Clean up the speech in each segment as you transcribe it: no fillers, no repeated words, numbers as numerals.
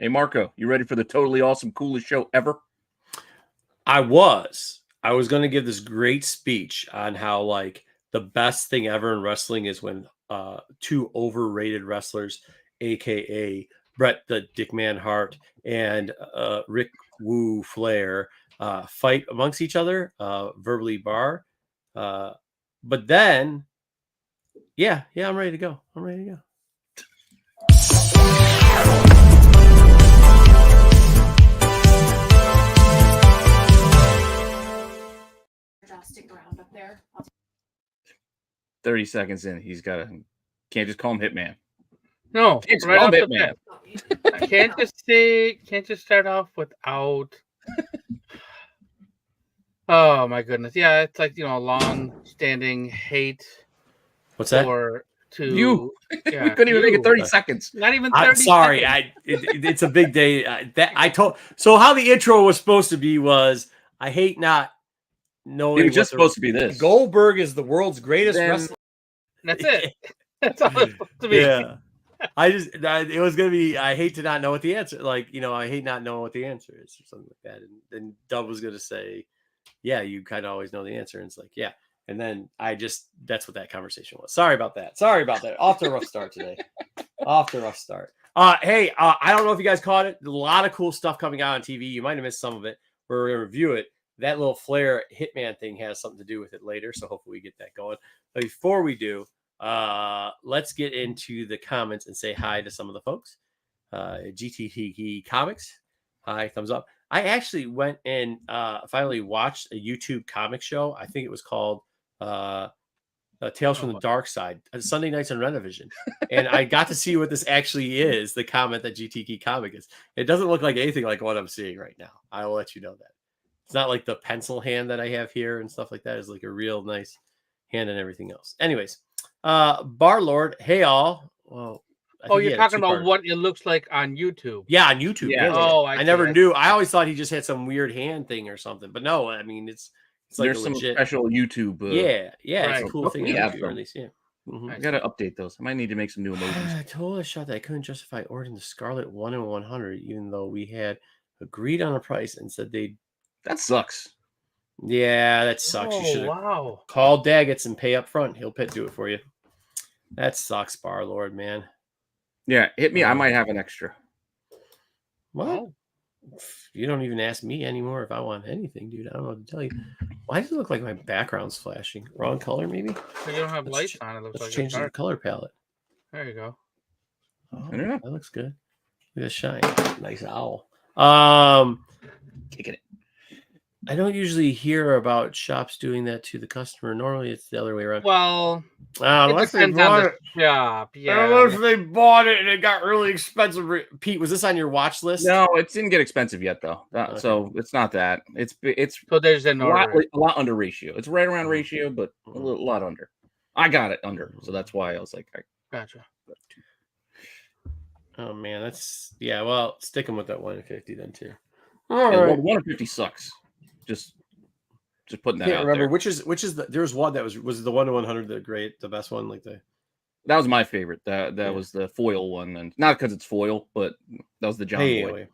Hey, Marco, you ready for the totally awesome, coolest show ever? I was going to give this great speech on how like the best thing ever in wrestling is when two overrated wrestlers, aka Bret the Dickman Hart and Rick Woo Flair, fight amongst each other, verbally bar. But then, yeah, I'm ready to go. Stick around up there. 30 seconds in, can't just call him Hitman. No, Can't right call off him the Hitman. bat. Can't just start off without. Oh my goodness! Yeah, it's like long-standing hate. What's that? You couldn't even make it 30 seconds. Not even 30 sorry, seconds. It's a big day. So how the intro was supposed to be was I hate not knowing. It was just supposed to be this. Goldberg is the world's greatest wrestler. That's it. That's all it's supposed to be. Yeah. It was gonna be. I hate to not know what the answer. I hate not knowing what the answer is, or something like that. And then Dub was gonna say, "Yeah, you kind of always know the answer." And it's like, "Yeah." And then that's what that conversation was. Sorry about that. Off to a rough start today. Hey, I don't know if you guys caught it. A lot of cool stuff coming out on TV. You might have missed some of it. We're gonna review it. That little Flair Hitman thing has something to do with it later, so hopefully we get that going. But before we do, let's get into the comments and say hi to some of the folks. GTT Comics, hi, thumbs up. I actually went and finally watched a YouTube comic show. I think it was called Tales from the Dark Side, Sunday nights on Rennavision. And I got to see what this actually is, the comment that GTT Comic is. It doesn't look like anything like what I'm seeing right now. I will let you know that. It's not like the pencil hand that I have here and stuff like that. It's like a real nice hand and everything else. Anyways, Bar Lord, hey all. Well, you're talking about what it looks like on YouTube. Yeah, on YouTube. Yeah. I never knew. I always thought he just had some weird hand thing or something. But no, I mean it's like there's some special YouTube. Right. It's a cool thing. Yeah, release. Yeah. Mm-hmm. I gotta update those. I might need to make some new emojis. I told a shot that I couldn't justify ordering the Scarlet 1 in 100, even though we had agreed on a price and said they'd. That sucks. Yeah, that sucks. You should call Daggett and pay up front. He'll do it for you. That sucks, Bar Lord, man. Yeah, hit me. I might have an extra. What? You don't even ask me anymore if I want anything, dude. I don't know what to tell you. Why does it look like my background's flashing? Wrong color, maybe? You don't have lights on. It looks let's like change the color palette. There you go. Oh, that looks good. Look at the shine. Nice owl. Kicking it. I don't usually hear about shops doing that to the customer. Normally, it's the other way around. Well, unless they bought it. Shop, yeah. Unless they bought it and it got really expensive. Pete, was this on your watch list? No, it didn't get expensive yet, though. Okay. So it's not that. It's so there's a lot under ratio. It's right around ratio, but a lot under. I got it under, so that's why I was like, gotcha. Oh man, that's Well, sticking with that 150 then too. All right. Well, 150 sucks. Just putting that out remember there. which is there's one that was the 1 to 100 the best one, like that was my favorite. That was the foil one, and not because it's foil, but that was the John Boy.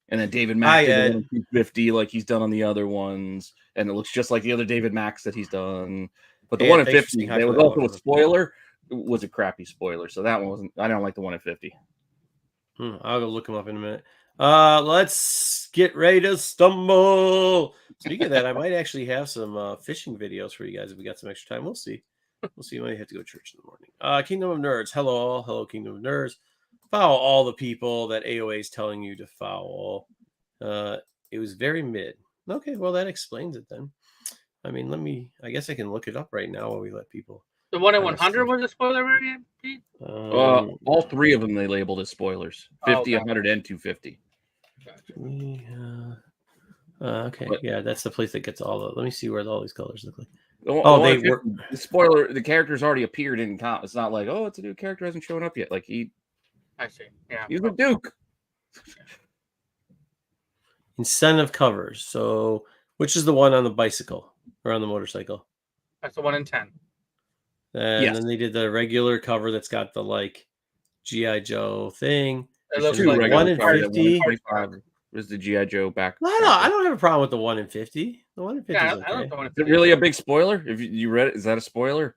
And then David Mack did 250 like he's done on the other ones, and it looks just like the other David Macks that he's done. But the 150, there was also a spoiler. It was a crappy spoiler, so that one wasn't. I don't like the 150. I'll go look him up in a minute. Let's get ready to stumble. Speaking of that, I might actually have some fishing videos for you guys if we got some extra time. We'll see. You might have to go to church in the morning. Kingdom of Nerds. Hello, Kingdom of Nerds. Follow all the people that AOA is telling you to follow. It was very mid. Okay, well that explains it then. I mean, I guess I can look it up right now while we let people. The 1 in 100 was a spoiler variant, Pete? All three of them they labeled as spoilers. 50, 100, and 250. Gotcha. Okay, that's the place that gets all the. Let me see where all these colors look like. They were the spoiler. The character's already appeared in count. It's not like it's a new character hasn't shown up yet. Like I see. Yeah, he's a Duke. Incentive covers. So, which is the one on the bicycle or on the motorcycle? That's the 1 in 10. And then they did the regular cover that's got the like G.I. Joe thing. It looks Two like regular 1 in covers, 50. 125 was the GI Joe back. No, I don't have a problem with the 1 in 50. The 1 in 50 Yeah, is I okay. like the 1 in Is 50. it really a big spoiler? If you read it, is that a spoiler?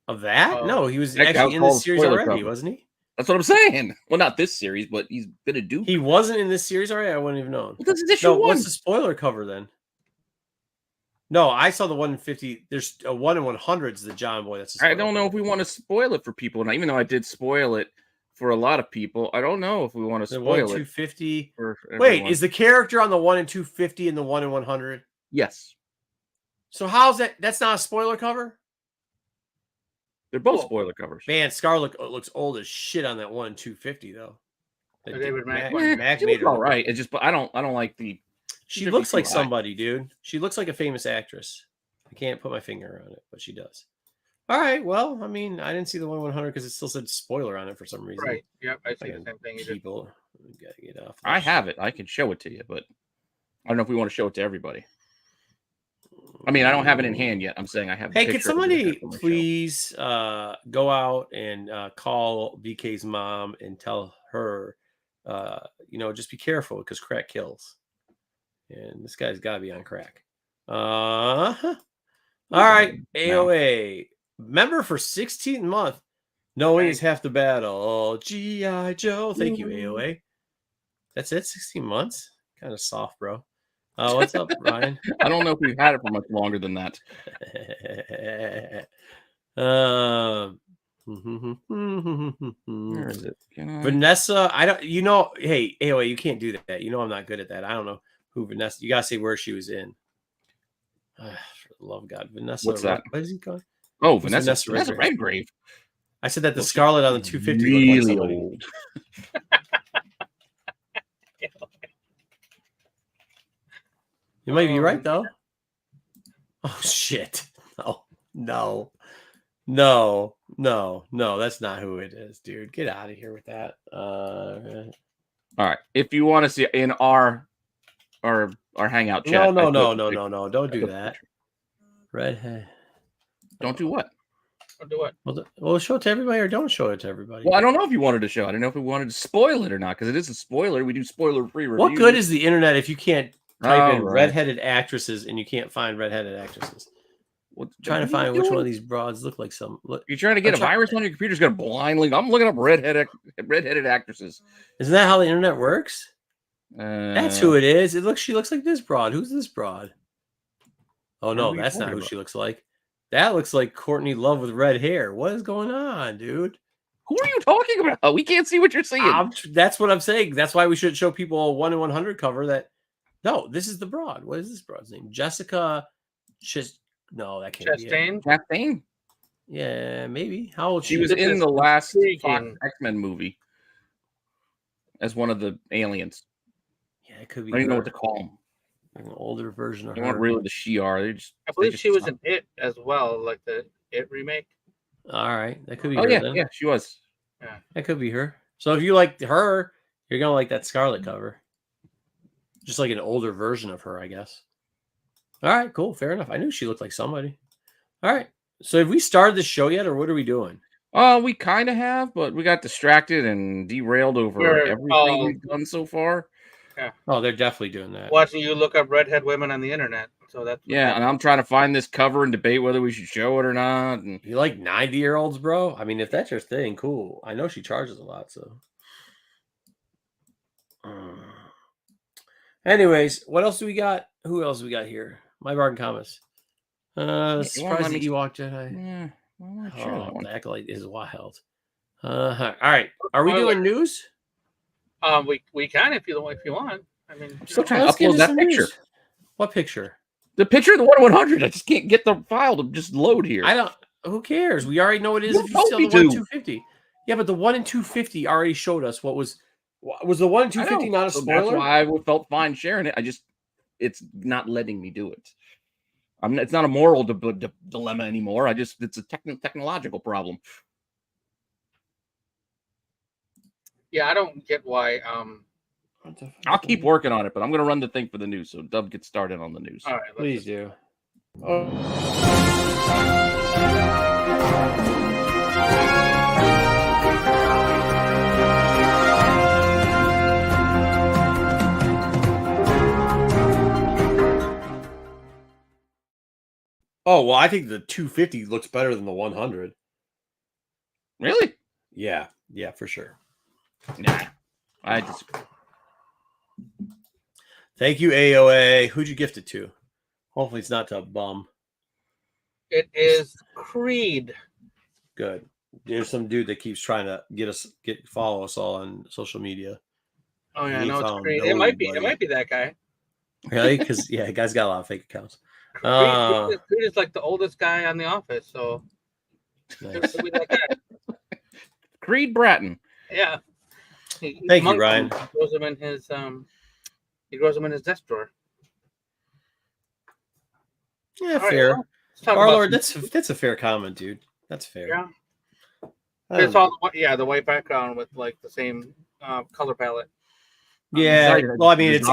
Of that? No, he was Heck, that actually in was this series spoiler already, cover. wasn't he? That's what I'm saying. Well, not this series, but he's been a Duke. He wasn't in this series already? I wouldn't have known. Well, this is issue No, 1. what's the spoiler cover then? No, I saw the 1 in 50. There's a 1 in 100 is the John Boy. That's a spoiler I don't know cover. if we want to spoil it for people. And even though I did spoil it for a lot of people, I don't know if we want to The 1 in spoil it. 250. For Wait, everyone. is the character on the 1 in 250 and the 1 in 100? Yes. So how's that? That's not a spoiler cover? They're both spoiler covers. Man, Scarlet looks old as shit on that 1 in 250 though. David Mack. Mac She made looks her all look right. It's just, but I don't like the. She looks like somebody, dude. She looks like a famous actress. I can't put my finger on it, but she does. All right. Well, I mean, I didn't see the 1 in 100 because it still said spoiler on it for some reason. Right. Yep. I see the same thing. People gotta get off. I have it. I can show it to you, but I don't know if we want to show it to everybody. I mean, I don't have it in hand yet. I'm saying I have. Hey, can somebody please go out and call BK's mom and tell her, just be careful because crack kills. And this guy's got to be on crack. All right, AOA. Member for 16th month. Knowing is half the battle. Oh, G.I. Joe. Thank you, AOA. That's it, 16 months? Kind of soft, bro. What's up, Ryan? I don't know if we've had it for much longer than that. Where is it? Vanessa, hey, AOA, you can't do that. You know I'm not good at that. I don't know who Vanessa, you gotta say where she was in. For the love of God. Vanessa. What's that? What is he called? Oh, Vanessa Redgrave. I said that the Scarlet on the 250 really looked like old. You might be right though. Oh shit. No. That's not who it is, dude. Get out of here with that. All right. If you want to see in our hangout chat. No. Don't do that. Redhead. Don't do what? Don't do what? Well, show it to everybody or don't show it to everybody. Well, I don't know if you wanted to show. I don't know if we wanted to spoil it or not because it is a spoiler. We do spoiler-free reviews. What good is the internet if you can't type in redheaded actresses and you can't find redheaded actresses? Trying to find which one of these broads look like some. Look, you're trying to get a virus on your computer. Just gonna blindly. I'm looking up redheaded actresses. Isn't that how the internet works? That's who it is. She looks like this broad. Who's this broad? Oh no, that's not who she looks like. That looks like Courtney Love with red hair. What is going on, dude? Who are you talking about? We can't see what you're seeing. That's what I'm saying. That's why we should show people a 1 in 100 cover. No, this is the broad. What is this broad's name? Jessica. No, that can't be it. Chastain. Yeah, maybe. How old she was in the last X-Men movie as one of the aliens. Yeah, it could be. I don't even know what to call them. An older version of her. They weren't really the She-Are. I believe she was in It as well, like the It remake. All right, that could be. Oh her, yeah, she was. Yeah, that could be her. So if you like her, you're gonna like that Scarlet cover. Just like an older version of her, I guess. All right, cool, fair enough. I knew she looked like somebody. All right, so have we started the show yet, or what are we doing? We kind of have, but we got distracted and derailed over everything we've done so far. Yeah. Oh, they're definitely doing that. Watching you look up redhead women on the internet. So that's and I'm trying to find this cover and debate whether we should show it or not. And you like 90-year-olds, bro? I mean, if that's your thing, cool. I know she charges a lot, so. Anyways, what else do we got? Who else do we got here? My Barton Thomas. Surprised the Ewok Jedi. Yeah. The Acolyte is wild. All right. Are we doing news? We can if you want. I mean, I'm still trying to upload that picture. News. What picture? The picture of the 1 in 100. I just can't get the file to just load here. I don't. Who cares? We already know what it is. If you sell the 1 in 250. Yeah, but the 1 in 250 already showed us what was the 1 in 250 not a spoiler. That's why I felt fine sharing it. It's not letting me do it. It's not a moral dilemma anymore. It's a technological problem. Yeah, I don't get why. I'll keep working on it, but I'm going to run the thing for the news. So Dub gets started on the news. All right, please do. Oh, well, I think the 250 looks better than the 100. Really? Yeah, for sure. Nah, I disagree. Thank you, AOA. Who'd you gift it to? Hopefully it's not to a bum. It is Creed. Good. There's some dude that keeps trying to follow us all on social media. Oh yeah, no, it's Creed. It might be that guy. Really? Because the guy's got a lot of fake accounts. Creed is like the oldest guy on The Office, so nice. be that guy. Creed Bratton. Yeah. Thank you, Ryan. He grows them in his desk drawer. Yeah, all fair. Right, well, Lord, that's a fair comment, dude. That's fair. Yeah. It's all the white background with like the same color palette. Yeah. Well, I mean, it's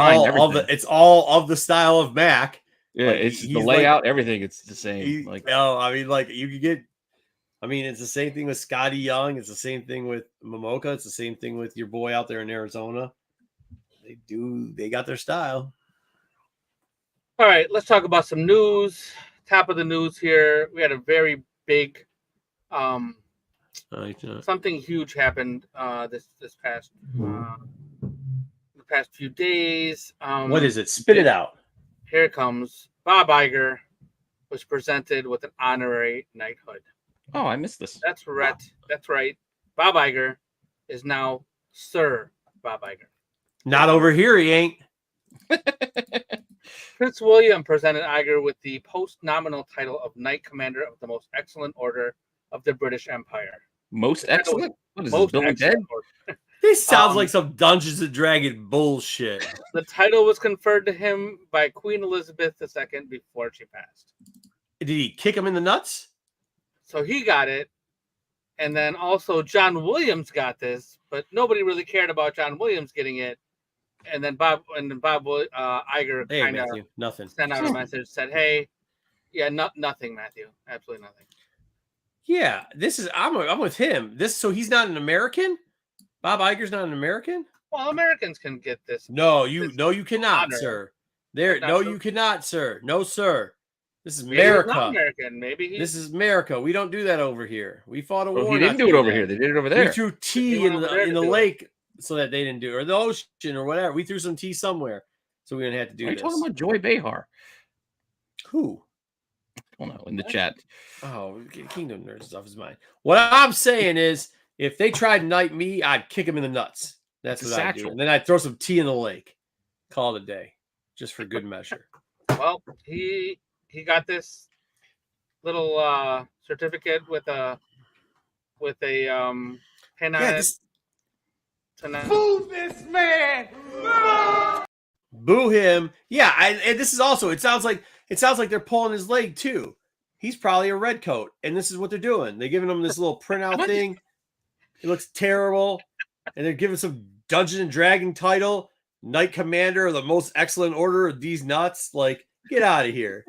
all of the style of Mac. Yeah, like, it's the layout, everything. It's the same. I mean, like you could get. I mean, it's the same thing with Scotty Young. It's the same thing with Momoka. It's the same thing with your boy out there in Arizona. They got their style. All right, let's talk about some news. Top of the news here. We had a very big something huge happened this past the past few days. What is it? Spit it out. Here it comes. Bob Iger was presented with an honorary knighthood. Oh, I missed this. That's right. That's right. Bob Iger is now Sir Bob Iger. Not over here, he ain't. Prince William presented Iger with the post-nominal title of Knight Commander of the Most Excellent Order of the British Empire. Most excellent? What is this, Bill and Ted? This sounds like some Dungeons and Dragons bullshit. The title was conferred to him by Queen Elizabeth II before she passed. Did he kick him in the nuts? So he got it. And then also John Williams got this, but nobody really cared about John Williams getting it. And then Bob Iger kind of sent out a message, said, "Hey, yeah, nothing, Matthew, absolutely nothing." Yeah, I'm with him. So he's not an American. Bob Iger's not an American. Well, Americans can get this. No, you cannot, honor. Sir. You cannot, sir. No, sir. This is America. Not American, maybe. This is America. We don't do that over here. We fought a war. He didn't do it over here. They did it over there. We threw tea in the lake. So that they didn't do it, or the ocean, or whatever. We threw some tea somewhere, so we didn't have to do this. Are you talking about Joy Behar? Who? I don't know. In the chat. Oh, Kingdom Nerds is off his mind. What I'm saying is, if they tried to knight me, I'd kick him in the nuts. That's what I'd do. And then I'd throw some tea in the lake. Call it a day, just for good measure. Well, he got this little certificate with a pen on it. Boo this man! Boo him! Yeah, and this is also. It sounds like they're pulling his leg too. He's probably a red coat, and this is what they're doing. They're giving him this little printout thing. It looks terrible, and they're giving some Dungeons and Dragon title, Knight Commander of the Most Excellent Order of these nuts. Like, get out of here!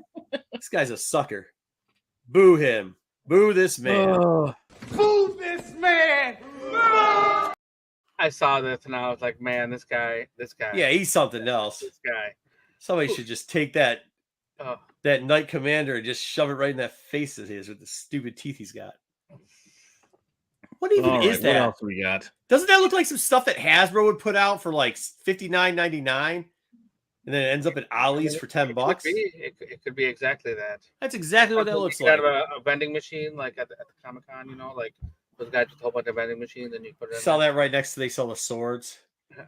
This guy's a sucker. Boo him! Boo this man! Boo this man! I saw this and I was like, man, this guy. Yeah, he's something else. This guy. Somebody should just take that Knight Commander and just shove it right in that face of his with the stupid teeth he's got. What even is that? What else we got? Doesn't that look like some stuff that Hasbro would put out for like $59.99, and then it ends up at Ollie's for $10? It could be exactly that. That's exactly what that looks like. You got a vending machine like at the Comic-Con, like. Those guys with a whole bunch of vending machines, and you put it in. Sell that right next to they sell the swords. Yeah.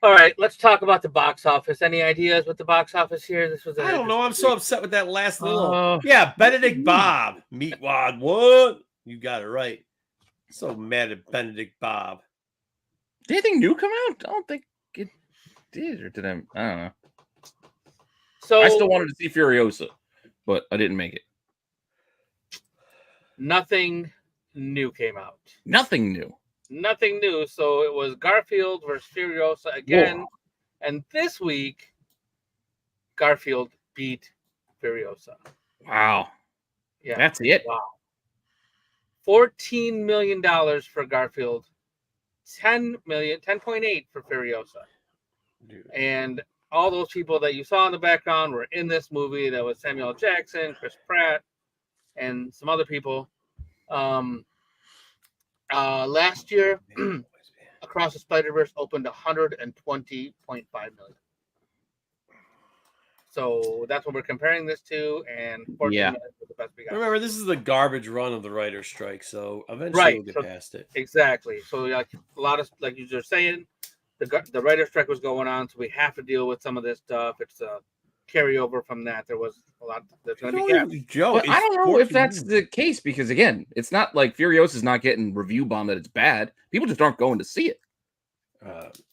All right, let's talk about the box office. Any ideas with the box office here? I don't know. I'm so upset with that last little. Yeah, Benedict Bob. Meatwad. What? You got it right. So mad at Benedict Bob. Did anything new come out? I don't think it did, or did I don't know. So I still wanted to see Furiosa, but I didn't make it. Nothing new came out. Nothing new. So it was Garfield versus Furiosa again. Whoa. And this week, Garfield beat Furiosa. Wow. Yeah. That's it. Wow. $14 million for Garfield. $10.8 for Furiosa. Dude. And all those people that you saw in the background were in this movie. That was Samuel L. Jackson, Chris Pratt, and some other people. Last year, Across the Spider-Verse opened 120.5 million. So that's what we're comparing this to, and 14 million was the best we got. Remember, this is the garbage run of the writer's strike, so eventually we'll get past it. Exactly. So like a lot of, like you were saying, the writer's strike was going on, so we have to deal with some of this stuff. It's a carryover from that. There was a lot that's going to be gaps. Joe, I don't know if that's the case, because again, it's not like Furiosa's not getting review bomb that it's bad. People just aren't going to see it.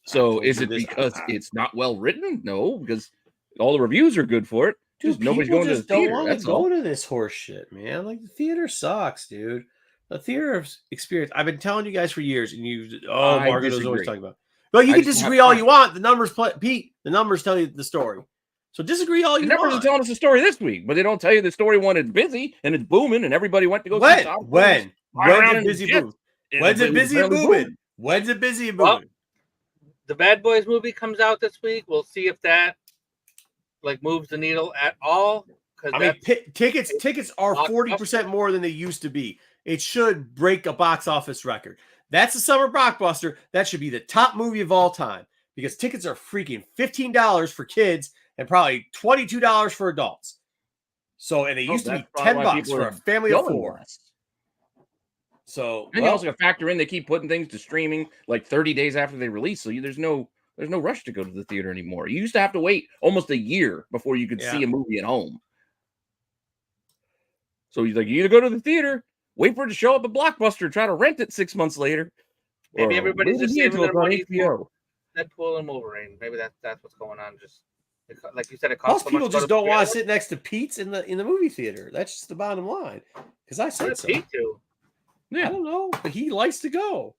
So is it because it's not well written? No, because all the reviews are good for it. Dude, just nobody's going to the theater. Don't want to go to this horse shit, man. Like, the theater sucks, dude. The theater experience. I've been telling you guys for years, and Margot's always talking about. Well, you can disagree all you want. The numbers Pete. The numbers tell you the story. So disagree all you want. The numbers are telling us the story this week, but they don't tell you the story when it's busy and it's booming and everybody went to go. When's it busy booming? When's it busy and booming? When's it busy and booming? The Bad Boys movie comes out this week. We'll see if that moves the needle at all. I mean, tickets are 40% more than they used to be. It should break a box office record. That's a summer blockbuster. That should be the top movie of all time, because tickets are freaking $15 for kids and probably $22 for adults. So, and it used to be $10 for a family of 4. So, and you also got to factor in they keep putting things to streaming like 30 days after they release. So there's no rush to go to the theater anymore. You used to have to wait almost a year before you could see a movie at home. So you either go to the theater, wait for it to show up at Blockbuster, try to rent it 6 months later. Maybe everybody's just saving their money for Deadpool and Wolverine. Maybe that's what's going on. Just like you said, it costs. Most people just don't want to sit next to Pete's in the movie theater. That's just the bottom line. Because I said so. Pete too. Yeah. I don't know, but he likes to go.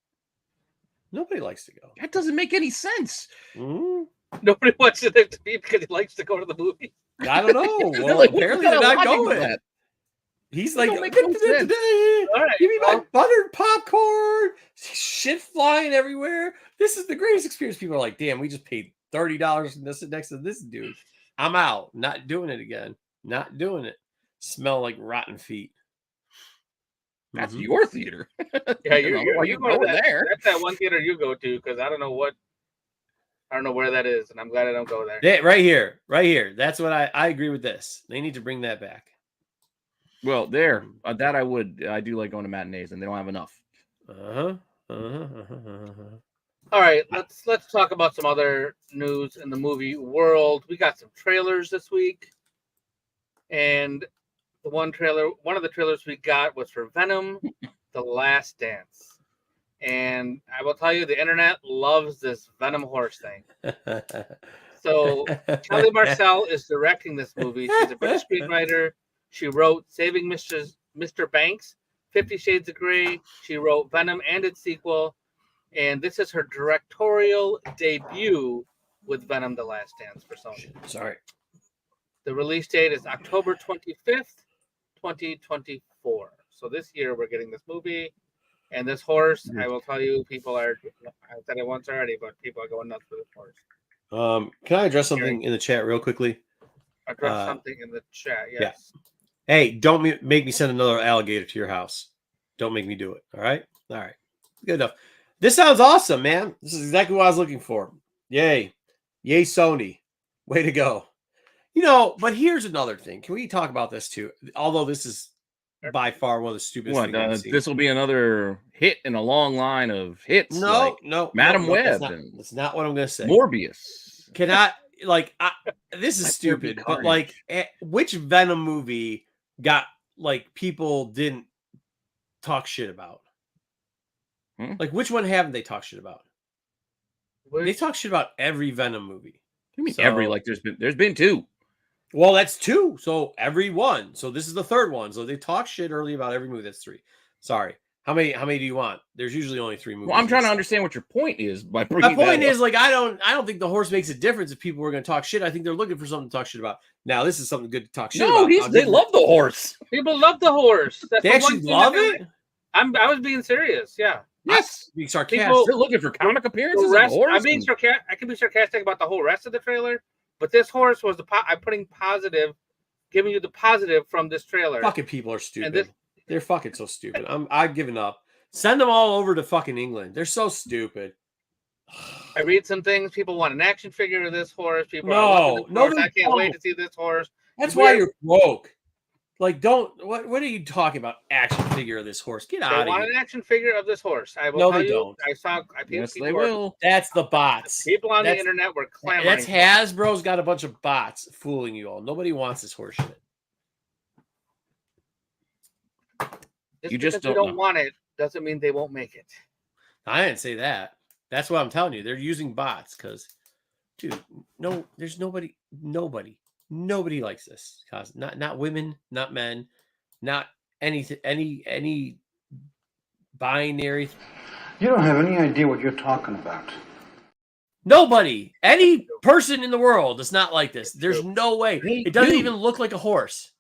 Nobody likes to go. That doesn't make any sense. Mm-hmm. Nobody wants to be because he likes to go to the movie. I don't know. Well, apparently they're not going. He's like, today. All right, give me my buttered popcorn. Shit flying everywhere. This is the greatest experience. People are like, damn, we just paid $30 to sit next to this dude. I'm out. Not doing it again. Not doing it. Smell like rotten feet. That's your theater. Yeah, you go there. That's that one theater you go to, because I don't know where that is, and I'm glad I don't go there. Yeah, right here. That's what I agree with this. They need to bring that back. Well, that I do like going to matinees, and they don't have enough. All right, let's talk about some other news in the movie world. We got some trailers this week, and one of the trailers we got was for Venom: The Last Dance. And I will tell you, the internet loves this Venom horse thing. So Kelly Marcel is directing this movie. She's a British screenwriter. She wrote Saving Mr. Banks, 50 Shades of Grey. She wrote Venom and its sequel. And this is her directorial debut with Venom: The Last Dance for Sony. Sorry. The release date is October 25th, 2024. So this year we're getting this movie. And this horse, I will tell you, I said it once already, but people are going nuts for this horse. Can I address something in the chat real quickly? Address something in the chat, yes. Yeah. Hey, don't make me send another alligator to your house. Don't make me do it. All right? All right. Good enough. This sounds awesome, man. This is exactly what I was looking for. Yay. Yay, Sony. Way to go. But here's another thing. Can we talk about this too? Although this is by far one of the stupidest things I've seen. This will be another hit in a long line of hits. No. Madam Web. That's not what I'm going to say. Morbius. This is stupid, but which Venom movie got people didn't talk shit about? Which one haven't they talked shit about? They talk shit about every Venom movie. You mean every? There's been 2. Well, that's 2. So every one. So this is the 3rd one. So they talk shit early about every movie. That's 3. Sorry. How many do you want? There's usually only 3 movies. Well, I'm trying to understand what your point is by bringing my point is I don't think the horse makes a difference if people were going to talk shit. I think they're looking for something to talk shit about. Now this is something good to talk shit about. No, they love the horse. People love the horse. They actually love it. I was being serious. Yeah. Yes. Being sarcastic. They're looking for comic appearances. I can be sarcastic about the whole rest of the trailer, But this horse was I'm putting positive, giving you the positive from this trailer. Fucking people are stupid. They're fucking so stupid. I've given up. Send them all over to fucking England. They're so stupid. I read some things. People want an action figure of this horse. People I can't wait to see this horse. That's why you're broke. Like, what are you talking about? Action figure of this horse? Get out of here. They want an action figure of this horse. I will no, tell they you. Don't. Yes, they will. That's the bots. People on the internet were clamoring. That's Hasbro's got a bunch of bots fooling you all. Nobody wants this horse shit. You just don't want it doesn't mean they won't make it. I didn't say that. That's what I'm telling you. They're using bots because, dude, no, there's nobody likes this. Cause not women, not men, not any binary. You don't have any idea what you're talking about. Nobody, any person in the world is not like this. There's no way. It doesn't even look like a horse.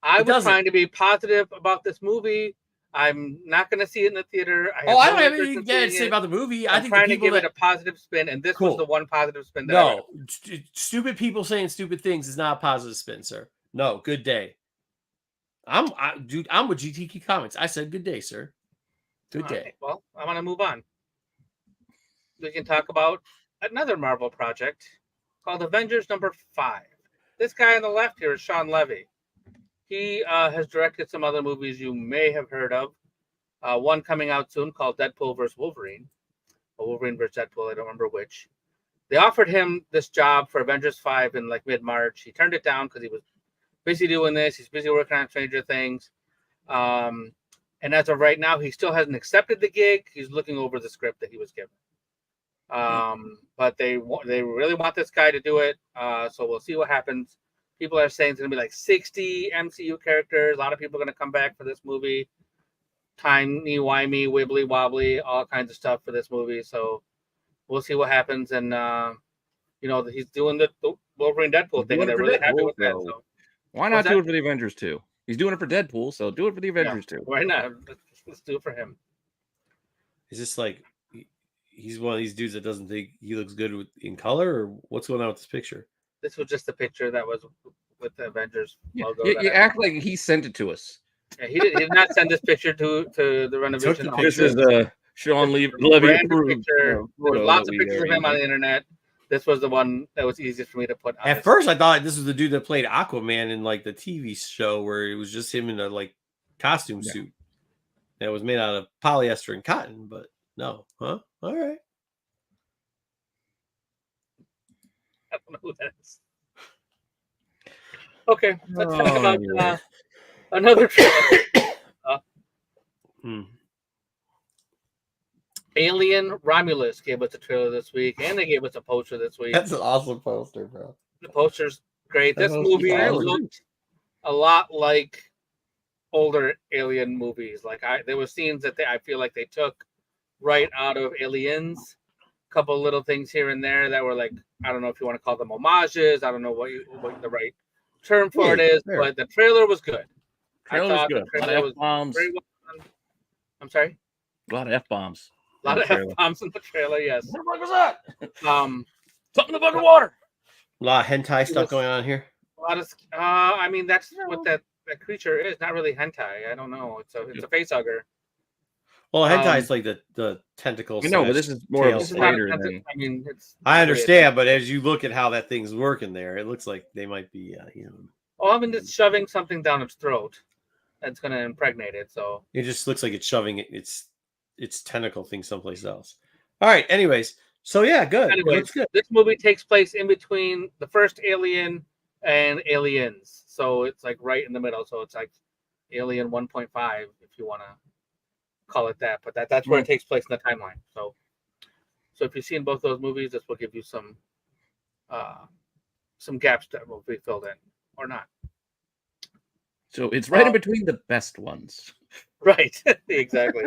I was trying to be positive about this movie. I'm not going to see it in the theater. I don't have anything to say about the movie. I'm trying to give it a positive spin, and this was the one positive spin. Stupid people saying stupid things is not a positive spin, sir. No, good day. I'm with GTK Comics. I said good day, sir. Good day. Right, well, I'm going to move on. We can talk about another Marvel project called Avengers #5. This guy on the left here is Sean Levy. He has directed some other movies you may have heard of. One coming out soon called Deadpool vs. Wolverine. Or Wolverine vs. Deadpool, I don't remember which. They offered him this job for Avengers 5 in like mid-March. He turned it down because he was busy doing this. He's busy working on Stranger Things. And as of right now, he still hasn't accepted the gig. He's looking over the script that he was given. But they really want this guy to do it. So we'll see what happens. People are saying it's going to be like 60 MCU characters. A lot of people are going to come back for this movie. Timey-wimey, wibbly-wobbly, all kinds of stuff for this movie. So we'll see what happens. And, he's doing the Wolverine Deadpool thing. And they're really happy with that. So. Why not do it for the Avengers 2? He's doing it for Deadpool, so do it for the Avengers 2. Why not? Let's do it for him. Is this like he's one of these dudes that doesn't think he looks good in color? Or what's going on with this picture? This was just a picture that was with the Avengers logo. You act like he sent it to us. Yeah, he did not send this picture to the Rennavision. This is Sean Levy approved. Lots of pictures of him on the internet. This was the one that was easiest for me to put on. At first, I thought this was the dude that played Aquaman in like the TV show where it was just him in a like costume suit that was made out of polyester and cotton, but no. Huh? All right. I don't know who that is. Okay, let's talk about another trailer. Alien Romulus gave us a trailer this week, and they gave us a poster this week. That's an awesome poster, bro. The poster's great. This movie looked a lot like older Alien movies. Like there were scenes that I feel like they took right out of Aliens. A couple of little things here and there that were like, I don't know if you want to call them homages. I don't know what the right term for it is, but the trailer was good. Trailer was good. A lot of F-bombs. Very well done. I'm sorry? A lot of F-bombs. A lot of F-bombs in the trailer, yes. What the fuck was that? Something in the fucking water. A lot of hentai stuff going on here. A lot of I mean that's what that creature is. Not really hentai. I don't know. It's a face hugger. Well, hentai is like the tentacles. No, but this is more of a spider than. I mean, I understand, but as you look at how that thing's working there, it looks like they might be, Oh, I mean, it's shoving something down its throat that's going to impregnate it. So it just looks like it's shoving its tentacle thing someplace else. All right. Anyways, so yeah, good. Anyways, good. This movie takes place in between the first Alien and Aliens, so it's like right in the middle. So it's like Alien 1.5, if you want to call it that, but that's where it takes place in the timeline. So if you've seen both those movies, this will give you some gaps that will be filled in or not. So it's right in between the best ones. Right, exactly.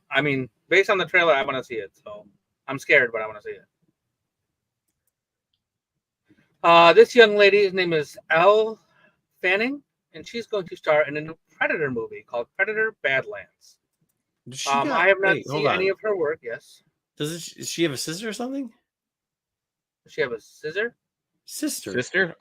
I mean, based on the trailer, I want to see it. So I'm scared, but I want to see it. This young lady's name is Elle Fanning, and she's going to star in a new Predator movie called Predator Badlands. I have not seen any of her work. Yes. Does she have a sister or something? Does she have a sister? Sister?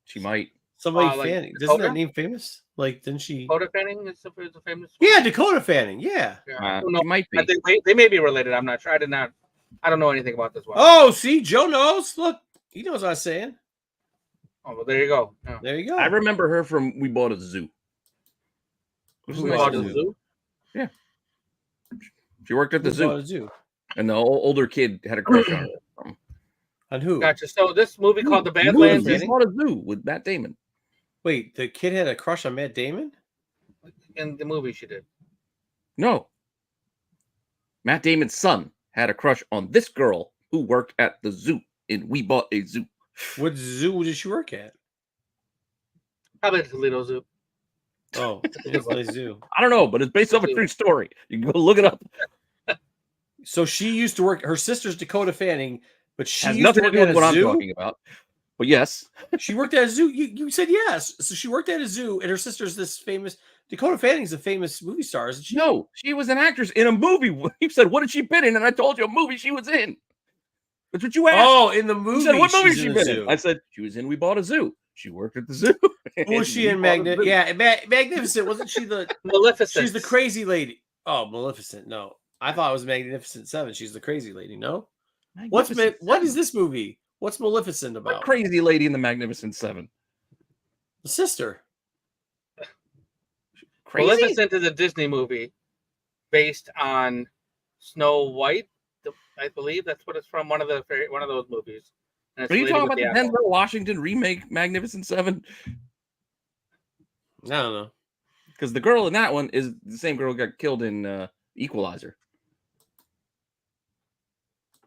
She might. Somebody Like Fanning. Dakota? Doesn't that name famous? Like, didn't she? Dakota Fanning is a famous. Yeah, Dakota Fanning. Yeah. She might be. I think they may be related. I'm not sure. I don't know anything about this one. Oh, see, Joe knows. Look, he knows what I'm saying. Oh, well, there you go. Yeah. There you go. I remember her from We Bought a Zoo. Who bought a zoo? Yeah. She worked at the zoo. Zoo. And the older kid had a crush on her. On who? Gotcha. So this movie called The Badlands. We Bought a Zoo with Matt Damon. Wait, the kid had a crush on Matt Damon? In the movie she did. No. Matt Damon's son had a crush on this girl who worked at the zoo in We Bought a Zoo. What zoo did she work at? Probably the Toledo Zoo. Oh, it's a zoo. I don't know, but it's based off a true story. You can go look it up. So she used to work. Her sister's Dakota Fanning, but she Has used nothing to to work do at with a what zoo? I'm talking about. But yes, she worked at a zoo. You said yes. So she worked at a zoo, and her sister's this famous. Dakota Fanning's a famous movie star, isn't she? No, she was an actress in a movie. You said, "What had she been in?" And I told you a movie she was in. That's what you asked. Oh, in the movie. You said, "What movie she's she in been zoo. in?" I said, "She was in We Bought a Zoo." She worked at the zoo. Who was she in Magnificent? Yeah, Magnificent. Wasn't she the Maleficent? She's the crazy lady. Oh, Maleficent. No, I thought it was Magnificent 7. She's the crazy lady. No, what is this movie? What's Maleficent about? What crazy lady in the Magnificent Seven? The sister. Crazy? Maleficent is a Disney movie based on Snow White. I believe that's what it's from. One of those movies. And it's Are you talking about related the with Denzel Washington remake Magnificent Seven? I don't know. Because the girl in that one is the same girl who got killed in Equalizer.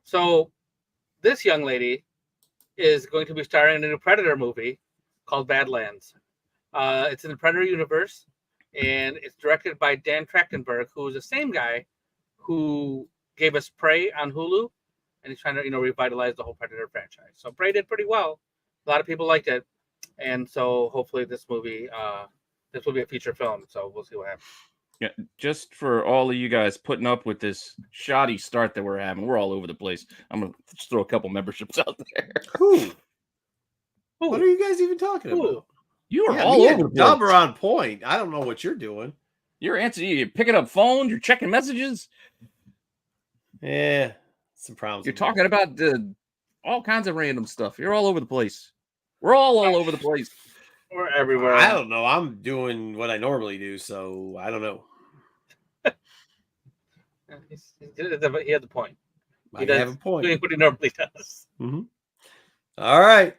So this young lady is going to be starring in a new Predator movie called Badlands. It's in the Predator universe, and it's directed by Dan Trachtenberg, who is the same guy who gave us Prey on Hulu, and he's trying to revitalize the whole Predator franchise. So Prey did pretty well. A lot of people liked it, and so hopefully this movie this will be a feature film. So we'll see what happens. Yeah, just for all of you guys putting up with this shoddy start that we're having, we're all over the place. I'm gonna just throw a couple memberships out there. Who? What are you guys even talking about? You are all over the place. Dumb are on point. I don't know what you're doing. You're answering. You're picking up phones. You're checking messages. Yeah, some problems. You're talking about all kinds of random stuff. You're all over the place. We're all over the place. We're everywhere. I don't know. I'm doing what I normally do, so I don't know. He had the point. He does have a point. Doing what he normally does. Mm-hmm. All right.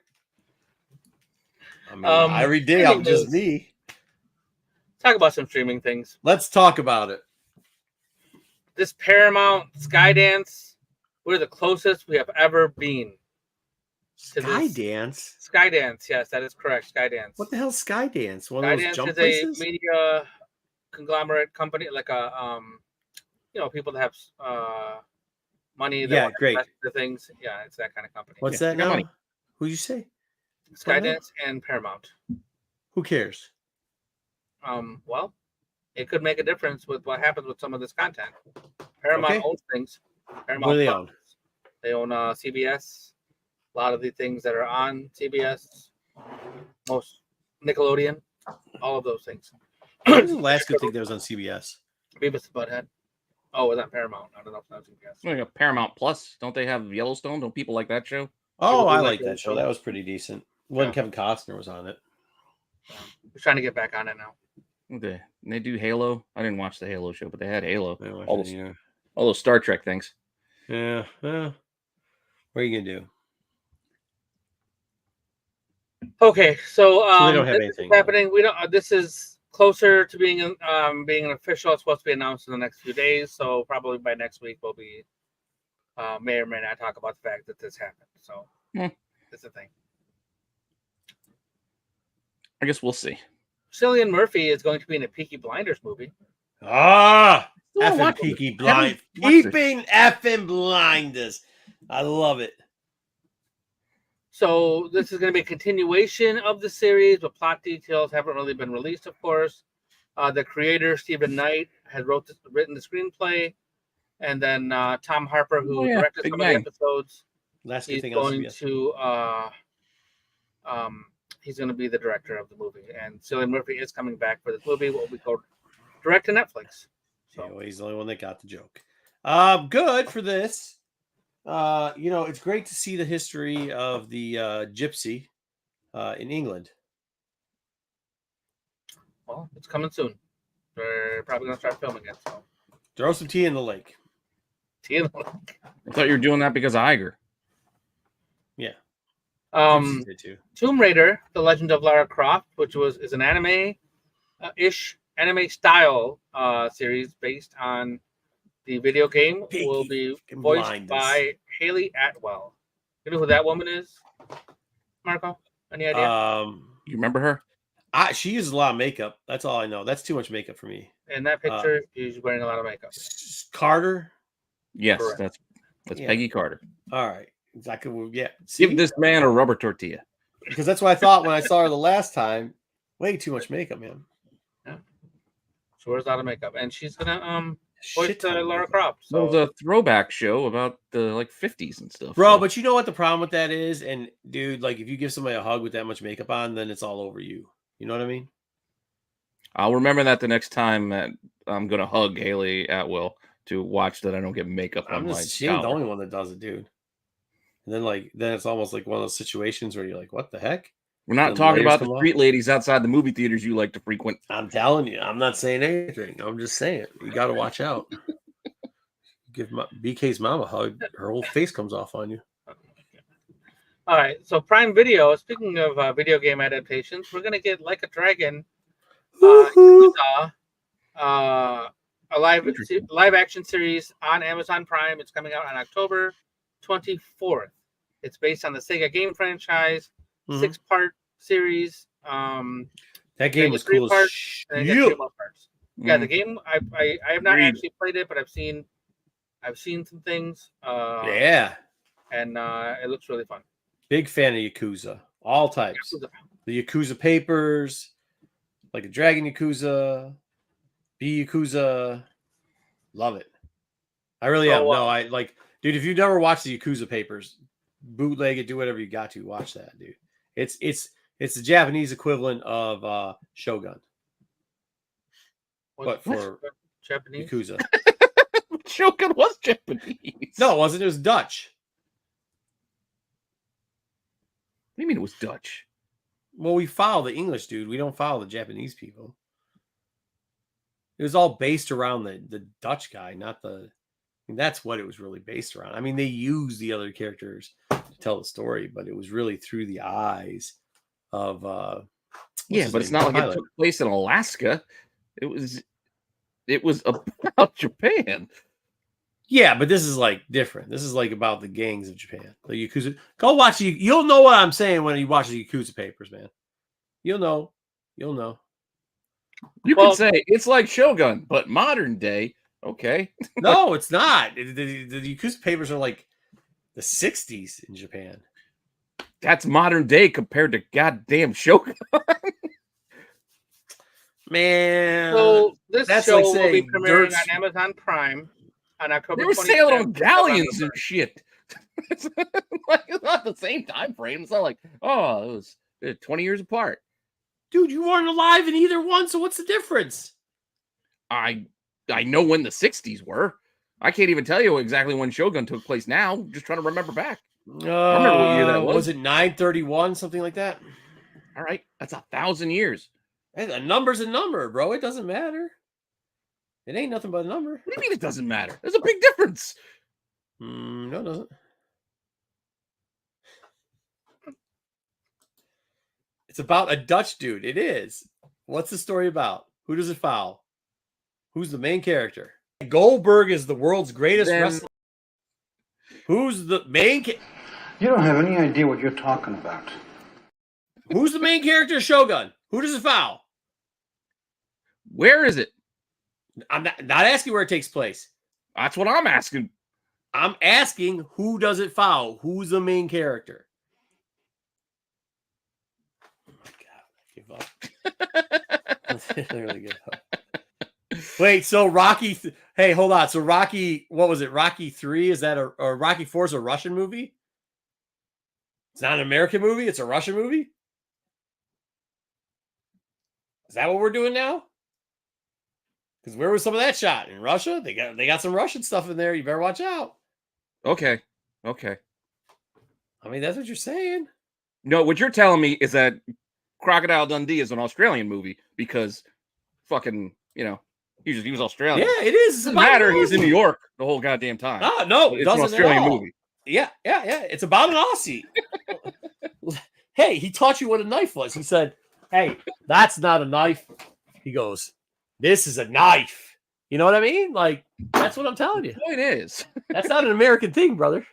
I mean, every day I'm just me. Talk about some streaming things. Let's talk about it. This Paramount Skydance, we're the closest we have ever been. Skydance? Skydance, yes, that is correct. Skydance. What the hell is Skydance? One Skydance of those jump is places? a media conglomerate company, like a people that have money that want to invest in things. Yeah, it's that kind of company. What's that now? Money. Who'd you say? Skydance and Paramount. Who cares? Well, it could make a difference with what happens with some of this content. Paramount owns things. Paramount what do they own? They own CBS. A lot of the things that are on CBS, most Nickelodeon, all of those things. What was the last good thing that was on CBS? Beavis and Butthead. Oh, was that Paramount? I don't know if that was CBS. Like Paramount Plus. Don't they have Yellowstone? Don't people like that show? Oh, I like that show. That was pretty decent. When Kevin Costner was on it. We're trying to get back on it now. Okay. And they do Halo. I didn't watch the Halo show, but they had Halo. All those Star Trek things. Yeah. Well, what are you gonna do? Okay, so we don't have anything happening. We don't. This is closer to being an official. It's supposed to be announced in the next few days. So probably by next week we'll be may or may not talk about the fact that this happened. So it's a thing. I guess we'll see. Cillian Murphy is going to be in a Peaky Blinders movie. Effing Peaky Blinders. Peeping effing blinders. I love it. So this is going to be a continuation of the series, but plot details haven't really been released, of course. The creator, Stephen Knight, had written the screenplay. And then Tom Harper, who directed some of the episodes, Last he's thing going to he's going to be the director of the movie, and Cillian Murphy is coming back for this movie. What we call direct to Netflix. So well, he's the only one that got the joke. Good for this. It's great to see the history of the gypsy in England. Well, it's coming soon. They're probably going to start filming it. So throw some tea in the lake. Tea in the lake. I thought you were doing that because of Iger. Yeah. Tomb Raider: The Legend of Lara Croft, which is an anime-ish, anime-style series based on the video game, will be voiced by Haley Atwell. You know who that woman is, Marco? Any idea? You remember her? She uses a lot of makeup. That's all I know. That's too much makeup for me. In that picture, she's wearing a lot of makeup. Carter? Yes, correct. That's Peggy Carter. All right. Exactly. Yeah. Give this man a rubber tortilla. Because that's what I thought when I saw her the last time. Way too much makeup, man. Yeah. She wears a lot of makeup, and she's gonna voice Lara Croft. So it was a throwback show about the 50s and stuff. Bro, but you know what the problem with that is? And dude, if you give somebody a hug with that much makeup on, then it's all over you. You know what I mean? I'll remember that the next time that I'm gonna hug Haley Atwell to watch that I don't get makeup on my She's the only one that does it, dude. And then it's almost like one of those situations where you're like, what the heck? We're not talking about the street ladies outside the movie theaters you like to frequent. I'm telling you, I'm not saying anything. I'm just saying you got to watch out. Give BK's mom a hug, her whole face comes off on you. All right, so Prime Video. Speaking of video game adaptations, we're gonna get Like a Dragon, a live action series on Amazon Prime. It's coming out on October 24th. It's based on the Sega game franchise, 6-part series. That game was cool. Yeah, the game I have not actually played it, but I've seen some things. Yeah, and it looks really fun. Big fan of Yakuza, all types. The Yakuza Papers, Like a Dragon Yakuza, B Yakuza, love it. I really am. No, I like, dude. If you've never watched the Yakuza Papers, bootleg it, do whatever you got to watch that, dude. It's the Japanese equivalent of Shogun, but for Japanese Yakuza. Shogun was Japanese. No, it wasn't. It was Dutch. What do you mean it was Dutch? Well, we follow the English, dude. We don't follow the Japanese people. It was all based around the Dutch guy, not the. I mean, that's what it was really based around. I mean, they used the other characters to tell the story, but it was really through the eyes of. Yeah, but it's not like it took place in Alaska. It was about Japan. Yeah, but this is like different. This is like about the gangs of Japan. The Yakuza. Go watch you'll know what I'm saying when you watch the Yakuza Papers, man. You'll know. You can say it's like Shogun, but modern day. Okay. No, it's not. The Yakuza Papers are like the 60s in Japan. That's modern day compared to goddamn Shogun. Man. So this show will be premiering on Amazon Prime on October 27th. They were sailing on galleons and shit. It's not the same time frame. It's not like, oh, it was 20 years apart. Dude, you weren't alive in either one, so what's the difference? I know when the 60s were. I can't even tell you exactly when Shogun took place now. I'm just trying to remember back. I remember what year that was. Was it 931, something like that? All right. That's 1,000 years. A number's a number, bro. It doesn't matter. It ain't nothing but a number. What do you mean it doesn't matter? There's a big difference. No, it doesn't. It's about a Dutch dude. It is. What's the story about? Who does it follow? Who's the main character? Goldberg is the world's greatest wrestler. Who's the main You don't have any idea what you're talking about. Who's the main character of Shogun? Who does it follow? Where is it? I'm not asking where it takes place. That's what I'm asking. I'm asking who does it follow? Who's the main character? Oh my God, I give up. I really give up. Wait, so Rocky? Hey, hold on. So Rocky, what was it? Rocky 3? Is that or Rocky 4 is a Russian movie? It's not an American movie. It's a Russian movie. Is that what we're doing now? Because where was some of that shot? In Russia? They got some Russian stuff in there. You better watch out. Okay. I mean, that's what you're saying. No, what you're telling me is that Crocodile Dundee is an Australian movie because fucking, he was Australian. Yeah, it is. It doesn't matter. He was in New York the whole goddamn time. Ah, no, it's an Australian movie. Yeah. It's about an Aussie. Hey, he taught you what a knife was. He said, hey, that's not a knife. He goes, this is a knife. You know what I mean? Like, that's what I'm telling you. The point is, that's not an American thing, brother.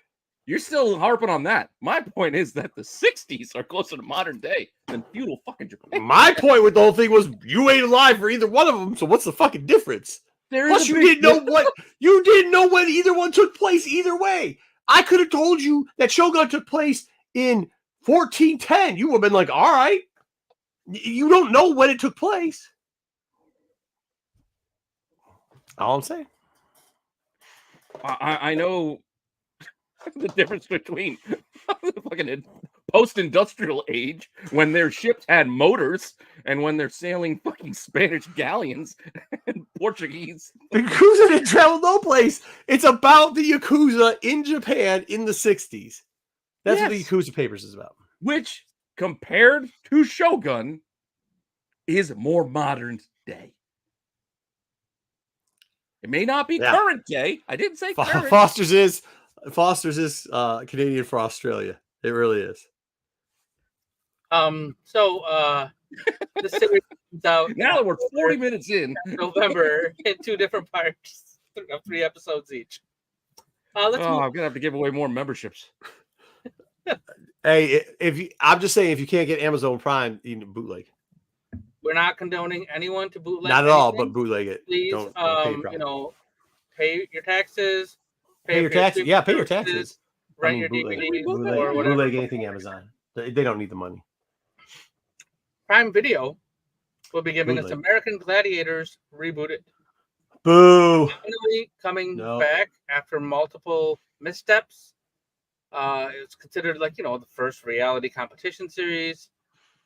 You're still harping on that. My point is that the 60s are closer to modern day than feudal fucking Japan. My point with the whole thing was you ain't alive for either one of them, so what's the fucking difference? Plus, you didn't know when either one took place either way. I could have told you that Shogun took place in 1410. You would have been like, all right. You don't know when it took place. All I'm saying. I know the difference between the fucking post-industrial age when their ships had motors and when they're sailing fucking Spanish galleons and Portuguese. The Yakuza didn't travel no place. It's about the Yakuza in Japan in the 60s. That's what the Yakuza Papers is about. Which, compared to Shogun, is more modern day. It may not be current day. I didn't say current. Foster's is Canadian for Australia. It really is. So the series comes out now that we're 40 minutes in November in 2 different parts of 3 episodes each. I'm gonna have to give away more memberships. Hey, I'm just saying, if you can't get Amazon Prime, you can bootleg. We're not condoning anyone to bootleg. Not at all, but bootleg it. Please, don't pay your taxes. Pay your taxes. Yeah, pay your taxes. Rent your DVD or whatever. Bootleg anything Amazon. They don't need the money. Prime Video will be giving us American Gladiators rebooted. Boo! Finally coming back after multiple missteps. It's considered like the first reality competition series.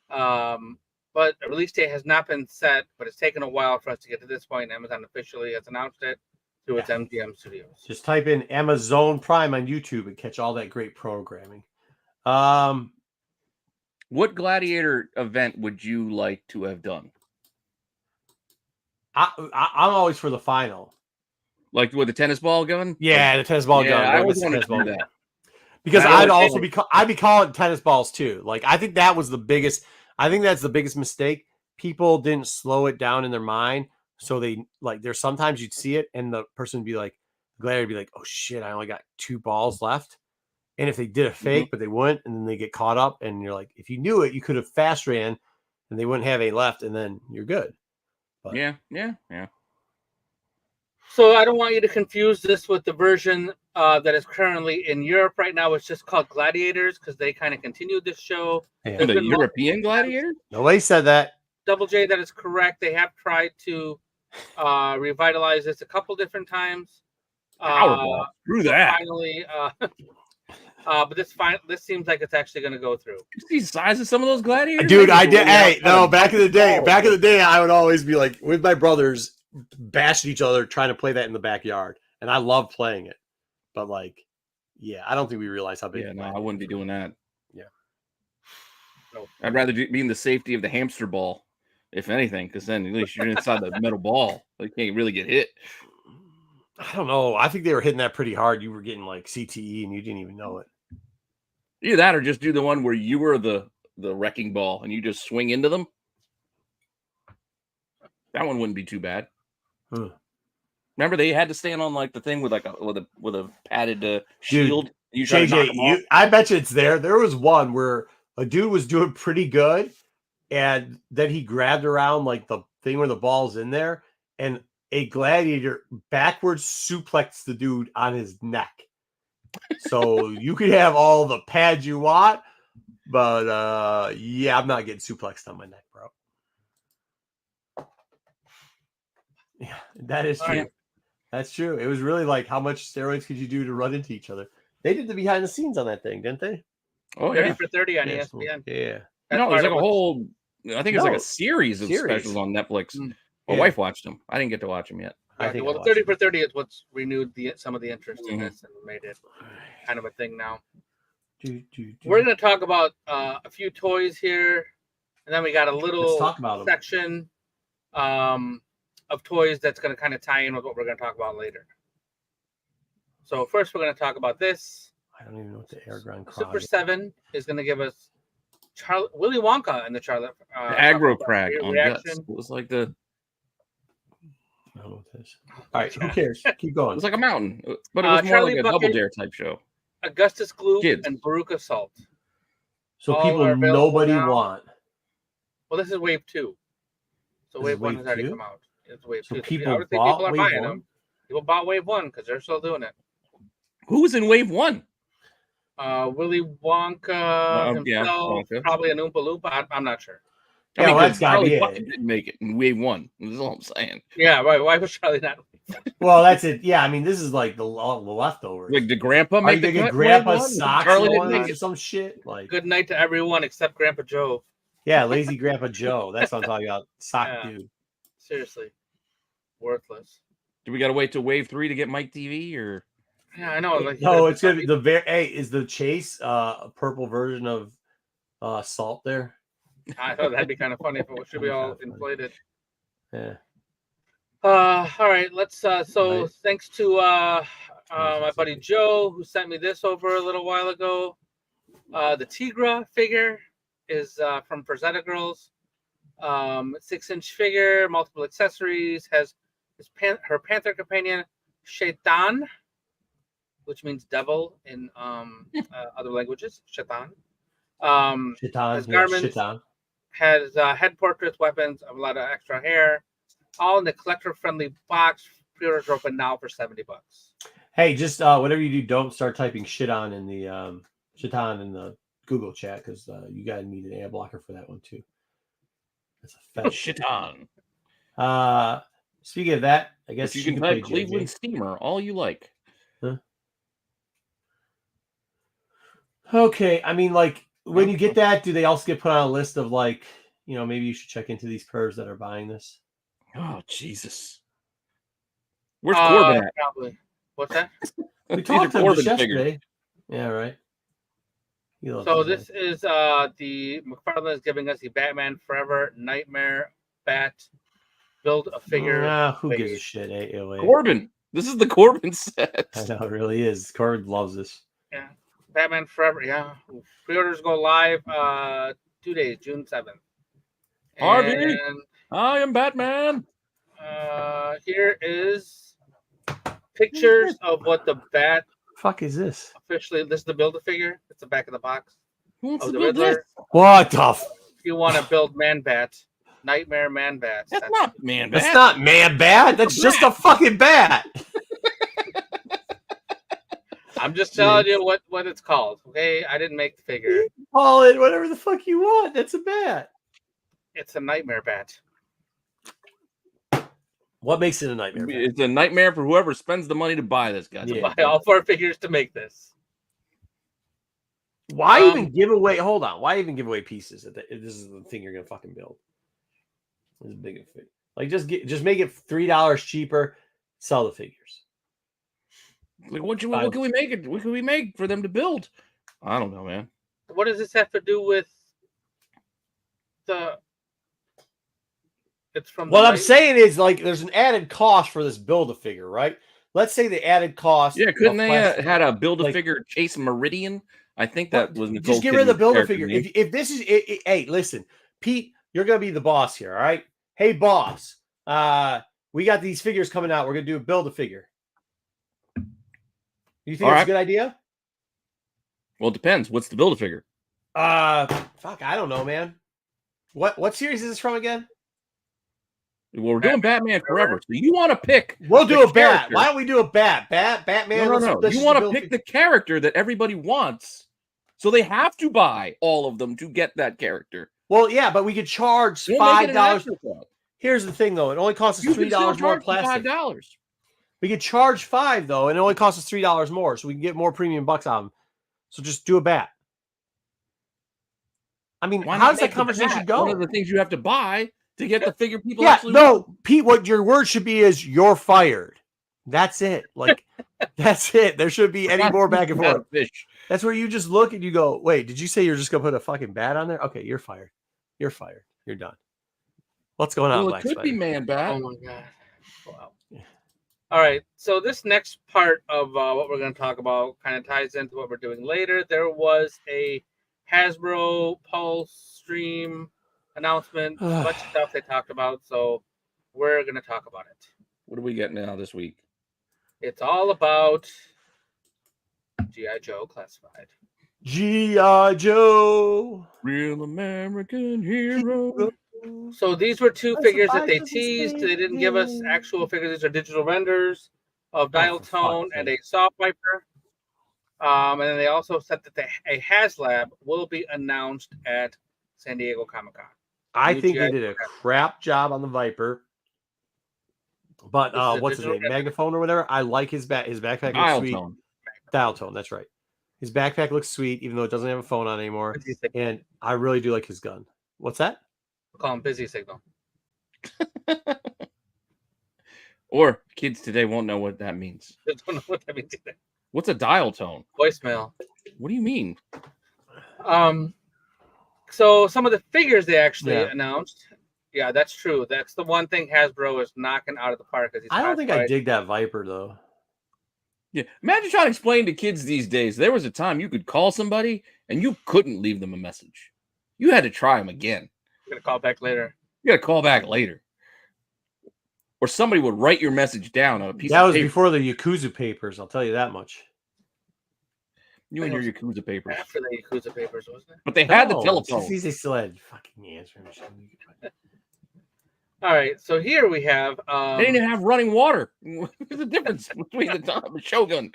But a release date has not been set, but it's taken a while for us to get to this point. Amazon officially has announced it through its MGM Studios. Just type in Amazon Prime on YouTube and catch all that great programming. What Gladiator event would you like to have done? I'm always for the final. Like with the tennis ball gun? Yeah, the tennis ball gun. I always wanted to do that. Because I'd be calling tennis balls too. Like, I think that was the biggest. I think that's the biggest mistake. People didn't slow it down in their mind. So there's sometimes you'd see it and the person would be like, Gladiator would be like, oh shit, I only got 2 balls left. And if they did a fake, but they wouldn't, and then they get caught up, and you're like, if you knew it, you could have fast ran and they wouldn't have any left, and then you're good. But, yeah. So I don't want you to confuse this with the version that is currently in Europe right now. It's just called Gladiators because they kind of continued this show. Yeah. The European Gladiator? Nobody said that. Double J, that is correct. They have tried to revitalize this a couple different times. Powerball. Screw that. Finally, but this seems like it's actually going to go through. You see the size of some of those gladiators? Dude, I did. Hey, no, back in the day, I would always be like with my brothers bashing each other, trying to play that in the backyard. And I love playing it. But I don't think we realize how big. Yeah, no, I wouldn't be doing that. Yeah. No. I'd rather be in the safety of the hamster ball, if anything, because then at least you're inside the metal ball. You can't really get hit. I don't know. I think they were hitting that pretty hard. You were getting CTE and you didn't even know it. Either that or just do the one where you were the wrecking ball and you just swing into them. That one wouldn't be too bad. Huh. Remember they had to stand on the thing with a padded shield. Dude, JJ, I bet you it's there. There was one where a dude was doing pretty good, and then he grabbed around the thing where the ball's in there, and a gladiator backwards suplexed the dude on his neck. So you could have all the pads you want, but I'm not getting suplexed on my neck, bro. Yeah, that is true. Right. That's true. It was really how much steroids could you do to run into each other? They did the behind the scenes on that thing, didn't they? Oh 30 yeah. for 30 on ESPN. Yeah. No, there's like a whole. I think it's like a series of series. specials on Netflix. My wife watched them. I didn't get to watch them yet. I think well, 30 for 30 is what's renewed some of the interest in this and made it kind of a thing now. We're going to talk about a few toys here, and then we got a little section of toys that's going to kind of tie in with what we're going to talk about later. So first, we're going to talk about this. I don't even know what the air ground Super 7 is going to give us Willy Wonka and the Charlotte aggro crag on reaction. Guts. It was like the. I don't know what this. All right, who cares? Keep going. It was like a mountain, but it was more Charlie like a Bucket, Double Dare type show. Augustus Gloop and Baruch Assault. So people nobody want. Well, this is wave 2. So wave 1 has already come out. It's wave 2. People are buying them. People bought wave 1 because they're still doing it. Who was in wave 1? Willy Wonka himself, probably an Oompa Loompa. I'm not sure. I mean, that's got to be it. Didn't make it in wave 1. That's all I'm saying. Yeah, right. Why was Charlie not? Well, that's it. Yeah, I mean, this is like the leftovers. Like, did Grandpa make the cut? Grandpa's socks Charlie didn't make it. Some shit. Like, good night to everyone except Grandpa Joe. Yeah, lazy Grandpa Joe. That's what I'm talking about. Sock dude. Seriously, worthless. Do we got to wait till wave 3 to get Mike TV or? Yeah, I know. Like, no, it's gonna be the is the Chase a purple version of Salt there? I thought that'd be kind of funny if it should be all inflated. Yeah. All right, let's thanks to my buddy Joe who sent me this over a little while ago. The Tigra figure is from Frazetta Girls. 6-inch figure, multiple accessories, has her panther companion Shaitan, which means devil in other languages. Shaitan. Has garments, has head portraits, weapons, a lot of extra hair, all in the collector-friendly box. Pre-orders are open now for $70. Hey, just whatever you do, don't start typing shit on in the Shaitan in the Google chat because you gotta need an ad blocker for that one too. That's a fat Shaitan. Speaking of that, I guess you can type Cleveland Steamer all you like. Huh? Okay, I mean, like when you get that, do they also get put on a list of like, maybe you should check into these pervs that are buying this? Oh Jesus! Where's Corbin at? Probably. What's that? We talked to him yesterday. Yeah, right. So this is the McFarlane is giving us the Batman Forever Nightmare Bat build a figure. Who gives a shit? Corbin. This is the Corbin set. I know, it really is. Corbin loves this. Yeah. Batman Forever. Yeah. Pre-orders go live 2 days, June 7th. Harvey, I am Batman. Here is pictures of what the Bat. Fuck is this? Officially, this is the Build-A-Figure. It's the back of the box. Of the Riddler. What the? If you want to build Man-Bat, Nightmare Man-Bat. That's not Man-Bat. That's not Man-Bat. That's just a fucking bat. I'm just telling you what it's called. Okay, I didn't make the figure. Call it whatever the fuck you want. That's a bat. It's a Nightmare Bat. What makes it a nightmare? It's a nightmare for whoever spends the money to buy this guy. To buy all 4 figures to make this. Why even give away? Hold on. Why even give away pieces? If this is the thing you're gonna fucking build. It's a big thing. Like just make it $3 cheaper. Sell the figures. Like what can we make it? What can we make for them to build? I don't know, man. What does this have to do with the? It's from what I'm saying is like there's an added cost for this Build-A-Figure, right? Let's say the added cost. Yeah, couldn't they had a Build-A-Figure Chase Meridian? I think that was Nicole just get rid of the Build-A-Figure. If this is hey, listen, Pete, you're gonna be the boss here, all right? Hey, boss, we got these figures coming out. We're gonna do a Build-A-Figure. You think it's a good idea? Well, it depends. What's the Build-A-Figure? Fuck, I don't know, man. What series is this from again? Well, we're doing Batman Forever, so you want to pick. We'll do a bat. Why don't we do a bat? Batman. No. You want to pick the character that everybody wants, so they have to buy all of them to get that character. Well, yeah, but we could charge $5. Here's the thing, though. It only costs us $3 more plastic. $5. We could charge $5 though, and it only costs us $3 more, so we can get more premium bucks on them. So just do a bat. I mean, how does that conversation go? One of the things you have to buy to get the figure people actually want. Pete, what your word should be is you're fired. That's it. Like, that's it. There shouldn't be any more back and forth. That's where you just look and you go, wait, did you say you're just going to put a fucking bat on there? Okay, you're fired. You're fired. You're done. What's going on, Black Spider? It could be man bat. Oh, my God. Wow. Yeah. All right. So this next part of what we're going to talk about kind of ties into what we're doing later. There was a Hasbro Pulse Stream announcement, a bunch of stuff they talked about. So we're going to talk about it. What do we get now this week? It's all about G.I. Joe Classified. G.I. Joe. Real American hero. So these were two figures that they teased. They didn't give us actual figures. These are digital renders of Dial Tone and a Saw Viper. And then they also said that a HasLab will be announced at San Diego Comic-Con. I think they did a crap job on the Viper. But what's his name? Magnaphone or whatever. I like his backpack looks sweet. Dial Tone, that's right. His backpack looks sweet, even though it doesn't have a phone on anymore. And I really do like his gun. What's that? We'll call him Busy Signal. Or kids today won't know what that means. They don't know what that means either. What's a dial tone? Voicemail. What do you mean? So some of the figures they actually announced. Yeah, that's true. That's the one thing Hasbro is knocking out of the park. I don't think I dig that Viper, though. Yeah, imagine trying to explain to kids these days. There was a time you could call somebody and you couldn't leave them a message. You had to try them again. You're going to call back later. You got to call back later. Or somebody would write your message down on a piece of paper. That was before the Yakuza papers, I'll tell you that much. You and your Yakuza papers. After the Yakuza papers, wasn't it? But they had the telephone. They still had fucking answering machine. All right, so here we have. They didn't even have running water. What's the difference between the Shogun?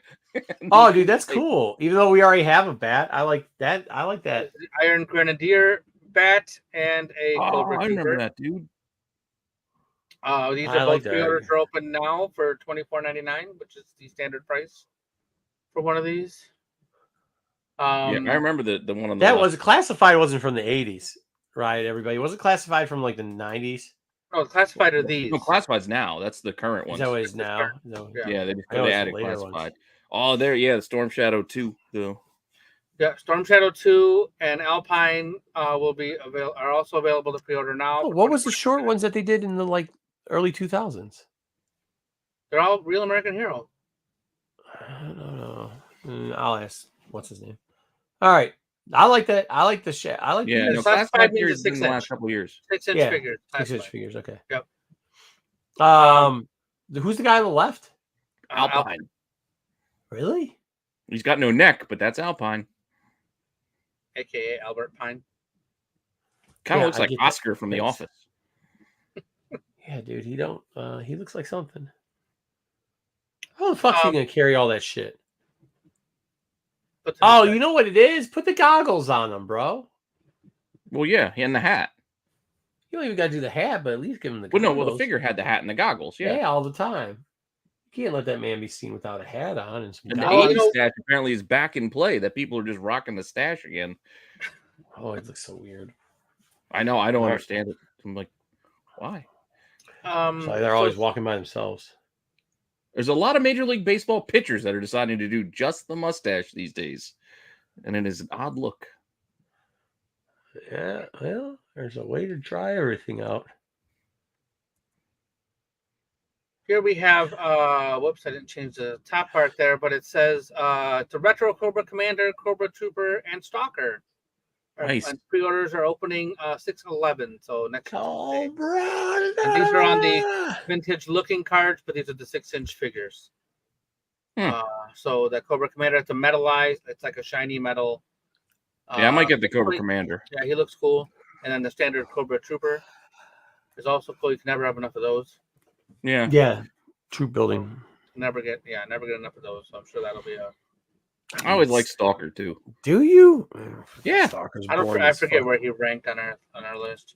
Oh, dude, that's cool. Even though we already have a bat, I like that. I like that. The Iron Grenadier bat and a Cobra Trooper. I remember that, dude. These are both pre-orders are open now for $24.99, which is the standard price for one of these. Yeah, I remember the one on the that left. was classified. Wasn't from the 80s, right? Everybody was it classified from like the 90s. No, classified are these. No, classified's now. That's the current one. Is that what it is now? No. Yeah, they added classified. Ones. Oh, there, the Storm Shadow 2, though. Yeah, Storm Shadow 2 and Alpine are also available to pre-order now. Oh, what was the short ones that they did in the early 2000s? They're all Real American Hero. I don't know. I'll ask. What's his name? All right. I like that. I like the shit. I like the classified figures in the last couple of years. 6-inch figures. 6-inch figures. Okay. Yep. Who's the guy on the left? Alpine. Really? He's got no neck, but that's Alpine. AKA Albert Pine. Kind of looks like Oscar from The Office. Yeah, dude. He looks like something. How the fuck's he gonna carry all that shit? Oh, you know what it is? Put the goggles on him, bro. Well, yeah, and the hat. You don't even got to do the hat, but at least give him the goggles. Well, the figure had the hat and the goggles, Yeah, all the time. You can't let that man be seen without a hat on. And the 80s stash apparently is back in play, that people are just rocking the stash again. Oh, it looks so weird. I know. I don't understand it. I'm like, why? So they're always walking by themselves. There's a lot of Major League Baseball pitchers that are deciding to do just the mustache these days. And it is an odd look. Yeah, well, there's a way to try everything out. Here we have, whoops, I didn't change the top part there, but it says it's a Retro Cobra Commander, Cobra Trooper, and Stalker. Nice. And pre-orders are opening 6/11, so next Cobra. And these are on the vintage-looking cards, but these are the 6-inch figures. So the Cobra Commander, it's a metallized. It's like a shiny metal. Yeah, I might get the Cobra Commander. Yeah, he looks cool. And then the standard Cobra Trooper is also cool. You can never have enough of those. Yeah. Yeah. Troop building. Never get enough of those. So I'm sure that'll be a. I always like Stalker too. Do you? Yeah. Stalker's I forget where he ranked on our list.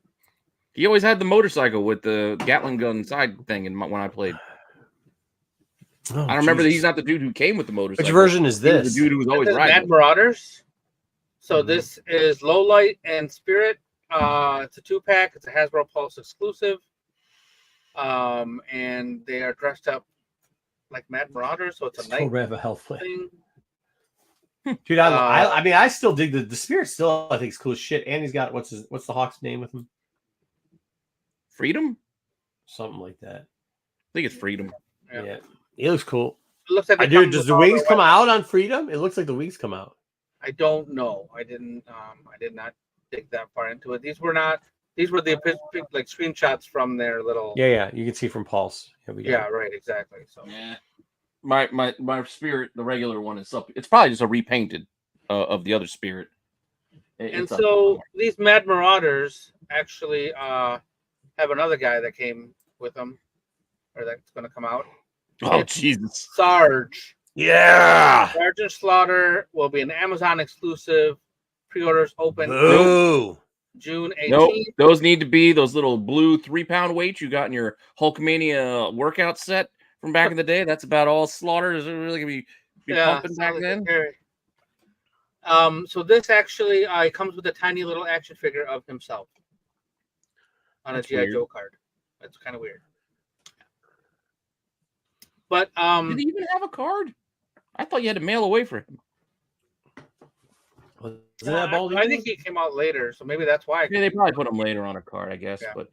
He always had the motorcycle with the Gatling gun side thing when I played. Oh, I remember that he's not the dude who came with the motorcycle. Which version is this? The dude who was always riding. Mad Marauders. So this is Low Light and Spirit. It's a 2-pack. It's a Hasbro Pulse exclusive. And they are dressed up like Mad Marauders, so it's a night Rev a health play. thing. Dude, I mean, I still dig the Spirit. Still, I think it's cool as shit. And he's got what's the Hawk's name with him? Freedom, something like that. I think it's Freedom. Yeah. He looks cool. It looks like does the wings come out on Freedom? It looks like the wings come out. I don't know. I did not dig that far into it. These were the like screenshots from their little. Yeah. You can see from Pulse. Yeah, right, exactly. So yeah, my Spirit, the regular one is up. It's probably just a repainted of the other Spirit. And so these Mad Marauders actually have another guy that came with them, or that's going to come out. Oh, Jesus. Sarge. Yeah. Sergeant Slaughter will be an Amazon exclusive. Pre-orders open June 18th. Nope. Those need to be those little blue 3-pound weights you got in your Hulkamania workout set from back in the day. That's about all Slaughter is really going to be pumping back then. So this actually comes with a tiny little action figure of himself on a G.I. Joe card. That's kind of weird. But did he even have a card? I thought you had to mail away for him. I think he came out later, so maybe that's why. Yeah, they probably put him later on a card, I guess. Yeah. But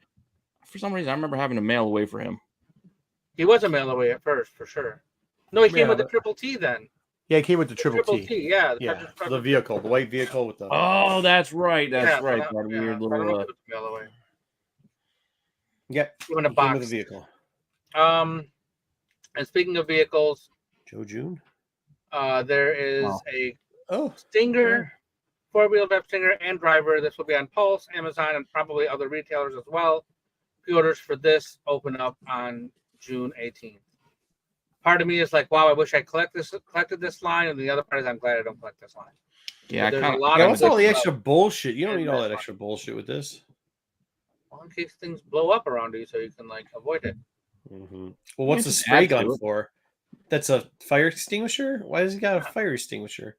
for some reason, I remember having to mail away for him. He was a mail away at first, for sure. No, he came with the Triple T then. Yeah, he came with the Triple T. Yeah, the vehicle, the white vehicle with the. Oh, that's right. That's right. That weird little mail away. Yeah, in a box. With the vehicle. And speaking of vehicles, Joe June. There is a Stinger, 4-wheel drive Stinger and driver. This will be on Pulse, Amazon, and probably other retailers as well. Pre-orders for this open up on June 18th. Part of me is like, wow, I wish I collected this line, and the other part is I'm glad I don't collect this line. Yeah, what's all the extra bullshit? You don't need all that extra bullshit with this. Well, in case things blow up around you, so you can avoid it. Mm-hmm. Well, what's the spray gun for? That's a fire extinguisher. Why does he got a fire extinguisher?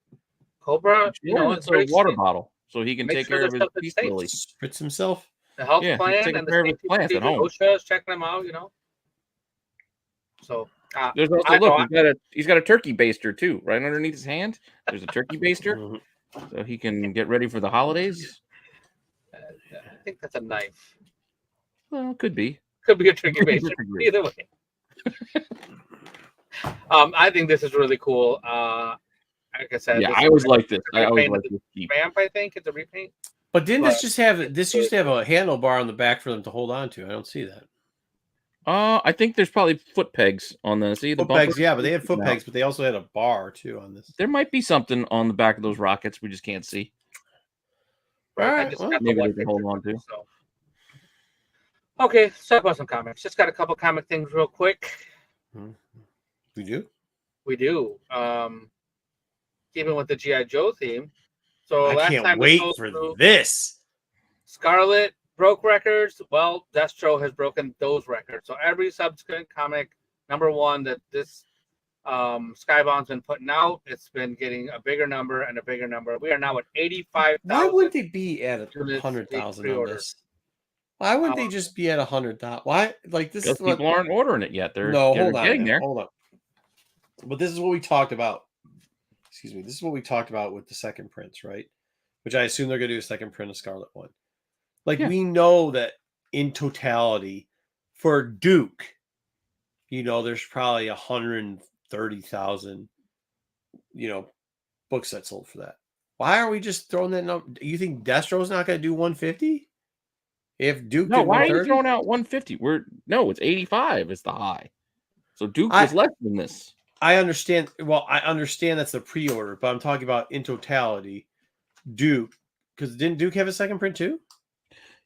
Cobra, it's a water bottle, so he can take care of his spritz himself. The health plan and the plants at home. OSHA is checking them out, So there's also he's got a turkey baster too, right underneath his hand. There's a turkey baster, so he can get ready for the holidays. I think that's a knife. Well, could be. Could be a turkey baster. Either way. I think this is really cool. Like I said, I always like this. I always like this vamp. I think it's a repaint. But didn't this just have this used to have a handlebar on the back for them to hold on to? I don't see that. I think there's probably foot pegs on this. See the foot pegs, yeah, but they had foot pegs, but they also had a bar too on this. There might be something on the back of those rockets we just can't see. All right, maybe we can hold on to. So. Okay, let's talk about some comics. Just got a couple comic things real quick. We do. Keeping with the G.I. Joe theme. So I can't wait for this. Scarlet broke records. Well, Destro has broken those records. So every subsequent comic, number one, that this Skybound's been putting out, it's been getting a bigger number and a bigger number. We are now at 85,000. Why wouldn't they be at 100,000 on this? Why wouldn't they just be at 100,000? Why? Like this is people aren't ordering it yet. They're getting there. Hold on. But this is what we talked about. Excuse me. This is what we talked about with the second prints, right? Which I assume they're going to do a second print of Scarlet one. We know that in totality for Duke, there's probably 130,000, books that sold for that. Why are we just throwing that number? You think Destro's not going to do 150? If Duke did why are you throwing out 150? It's 85 is the high. So Duke was less than this. I understand. Well, I understand that's the pre-order, but I'm talking about in totality, Duke. Because didn't Duke have a second print too?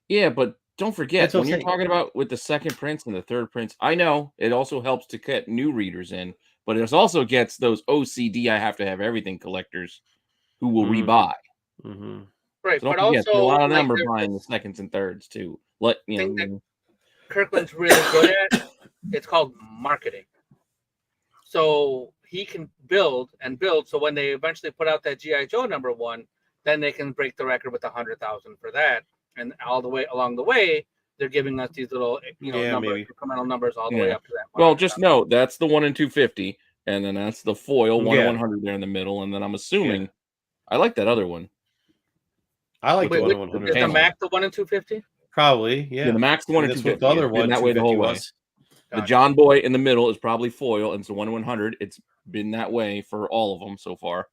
Yeah, but don't forget when you're talking about with the second prints and the third prints. I know it also helps to get new readers in, but it also gets those OCD. I have to have everything collectors who will rebuy. Mm-hmm. Right, so but also a lot of them are buying the seconds and thirds too. Kirkland's really good at. It's called marketing. So he can build. So when they eventually put out that G.I. Joe #1, then they can break the record with 100,000 for that. And all the way along the way, they're giving us these little, numbers, incremental numbers all the way up to that. Well, just note that's the 1 in 250, and then that's the foil 1 in 100 there in the middle, and then I'm assuming I like that other one. I like the 1 in 100. Is the Mac the 1 in 250? Probably, yeah. The Mac's the 1 in 250. The other one that way the whole way. The John Boy in the middle is probably foil, and it's the 1 in 100. It's been that way for all of them so far.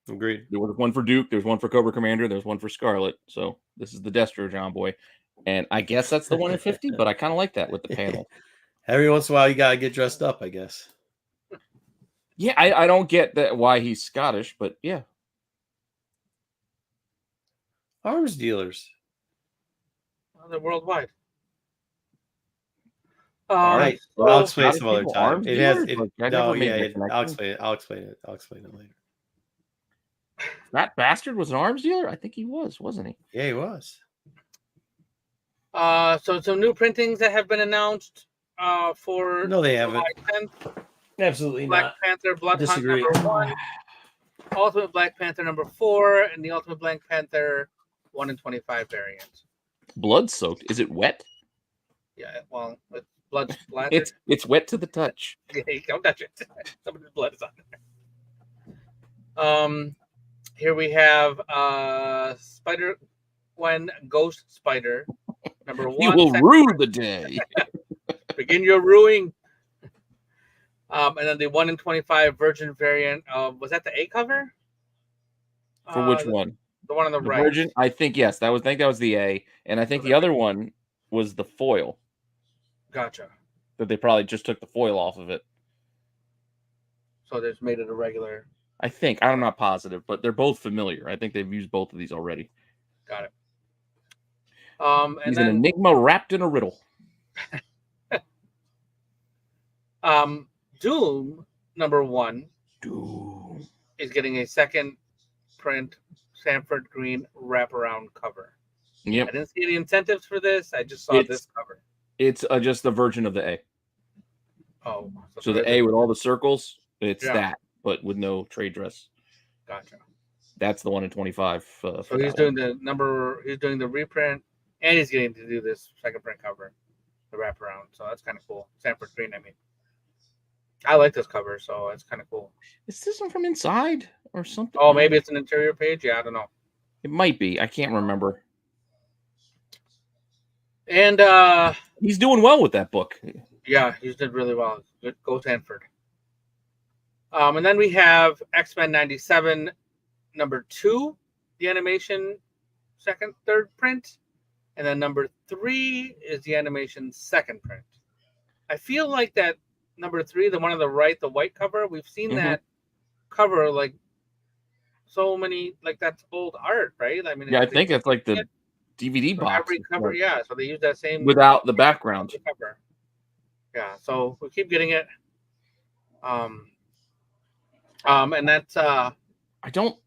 Agreed. There was one for Duke. There's one for Cobra Commander. There's one for Scarlet. So this is the Destro John Boy, and I guess that's the 1 in 50. But I kind of like that with the panel. Every once in a while, you gotta get dressed up, I guess. Yeah, I don't get that why he's Scottish, but yeah. Arms dealers. They're worldwide. All right. Well, I'll explain some other time. I'll explain it later. That bastard was an arms dealer? I think he was, wasn't he? Yeah, he was. So some new printings that have been announced for No, they haven't. July 10th. Absolutely Black not. Panther Blood Hunt number 1, Ultimate Black Panther number 4, and the Ultimate Black Panther 1 in 25 variant. Blood soaked. Is it wet? Yeah, well, with blood splattered. It's wet to the touch. Don't touch it. Some of the blood is on there. Here we have Spider-Gwen Ghost Spider number 1. You will rue the day. Begin your ruining. And then the 1 in 25 Virgin variant. Was that the A cover? For which one? The one on the right. Virgin? I think yes. I think that was the A, and I think the other one was the foil. Gotcha. That they probably just took the foil off of it. So they just made it a regular. I think. I'm not positive, but they're both familiar. I think they've used both of these already. Got it. And He's an enigma wrapped in a riddle. Doom number 1 Doom is getting a second print Sanford Green wraparound cover. Yep. I didn't see any incentives for this. I just saw this cover. It's just the version of the A. Oh. So the A with all the circles, it's that, but with no trade dress. Gotcha. That's the 1 in 25. So he's doing he's doing the reprint, and he's getting to do this second print cover, the wraparound. So that's kind of cool. Sanford Green, I mean. I like this cover, so it's kind of cool. Is this one from inside or something? Oh, maybe it's an interior page. Yeah, I don't know. It might be. I can't remember. And he's doing well with that book. Yeah, he's did really well. Good, go Sanford. And then we have X-Men 97 number 2, the animation third print, and then number 3 is the animation second print. I feel like that number 3, the one on the right, the white cover, we've seen that cover like so many, like that's old art, right? I mean, I think it's like the DVD box. Every cover, yeah. So they use that same without the background cover. Yeah, so we keep getting it. And that's I don't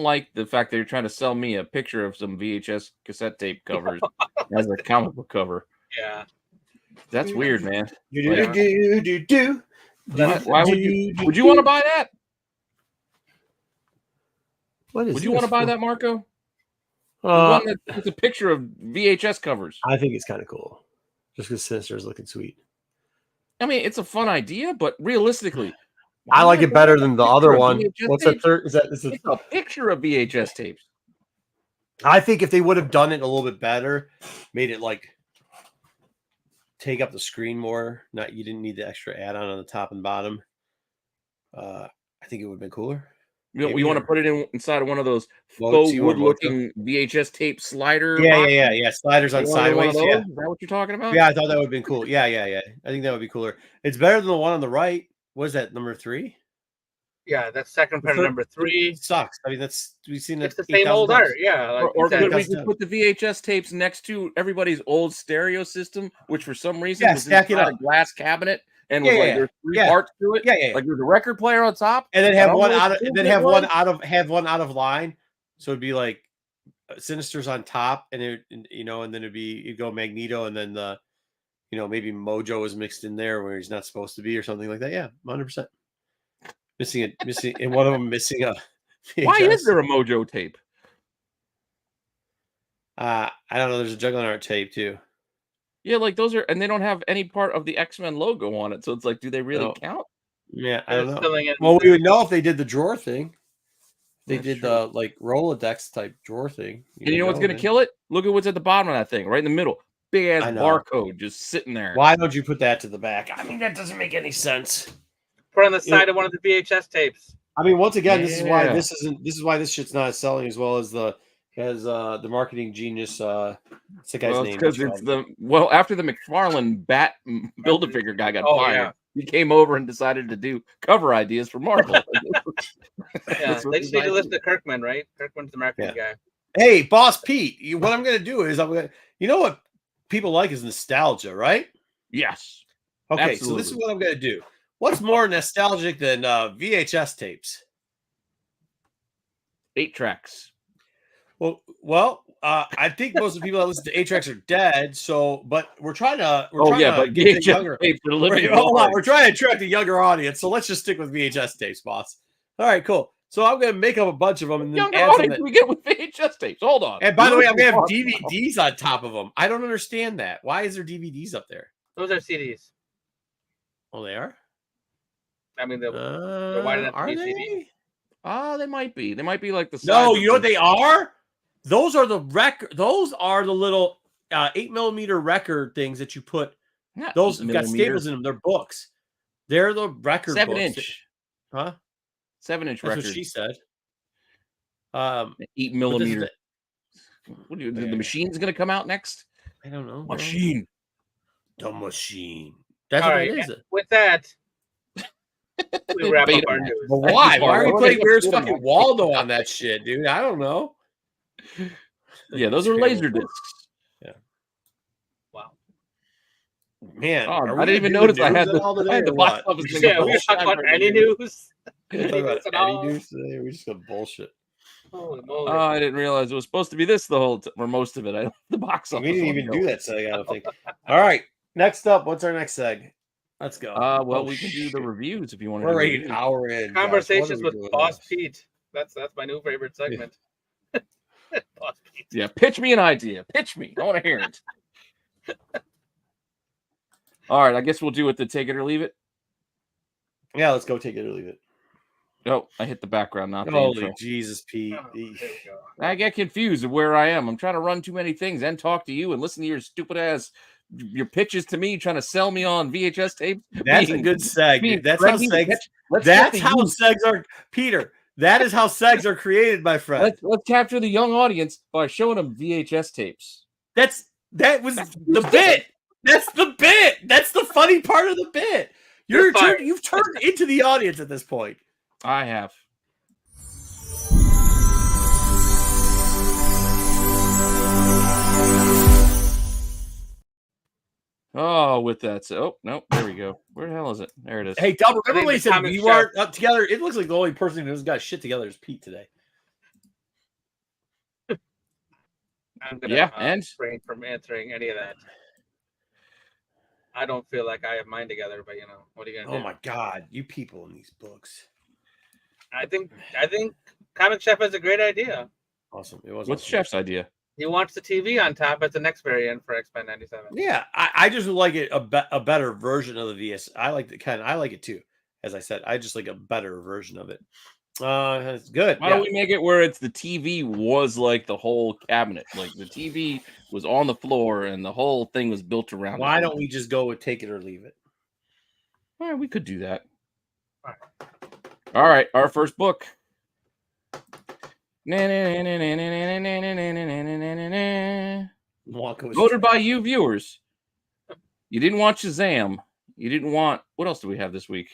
like the fact that you're trying to sell me a picture of some VHS cassette tape covers as a comic book cover. Yeah. That's weird, man. Why would you want to buy that? Would you want to buy that, Marco? It's a picture of VHS covers. I think it's kind of cool. Just because Sinister is looking sweet. I mean, it's a fun idea, but realistically, I like it better than the other one. What's that third? It's a picture of VHS tapes. I think if they would have done it a little bit better, made it like take up the screen more. You didn't need the extra add-on on the top and bottom. I think it would have been cooler. We want to put it inside of one of those faux wood-looking VHS tape slider. Yeah. Sliders on sideways. Yeah. Is that what you're talking about? Yeah, I thought that would have been cool. Yeah. I think that would be cooler. It's better than the one on the right. What is that, number 3? Yeah, that's second print number 3. It sucks. I mean, we've seen that. It's the same old art. Yeah. Like or could we just put the VHS tapes next to everybody's old stereo system, which for some reason was stack it up. A glass cabinet and was like there's 3 parts to it. Yeah. Like there's a record player on top, and then have one out of line. So it'd be like Sinister's on top, and and then you'd go Magneto, and then maybe Mojo is mixed in there where he's not supposed to be or something like that. Yeah, 100%. missing, and one of them missing a VHS. Why is there a Mojo tape? I don't know. There's a Juggling Art tape too. Yeah, like those are, and they don't have any part of the X-Men logo on it. So it's like, do they really count? Yeah, I don't know. Well, we would know if they did the drawer thing. They did the like Rolodex type drawer thing. And you know what's going to kill it? Look at what's at the bottom of that thing, right in the middle. Big ass barcode just sitting there. Why don't you put that to the back? I mean, that doesn't make any sense. Put on the side of one of the VHS tapes. I mean, once again, this is why this isn't. This is why this shit's not selling as well as the marketing genius. What's the guy's name? Because it's after the McFarlane Bat Build-A-Figure guy got fired, he came over and decided to do cover ideas for Marvel. Yeah, they just need to listen to Kirkman, right? Kirkman's the marketing guy. Hey, Boss Pete, what I'm going to do is you know what people like is nostalgia, right? Yes. Okay, absolutely. So this is what I'm going to do. What's more nostalgic than VHS tapes? 8 tracks. Well, I think most of the people that listen to 8 tracks are dead. So, but we're trying to. But get younger. We're trying to attract a younger audience. So let's just stick with VHS tapes, boss. All right, cool. So I'm going to make up a bunch of them and then add some. We get with VHS tapes. Hold on. And by the way, I'm going to have DVDs on top of them. I don't understand that. Why is there DVDs up there? Those are CDs. Oh, they are. I mean, they're wide enough to be CD. They might be. They might be like the. No, you know what they are? Those are the record. Those are the little 8mm record things that you put. Those have got staples in them. They're books. They're the record 7-inch. Huh? 7-inch record. That's what she said. 8mm. What the machine's going to come out next? I don't know. Machine. The machine. That's all what right, it is. With that, we wrap up our news. But why? Why are you playing Where's Fucking Waldo on that shit, dude? I don't know. Yeah, those are laser discs. Yeah. Wow. Man, I didn't even notice I had the box office thing. Yeah, we talking about any news. Any news today? We just got bullshit. Holy moly. I didn't realize it was supposed to be this the whole or most of it. I the box office. We didn't even do that seg, I don't think. All right. Next up, what's our next seg? Let's go. Well, we can do the reviews if you want to. We're already an hour in. Conversations with Boss Pete. That's my new favorite segment. Yeah. Boss Pete. Yeah, pitch me an idea. Pitch me. I want to hear it. All right, I guess we'll do it to take it or leave it. Yeah, let's go take it or leave it. Oh, I hit the background, not the Holy intro. Jesus, Pete. I get confused of where I am. I'm trying to run too many things and talk to you and listen to your stupid ass, your pitches to me, trying to sell me on VHS tapes. That's a good seg. That's how segs. That's how segs are, Peter. That is how segs are created, my friend. Let's capture the young audience by showing them VHS tapes. That was the bit. That's the bit. That's the funny part of the bit. You've turned into the audience at this point. I have. Oh, with that. So, no, there we go. Where the hell is it? There it is. Hey, Double, remember when he said we weren't up together? It looks like the only person who's got shit together is Pete today. I'm gonna refrain from answering any of that. I don't feel like I have mine together, but what are you gonna do? Oh my God, you people in these books. I think Comic Chef has a great idea. Awesome. What's Chef's idea? He wants the TV on top as the next variant for X-Men 97. Yeah, I just would like it a better version of the VS. I like it too. As I said, I just like a better version of it. It's good. Why don't we make it where it's the TV was like the whole cabinet, like the TV was on the floor and the whole thing was built around. Why don't we just go with take it or leave it? All right, we could do that. All right, our first book. Voted by you viewers. You didn't want Shazam. You didn't want. What else do we have this week?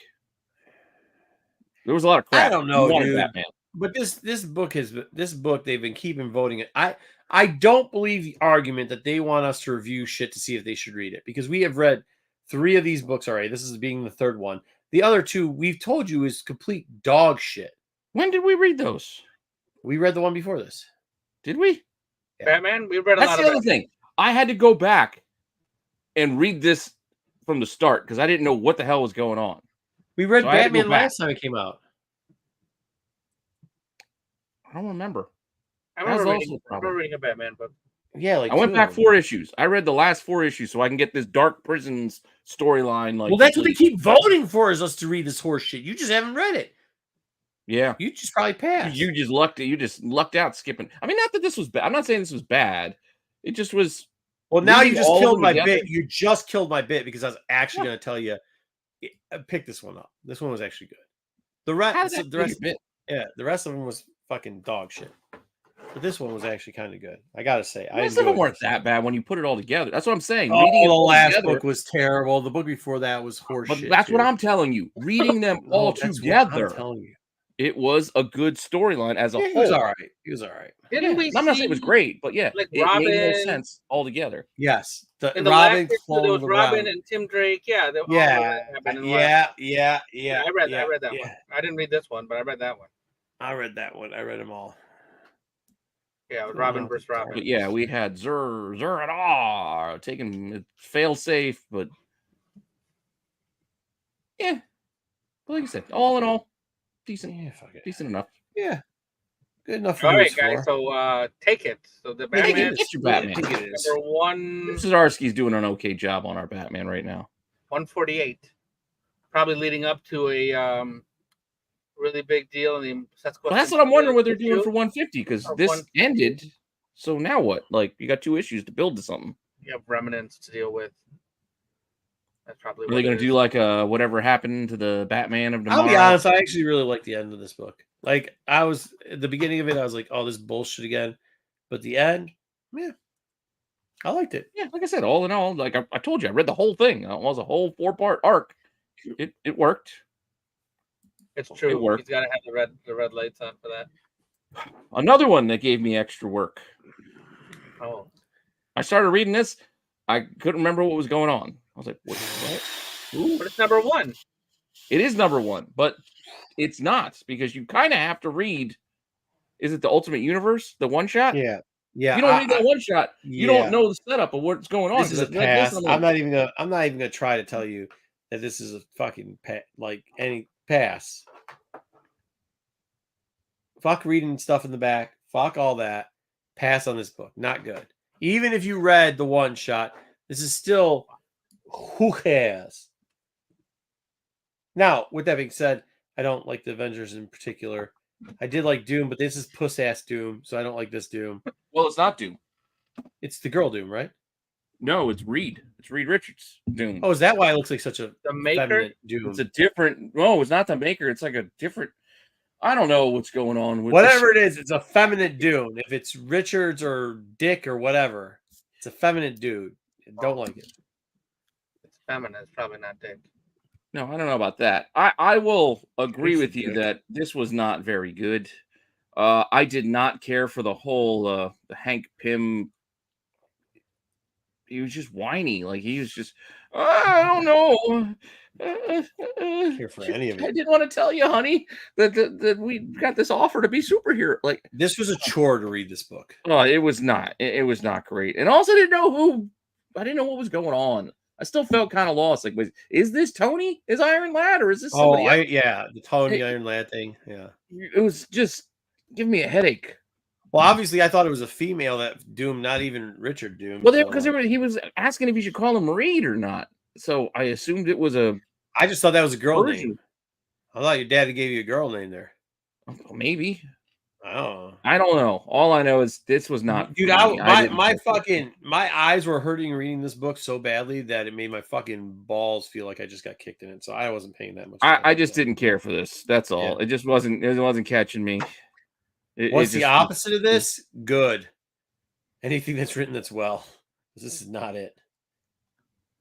There was a lot of crap. I don't know, dude. Batman. But this book they've been keeping voting it. I don't believe the argument that they want us to review shit to see if they should read it, because we have read 3 of these books already. This is being the 3rd one. The other 2 we've told you is complete dog shit. When did we read those? We read the one before this. Did we? Yeah. Batman? We read a lot of That's the other thing. I had to go back and read this from the start because I didn't know what the hell was going on. We read Batman last time it came out. don't remember. I remember reading a Batman book. Yeah, like I went back 4 issues. I read the last 4 issues so I can get this Dark Prisons storyline. Well, that's what they keep voting for, is us to read this horse shit. You just haven't read it. Yeah, you just probably passed. You just lucked out skipping. I mean, not that this was bad. I'm not saying this was bad. It just was. Well, now you just killed my bit. You just killed my bit because I was actually going to tell you, pick this one up. This one was actually good. The rest of them was fucking dog shit. But this one was actually kind of good. I gotta say, most of them weren't that bad when you put it all together. That's what I'm saying. The last book was terrible. The book before that was horseshit. But that's what I'm telling you. Reading them all together, I'm telling you, it was a good storyline as a whole. He was all right. I'm not saying it was great, but yeah, like it Robin, made more sense all together. Yes, the Robin, there was Robin and Tim Drake. Yeah, yeah. I read that one. I didn't read this one, but I read that one. I read that one. I read them all. Yeah, Robin versus Robin. But yeah, we had Zur and R taking fail safe, but yeah. Like I said, all in all, decent. Yeah, decent enough. Yeah, good enough. For all right, guys. So take it. So the Batman. Get your Batman. Number 1. Zdarsky's doing an okay job on our Batman right now. 148, probably leading up to a really big deal. And that's what I'm wondering what they're doing for 150, because this ended. So now what? Like, you got 2 issues to build to something. You have remnants to deal with. That's probably. Are they going to do like whatever happened to the Batman of tomorrow? I'll be honest. I actually really like the end of this book. Like, I was at the beginning of it, I was like, "Oh, this bullshit again," but the end, yeah, I liked it. Yeah, like I said, all in all, like I told you, I read the whole thing. It was a whole 4-part arc. It worked. It's true. It worked. He's got to have the red lights on for that. Another one that gave me extra work. Oh. I started reading this. I couldn't remember what was going on. I was like, what? Ooh. But it's number 1. It is number 1, but it's not, because you kind of have to read. Is it the Ultimate Universe, the one shot? Yeah. You don't read that one shot. You don't know the setup of what's going on. This is a pass. I'm not even gonna try to tell you that this is a fucking any pass. Fuck reading stuff in the back. Fuck all that. Pass on this book. Not good. Even if you read the one shot, this is still, who cares? Now, with that being said, I don't like the Avengers in particular. I did like Doom, but this is puss-ass Doom, so I don't like this Doom. Well, it's not Doom. It's the girl Doom, right? No, it's Reed. It's Reed Richards Doom. Oh, is that why it looks like such a the maker Doom? It's a different. No, it's not the maker. It's like a different. I don't know what's going on with whatever it is. It's a feminine Doom. If it's Richards or Dick or whatever, it's a feminine dude. I don't like it. It's feminine. It's probably not Dick. No, I don't know about that. I will agree with you that this was not very good. I did not care for the whole the Hank Pym. He was just whiny. Like, he was just, I don't know. Care for any of it. I didn't want to tell you, honey, that we got this offer to be superhero. Like, this was a chore to read this book. Oh, it was not. It was not great. And also, I didn't know what was going on. I still felt kind of lost. Like, is this Tony? Is Iron Lad, or is this somebody else? The Tony Iron Lad thing. Yeah, it was just giving me a headache. Well, obviously, I thought it was a female that Doom, not even Richard Doom. Well, because he was asking if you should call him Reed or not. So I assumed it was a. I just thought that was a girl name. I thought your dad gave you a girl name there. Maybe. Oh, I don't know. All I know is this was not. Dude, my eyes were hurting reading this book so badly that it made my fucking balls feel like I just got kicked in it. So I wasn't paying that much. I just didn't care for this. That's all. Yeah. It just wasn't. It wasn't catching me. What's the opposite of this? Good. Anything that's written that's well. This is not it.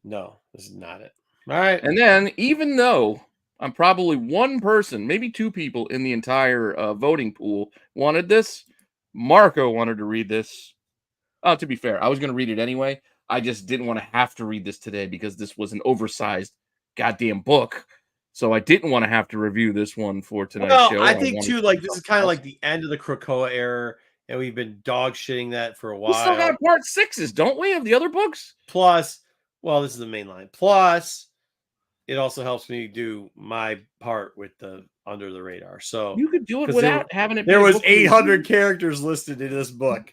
No, this is not it. All right. And then, even though I'm probably one person, maybe 2 people in the entire voting pool wanted this, Marco wanted to read this. To be fair, I was going to read it anyway. I just didn't want to have to read this today because this was an oversized goddamn book. So I didn't want to have to review this one for tonight's show. I think too, like, this is kind of like the end of the Krakoa era, and we've been dog shitting that for a while. We still got part 6s, don't we, of the other books? Plus, well, this is the main line. Plus, it also helps me do my part with the under the radar. So you could do it without having it. There was 800 characters listed in this book,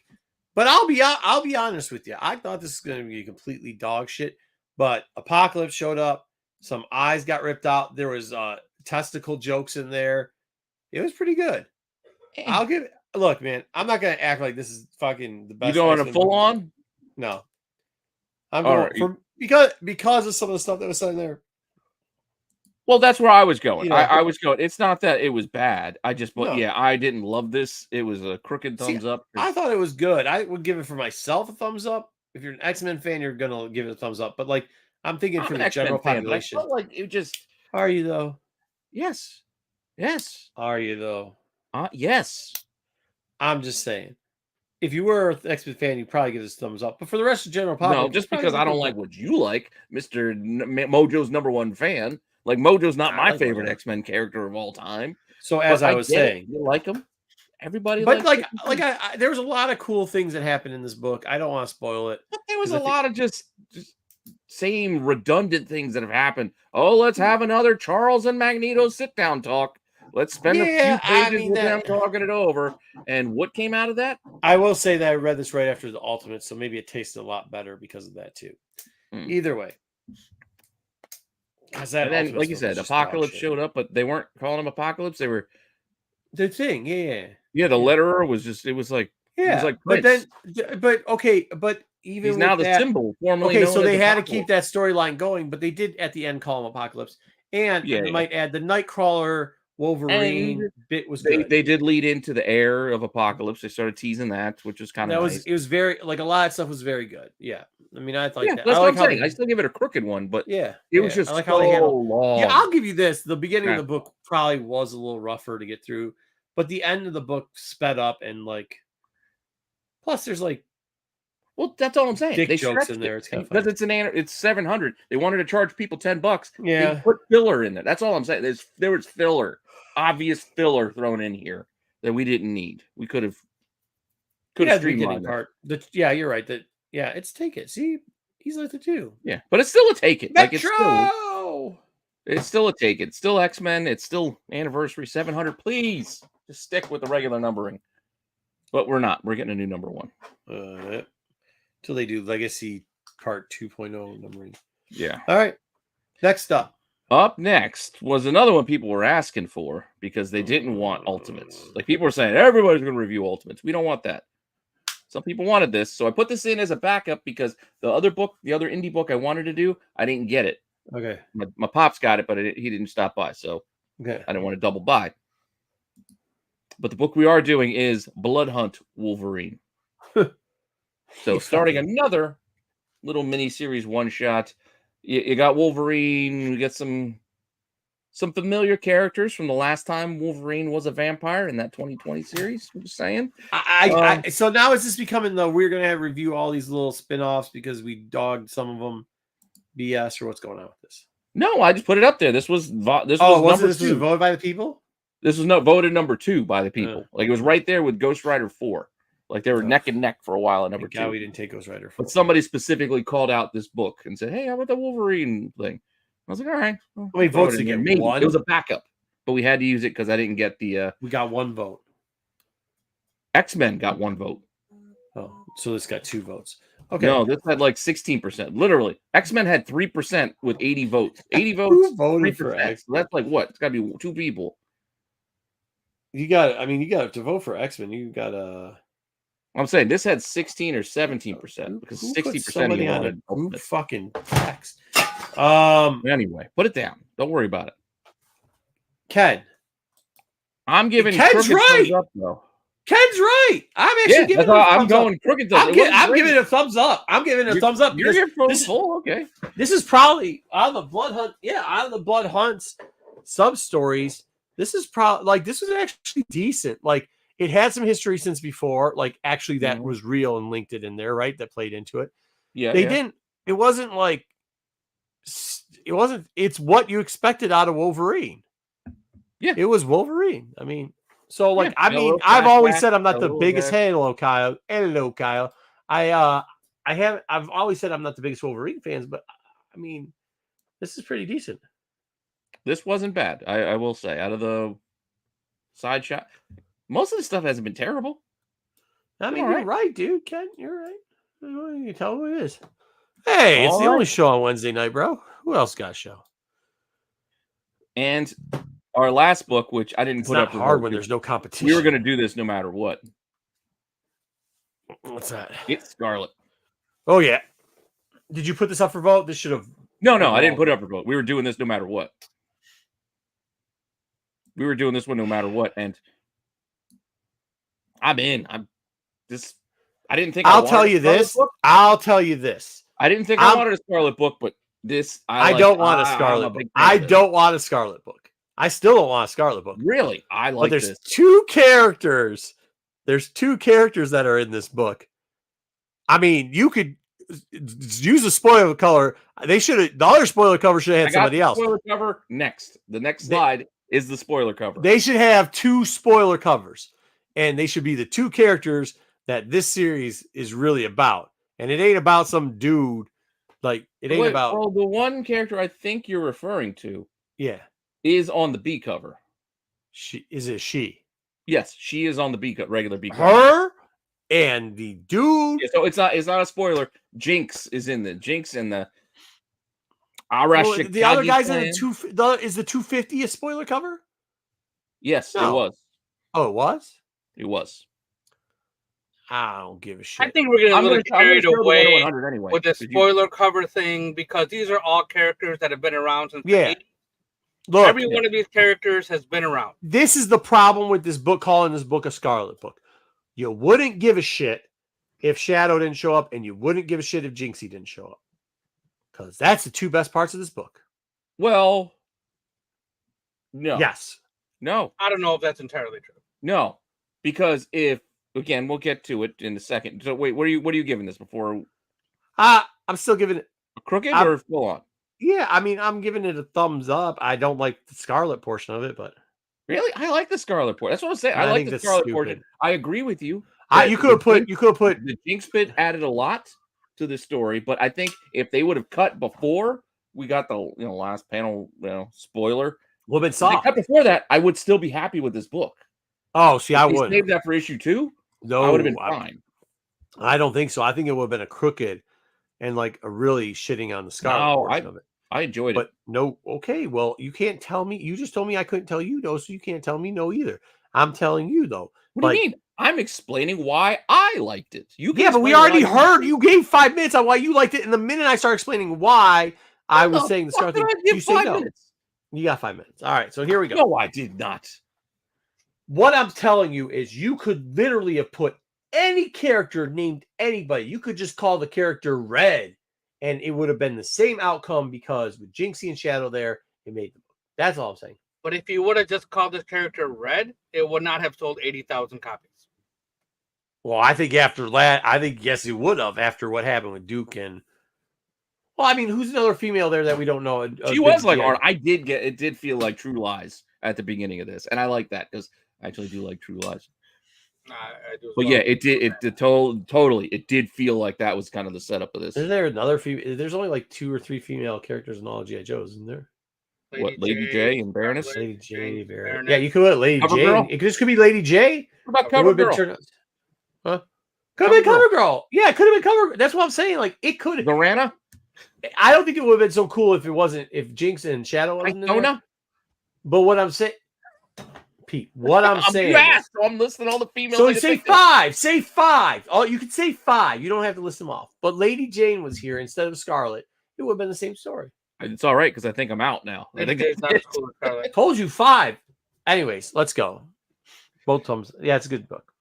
but I'll be honest with you. I thought this was going to be completely dog shit, but Apocalypse showed up. Some eyes got ripped out. There was testicle jokes in there. It was pretty good. I'll give it. Look, man, I'm not going to act like this is fucking the best. You going a full on? No, I'm going because of some of the stuff that was said in there. Well, that's where I was going. I was going. It's not that it was bad. I just, I didn't love this. It was a crooked thumbs up. I thought it was good. I would give it for myself a thumbs up. If you're an X-Men fan, you're gonna give it a thumbs up. But like, I'm thinking for the general population. I felt like it just. Are you though? Yes. Are you though? Yes. I'm just saying. If you were an X-Men fan, you'd probably give this a thumbs up. But for the rest of the general population, no, just because I don't like what you like, Mr. Mojo's #1 fan. Like Mojo's not my favorite X-Men character of all time. So as I was saying, you like him. Everybody, but there was a lot of cool things that happened in this book. I don't want to spoil it. But there was a lot of just same redundant things that have happened. Oh, let's have another Charles and Magneto sit down talk. Let's spend a few pages with them talking it over. And what came out of that? I will say that I read this right after the Ultimate, so maybe it tasted a lot better because of that too. Either way. And then, like you said, Apocalypse showed up, but they weren't calling him Apocalypse. They were the thing, yeah. The letterer was just. It was like, but even he's now the symbol formerly. Okay, so they had to keep that storyline going, but they did at the end call him Apocalypse, and they might add the Nightcrawler Wolverine bit was good. They did lead into the air of Apocalypse. They started teasing that, which was kind of nice. It was very a lot of stuff was very good. Yeah. I mean, I thought that. That's what I'm saying. I still give it a crooked one, but it was just how they handled long. Yeah, I'll give you this. The beginning of the book probably was a little rougher to get through, but the end of the book sped up and plus there's well, that's all I'm saying. They jokes in there. It's kind of because it's 700. They wanted to charge people $10. Yeah, they put filler in there. That's all I'm saying. There was filler, obvious filler thrown in here that we didn't need. We could have streamlined part. You're right. It's Take It. See, he's like the two. Yeah, but it's still a Take It. Metro! It's still a Take It. It's still X-Men. It's still Anniversary 700. Please just stick with the regular numbering. But we're not. We're getting a new #1. Till they do Legacy Part 2.0 numbering. Yeah. All right. Next up. Up next was another one people were asking for because they didn't want Ultimates. Like people were saying, everybody's going to review Ultimates. We don't want that. Some people wanted this, so I put this in as a backup because the other indie book I wanted to do, I didn't get it. Okay. My pops got it, but he didn't stop by, so I didn't want to double buy. But the book we are doing is Blood Hunt Wolverine. So starting another little mini series one shot. You got Wolverine. We get some familiar characters from the last time Wolverine was a vampire in that 2020 series. I'm just saying. So now is this becoming we're going to review all these little spin-offs because we dogged some of them BS or what's going on with this? No, I just put it up there. This was was voted by the people? This was voted #2 by the people. Like it was right there with Ghost Rider 4. Like they were neck and neck for a while at #2. We didn't take Ghost Rider 4. But somebody specifically called out this book and said, "Hey, how about the Wolverine thing?" I was like, "All right." How many votes did you get? One? It was a backup, but we had to use it because I didn't get the. We got 1 vote. X-Men got 1 vote. Oh, so this got 2 votes. Okay. No, this had 16%. Literally, X-Men had 3% with 80 votes. 80 votes. Voted for X. So that's what? It's got to be 2 people. You got to vote for X-Men. You got I'm saying this had 16 or 17% because 60% of you wanted group fucking text. Anyway, put it down. Don't worry about it. Ken, I'm giving Ken's right. Thumbs up, though. Ken's right. I'm actually giving. I'm going crooked. I'm giving it a thumbs up. I'm giving it a thumbs up. You're full. Okay. This is probably on the Blood Hunt. Yeah, on the Blood Hunts sub stories. This is probably this was actually decent. It had some history since before. Actually, that was real and linked it in there, right? That played into it. Yeah. They didn't. It wasn't It wasn't. It's what you expected out of Wolverine. Yeah. It was Wolverine. I mean. So I've always said I'm not the biggest. Hello, Kyle. Hello, Kyle. I've always said I'm not the biggest Wolverine fans, but I mean, this is pretty decent. this wasn't bad. I will say, out of the side shot, most of the stuff hasn't been terrible. I mean, you're right, dude. Ken, you're right. You can tell who it is. Hey, it's the only show on Wednesday night, bro. Who else got a show? And our last book, which I didn't put up. It's not hard when there's no competition. We were going to do this no matter what. What's that? It's Scarlet. Oh, yeah. Did you put this up for vote? This should have. No, I didn't put it up for vote. We were doing this no matter what. We were doing this one no matter what. And I'm in. I didn't think I'll tell you this. I'll tell you this. I didn't think I wanted a Scarlet book, but this I don't want a Scarlet book. I don't want a Scarlet book. I still don't want a Scarlet book. Really? I like this. But there's two characters. There's two characters that are in this book. I mean, you could use a spoiler color. They should have. The other spoiler cover should have had somebody else. Spoiler cover next. The next slide is the spoiler cover. They should have two spoiler covers, and they should be the two characters that this series is really about. And it ain't about some dude. Like it ain't about. Well, the one character I think you're referring to, is on the B cover. She is it she? Yes, she is on the regular B cover. Her and the dude. Yeah, so it's not a spoiler. Jinx is in the Jinx and the the other guys in the is the 250 a spoiler cover? Yes, it was. Oh, it was? It was. I don't give a shit. I think we're getting a little carried away with the spoiler cover thing because these are all characters that have been around since the 80s. Look, every one of these characters has been around. This is the problem with this book, calling this book a Scarlet book. You wouldn't give a shit if Shadow didn't show up, and you wouldn't give a shit if Jinxie didn't show up. Because that's the two best parts of this book. Well, no. Yes. No. I don't know if that's entirely true. No. Because again, we'll get to it in a second. So wait, what are you giving this before? I'm still giving it a crooked or full on? Yeah, I mean, I'm giving it a thumbs up. I don't like the Scarlet portion of it, but really, I like the Scarlet portion. That's what I'm saying. I like the Scarlet portion. I agree with you. You could have put the Jinx bit added a lot to the story, but I think if they would have cut before we got the last panel spoiler, would have been soft. If they cut before that, I would still be happy with this book. Oh, see, I would save that for issue 2. No, I would have been fine. I don't think so. I think it would have been a crooked and like a really shitting on the Scarlet portion of it. I enjoyed it. But no, okay, well, you can't tell me. You just told me I couldn't tell you, though, so you can't tell me no either. I'm telling you, though. What do you mean? I'm explaining why I liked it. But we already heard. You gave 5 minutes on why you liked it, and the minute I start explaining why I was saying the Scarlet thing, you say no. You got 5 minutes. All right, so here we go. No, I did not. What I'm telling you is you could literally have put any character named anybody. You could just call the character Red, and it would have been the same outcome because with Jinxie and Shadow there, it made the book. That's all I'm saying. But if you would have just called this character Red, it would not have sold 80,000 copies. Well, I think after that, yes, it would have after what happened with Duke and. Well, I mean, who's another female there that we don't know? She was like art. It did feel like True Lies at the beginning of this, and I like that because I actually do like True Lies. I do. But yeah, it did. It did totally. It did feel like that was kind of the setup of this. Is there another female? There's only like 2 or 3 female characters in all G.I. Joes, isn't there? Lady J and Baroness? Lady J, Baroness. Yeah, you could put Lady J. Girl? This could be Lady J. What about Cover Girl? Huh? Could have been Cover Girl. Yeah, it could have been Cover. That's what I'm saying. Like it could have. Lorana? I don't think it would have been so cool if Jinx and Shadow wasn't in there. But what I'm saying, Pete, saying. You asked, so I'm listing all the females. So say 5. Say 5. Oh, you could say 5. You don't have to list them off. But Lady Jane was here instead of Scarlet. It would have been the same story. It's all right because I think I'm out now. I think it's not as cool as Scarlet. Told you 5. Anyways, let's go. Both thumbs. Yeah, it's a good book.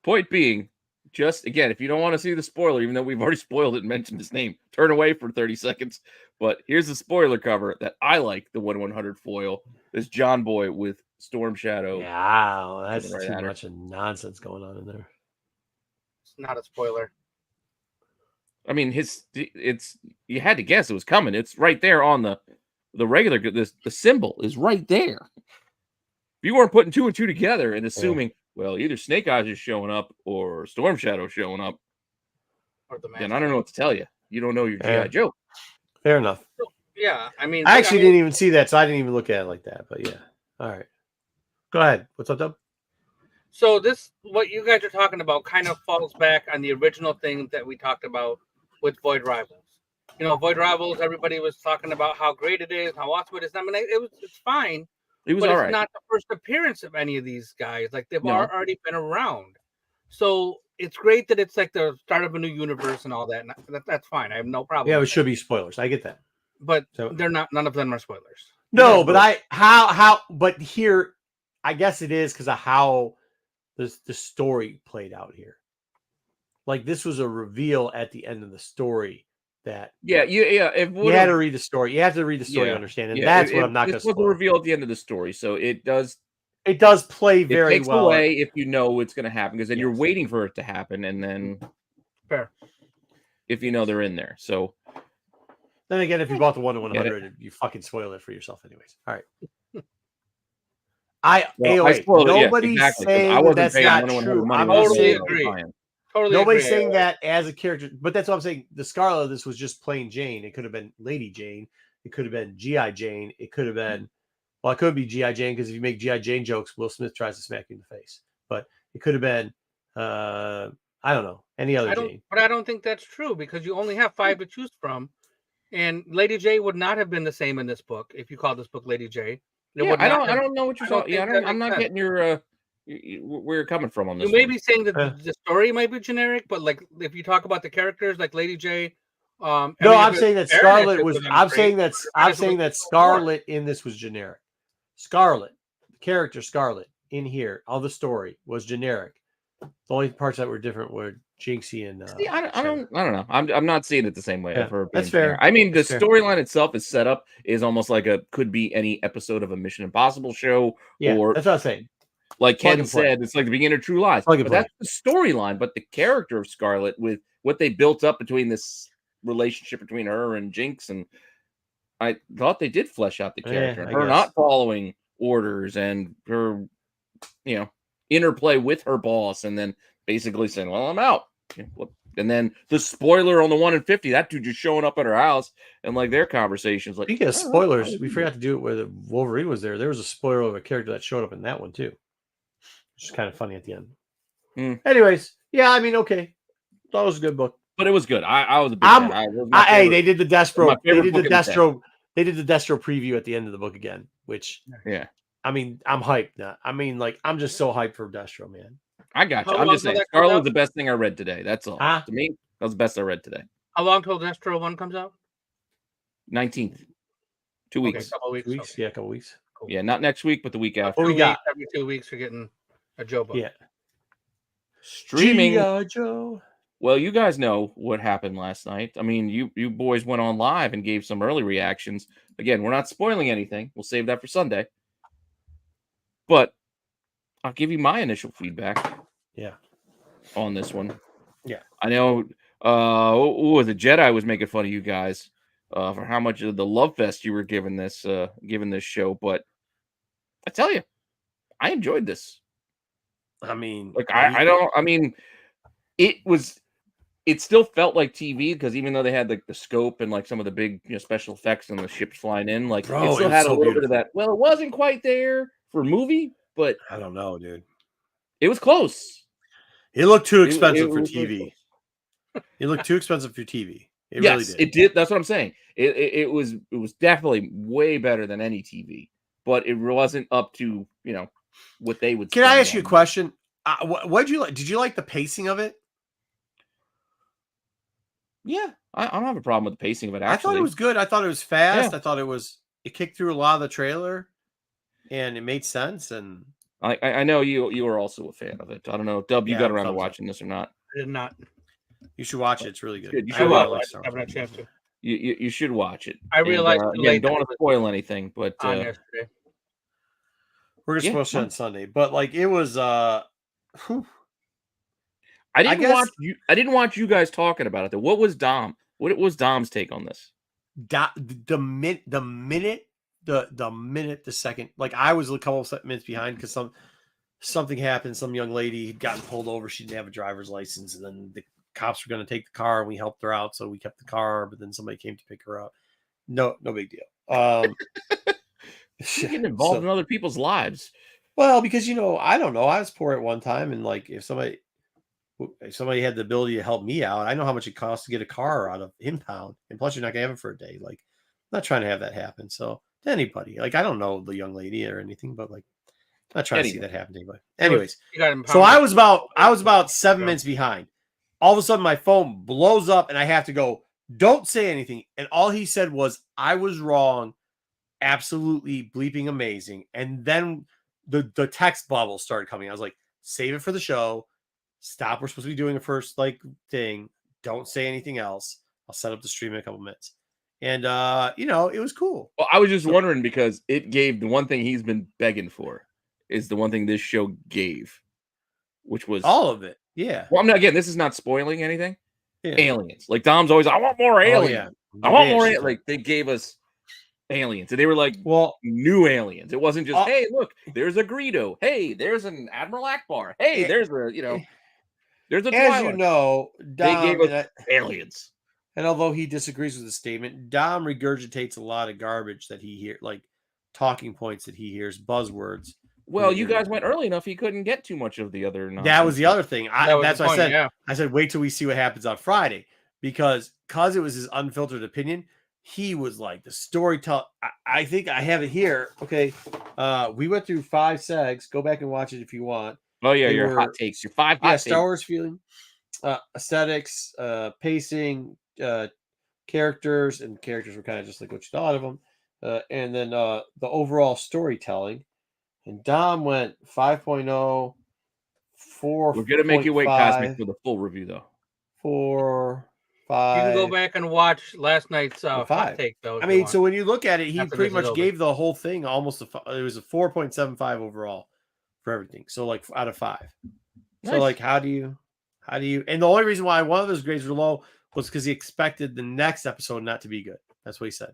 Point being, just again, if you don't want to see the spoiler, even though we've already spoiled it and mentioned his name, turn away for 30 seconds. But here's the spoiler cover that I like, the 1/100 foil. This John Boy with Storm Shadow. Yeah, well, that's too much of nonsense going on in there. It's not a spoiler. I mean, you had to guess it was coming. It's right there on the regular. The symbol is right there. If you weren't putting 2 and 2 together and assuming, well, either Snake Eyes is showing up or Storm Shadow showing up, then I don't know what to tell you. You don't know your G.I. Joe. Fair enough. Yeah, I mean, I actually didn't even see that, so I didn't even look at it like that. But yeah, all right. Go ahead. What's up, Dub? So what you guys are talking about, kind of falls back on the original thing that we talked about with Void Rivals. You know, Void Rivals. Everybody was talking about how great it is, how awesome it is. I mean, it's fine. It was but all it's right. not the first appearance of any of these guys. Like they've already been around. So it's great that it's like the start of a new universe and all that. And that's fine. I have no problem. Yeah, it should be spoilers. I get that. But they're not. None of them are spoilers. No, but but here, I guess it is because of how the story played out here. Like this was a reveal at the end of the story that you had to read the story. You have to read the story to understand, and that's what I'm not going to spoil. This was a reveal at the end of the story, so it does play very takes well. Away if you know it's going to happen, because then you're waiting for it to happen, and then fair if you know they're in there. So then again, if you bought the 1-100, you fucking spoil it for yourself, anyways. All right. Nobody's saying that's not true. I'm totally agree. Nobody's saying that as a character, but that's what I'm saying. The Scarlet of this was just plain Jane. It could have been Lady Jane. It could have been G.I. Jane. It could have been, well, it could be G.I. Jane because if you make G.I. Jane jokes, Will Smith tries to smack you in the face. But it could have been, I don't know, any other Jane. But I don't think that's true because you only have 5 to choose from. And Lady J would not have been the same in this book if you called this book Lady J. I don't know what you're talking. I'm not getting your where you're coming from on this. You may be saying that the story might be generic, but like if you talk about the characters, like Lady J. No, I'm saying that Scarlet was. I'm saying that Scarlet in this was generic. Scarlet, the character Scarlet in here, all the story was generic. The only parts that were different were Jinxie and. I don't know. I'm not seeing it the same way. Yeah, that's fair. I mean, the storyline itself is set up is almost like could be any episode of a Mission Impossible show. Yeah, or that's what I'm saying. Like Ken said, it's like the beginning of True Lies. But that's the storyline. But the character of Scarlet, with what they built up between this relationship between her and Jinx, and I thought they did flesh out the character. Her not following orders and her, interplay with her boss, and then basically saying, "Well, I'm out." And then the spoiler on the 1 in 50, that dude just showing up at her house, and like their conversations. Like, speaking of spoilers, we forgot to do it where Wolverine was there. There was a spoiler of a character that showed up in that one too. Which is kind of funny at the end. Anyways, yeah, I mean, okay. Thought it was a good book. But it was good. I was a big fan. Hey, they did the Destro. They did the Destro preview at the end of the book again, which I mean, I'm hyped now. I mean, like, I'm just so hyped for Destro, man. I got you. I'm just saying, Scarlet was the best thing I read today. That's all. To me, that was the best I read today. How long till Destro 1 comes out? 19th. 2 weeks. Okay, a couple weeks. Yeah, a couple weeks. Cool. Yeah, not next week, but the week after. What we got? Every 2 weeks, you're getting a Joe book. Yeah. Streaming. Joe. Well, you guys know what happened last night. I mean, you boys went on live and gave some early reactions. Again, we're not spoiling anything. We'll save that for Sunday. But I'll give you my initial feedback. Yeah. On this one. Yeah. I know the Jedi was making fun of you guys for how much of the love fest you were giving this show, but I tell you, I enjoyed this. I mean, like it still felt like TV because even though they had like the scope and like some of the big special effects and the ships flying in, like it still had a little bit of that. Well, it wasn't quite there for movie, but I don't know, dude. It was close. It looked too expensive for TV. It looked too expensive for TV. It really did. It did. That's what I'm saying. It was definitely way better than any TV, but it wasn't up to what they would. Can I ask you a question? What did you like? Did you like the pacing of it? Yeah, I don't have a problem with the pacing of it. Actually, I thought it was good. I thought it was fast. Yeah. I thought it kicked through a lot of the trailer, and it made sense. And I know you were also a fan of it. I don't know, Dub, you got around to watching this or not? I did not. You should watch it. It's really good. You should watch it. I haven't had a chance to. You should watch it. I realized don't want to spoil anything, but yesterday. We're just supposed to on Sunday, but like it was. I didn't watch you guys talking about it though. What was Dom's take on this? The second, like I was a couple of minutes behind because something happened. Some young lady had gotten pulled over. She didn't have a driver's license, and then the cops were going to take the car, and we helped her out, so we kept the car. But then somebody came to pick her up. No big deal. You're getting involved in other people's lives. Well, because I don't know. I was poor at one time, and like if somebody had the ability to help me out, I know how much it costs to get a car out of impound, and plus you're not gonna have it for a day. Like, I'm not trying to have that happen. So to anybody, like I don't know the young lady or anything, but like I'm not trying to see that happen to anybody. Anyways, so I was about 7 minutes behind. All of a sudden, my phone blows up, and I have to go. Don't say anything. And all he said was, "I was wrong." Absolutely bleeping amazing. And then the text bubble started coming. I was like, save it for the show. Stop. We're supposed to be doing a first thing. Don't say anything else. I'll set up the stream in a couple minutes. And it was cool. Well, I was just wondering because it gave the one thing he's been begging for is the one thing this show gave, which was all of it. Yeah. Well, again, this is not spoiling anything. Yeah. Aliens. Like Dom's always, I want more aliens. Oh, yeah. I want more. Like they gave us aliens, and they were like, new aliens. It wasn't just, hey, look, there's a Greedo. Hey, there's an Admiral Akbar. Hey, there's a, there's a Twilight. As Dom, they gave us aliens. And although he disagrees with the statement, Dom regurgitates a lot of garbage that he hears, like talking points that he hears, buzzwords. Well, you guys went early enough; he couldn't get too much of the other. That was the other thing. That's what I said. Yeah. I said, wait till we see what happens on Friday, because it was his unfiltered opinion. He was like the storyteller. I think I have it here. Okay. We went through 5 segs. Go back and watch it if you want. Oh, yeah. Your hot takes. Your 5 hot takes. Star Wars feeling, aesthetics, pacing, characters. And characters were kind of just like what you thought of them. And then the overall storytelling. And Dom went 5.0, 4. We're going to make you wait, Cosmic, for the full review, though. 4, 5. You can go back and watch last night's hot take, though. I mean, so when you look at it, he pretty much gave the whole thing almost it was a 4.75 overall for everything. So like out of 5. Nice. So like, how do you? And the only reason why one of those grades were low was because he expected the next episode not to be good. That's what he said.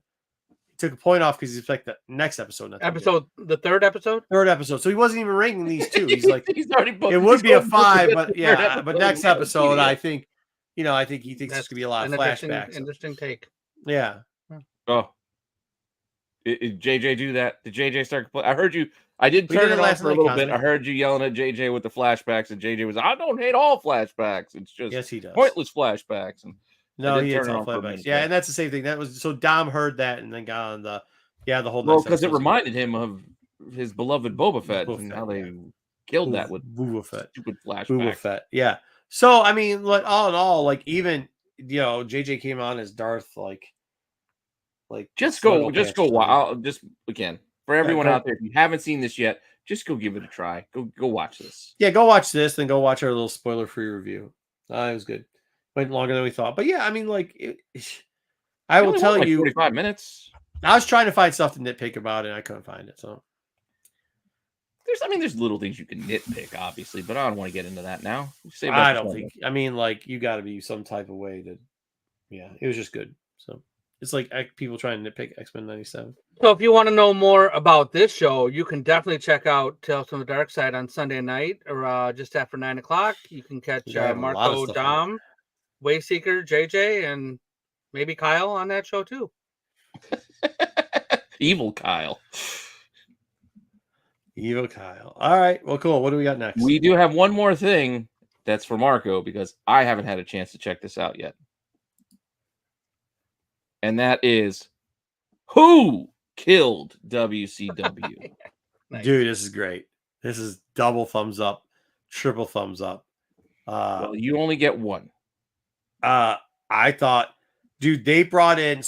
He took a point off because he expected the next episode not to be good. The third episode. So he wasn't even ranking these two. He's like, he's already booked. It would be a 5, but yeah, but next episode, I think. I think he thinks there's gonna be a lot of flashbacks. Interesting take. Yeah. Oh. Did JJ do that? Did JJ start? I heard you. I did turn it off for a little bit. I heard you yelling at JJ with the flashbacks, and JJ was, I don't hate all flashbacks. It's just yes, he does. Pointless flashbacks. And no, he hates all flashbacks. Yeah, and that's the same thing. That was so Dom heard that and then got on the whole. Well, because it reminded him of his beloved Boba Fett and how they killed that with Boba Fett. Stupid flashbacks. Boba Fett. Yeah. So I mean, like all in all, like even JJ came on as Darth, like just go wild. Just again for everyone out there, if you haven't seen this yet, just go give it a try. Go watch this. Yeah, go watch this, then go watch our little spoiler-free review. It was good. Went longer than we thought, but yeah, I mean, like I will tell you, 45 minutes. I was trying to find stuff to nitpick about it, and I couldn't find it. So. There's little things you can nitpick, obviously, but I don't want to get into that now. I don't think. I mean, like you got to be some type of way to. Yeah, it was just good. So it's like people trying to nitpick X-Men 97. So if you want to know more about this show, you can definitely check out Tales from the Dark Side on Sunday night or just after 9:00. You can catch Marco, Dom, Wayseeker, JJ, and maybe Kyle on that show too. Evil Kyle. Evo Kyle. All right. Well, cool. What do we got next? We do have one more thing that's for Marco because I haven't had a chance to check this out yet. And that is who killed WCW? Nice. Dude, this is great. This is double thumbs up, triple thumbs up. Well, you only get one. I thought, dude, they brought in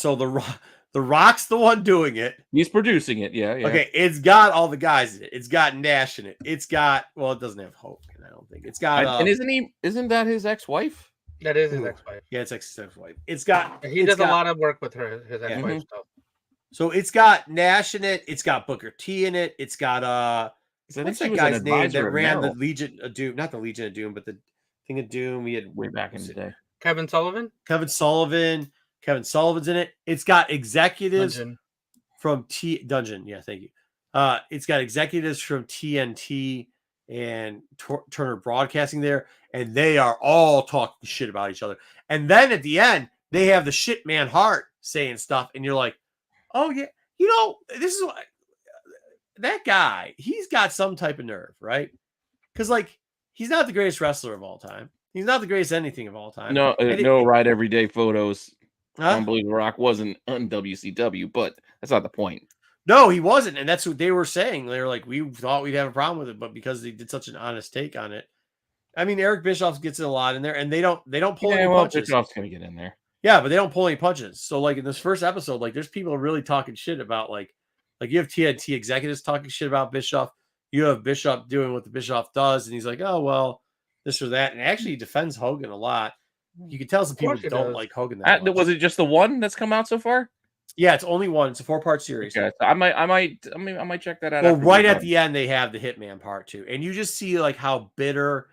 The Rock's the one doing it. He's producing it. Yeah. Okay. It's got all the guys in it. It's got Nash in it. It's got, it doesn't have Hope. I don't think it's got. And isn't that his ex-wife? That is his ex-wife. Yeah, it's his ex-wife. It's got. He does a lot of work with his ex-wife stuff. So it's got Nash in it. It's got Booker T in it. It's got what's that guy's name that ran the Legion of Doom? Not the Legion of Doom, but the Thing of Doom. We had way back in the day. Kevin Sullivan. Kevin Sullivan's in it. It's got executives from Dungeon. Yeah, thank you. It's got executives from TNT and Turner Broadcasting there, and they are all talking shit about each other. And then at the end, they have the shit man Hart saying stuff, and you're like, Oh yeah, this is what that guy. He's got some type of nerve, right? Because like he's not the greatest wrestler of all time. He's not the greatest anything of all time. No, right everyday photos. Unbelievable Rock wasn't on WCW, but that's not the point. No, he wasn't, and that's what they were saying. They were like, we thought we'd have a problem with it, but because they did such an honest take on it. I mean, Eric Bischoff gets a lot in there, and they don't pull any punches. Bischoff's gonna get in there. Yeah, but they don't pull any punches. So, like in this first episode, like there's people really talking shit about like you have TNT executives talking shit about Bischoff. You have Bischoff doing what the Bischoff does, and he's like, oh well, this or that, and actually he defends Hogan a lot. You can tell some people don't like Hogan that much. Was it just the one that's come out so far? Yeah, it's only one. It's a 4-part series. Okay, so I might check that out. Well, right at the end, they have the Hitman part 2, and you just see like how bitter.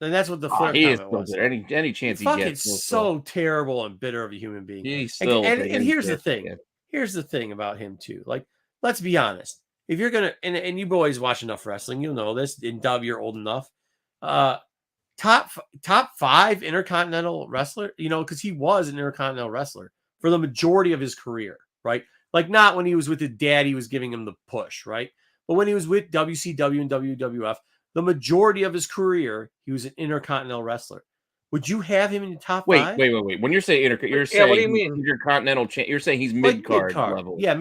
And that's what the Flair comment was. Any chance he gets, so terrible and bitter of a human being. And here's the thing. Here's the thing about him too. Like, let's be honest. If you're gonna and you boys watch enough wrestling, you'll know this. And Dub, you're old enough. Top 5 intercontinental wrestler. Because he was an intercontinental wrestler for the majority of his career, right? Like not when he was with his dad, he was giving him the push, right? But when he was with WCW and WWF. The majority of his career, he was an intercontinental wrestler. Would you have him in the top 5? Wait. When you're saying you're saying what do you mean? Intercontinental? You're saying he's mid-card level. Yeah,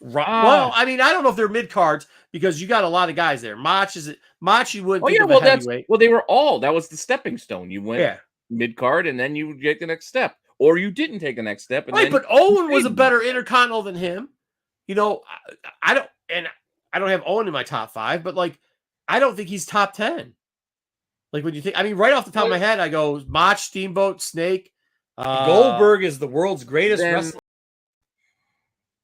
well, I mean, I don't know if they're mid-cards because you got a lot of guys there. Mach you wouldn't think of a heavyweight. They were all. That was the stepping stone. You went mid-card, and then you take the next step. Or you didn't take the next step. And but Owen was a better intercontinental than him. I don't have Owen in my top 5, but like, I don't think he's top 10. Like when you think, I mean, right off the top of my head, I go Mach, Steamboat, Snake. Goldberg is the world's greatest wrestler.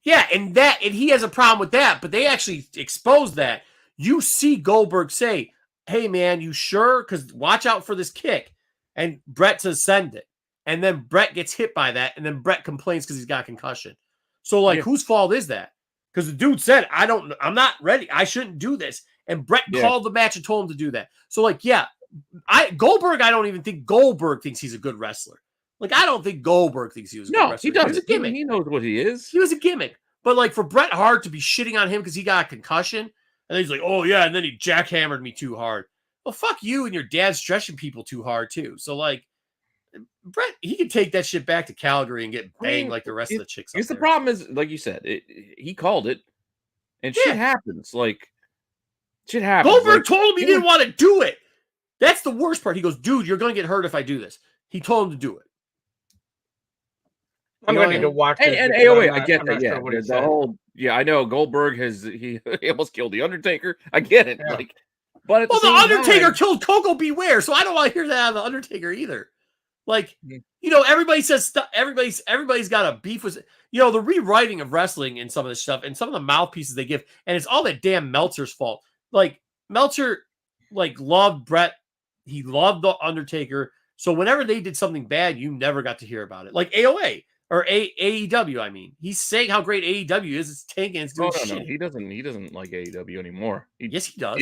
Yeah, and he has a problem with that, but they actually exposed that. You see Goldberg say, hey man, you sure? Because watch out for this kick. And Brett says send it. And then Brett gets hit by that, and then Brett complains because he's got concussion. So like, whose fault is that? Because the dude said, I'm not ready. I shouldn't do this. And Brett called the match and told him to do that. So, like, Goldberg, I don't even think Goldberg thinks he's a good wrestler. Like, I don't think Goldberg thinks he was a good wrestler. He does. He was a gimmick. He knows what he is. He was a gimmick. But, like, for Bret Hart to be shitting on him because he got a concussion, and then he's like, oh, yeah, and then he jackhammered me too hard. Well, fuck you and your dad stretching people too hard, too. So, like, Bret, he could take that shit back to Calgary and get banged like the rest of the chicks. Because the problem is, like you said, he called it, and shit happens. Like, shit happens. Goldberg told him he didn't want to do it. That's the worst part. He goes, dude, you're going to get hurt if I do this. He told him to do it. I'm going to need to watch it. And AOA, I get that. Yeah, the whole, I know Goldberg he almost killed the Undertaker. I get it. Yeah. Like, but at the Undertaker killed Coco Beware, so I don't want to hear that out of the Undertaker either. Like, everybody says stuff. Everybody's got a beef with the rewriting of wrestling and some of this stuff and some of the mouthpieces they give, and it's all that damn Meltzer's fault. Like Meltzer, loved Brett, he loved the Undertaker. So whenever they did something bad, you never got to hear about it. Like AOA or AEW. I mean, he's saying how great AEW is. It's tanking. It's doing shit. No. He doesn't like AEW anymore. Yes, he does.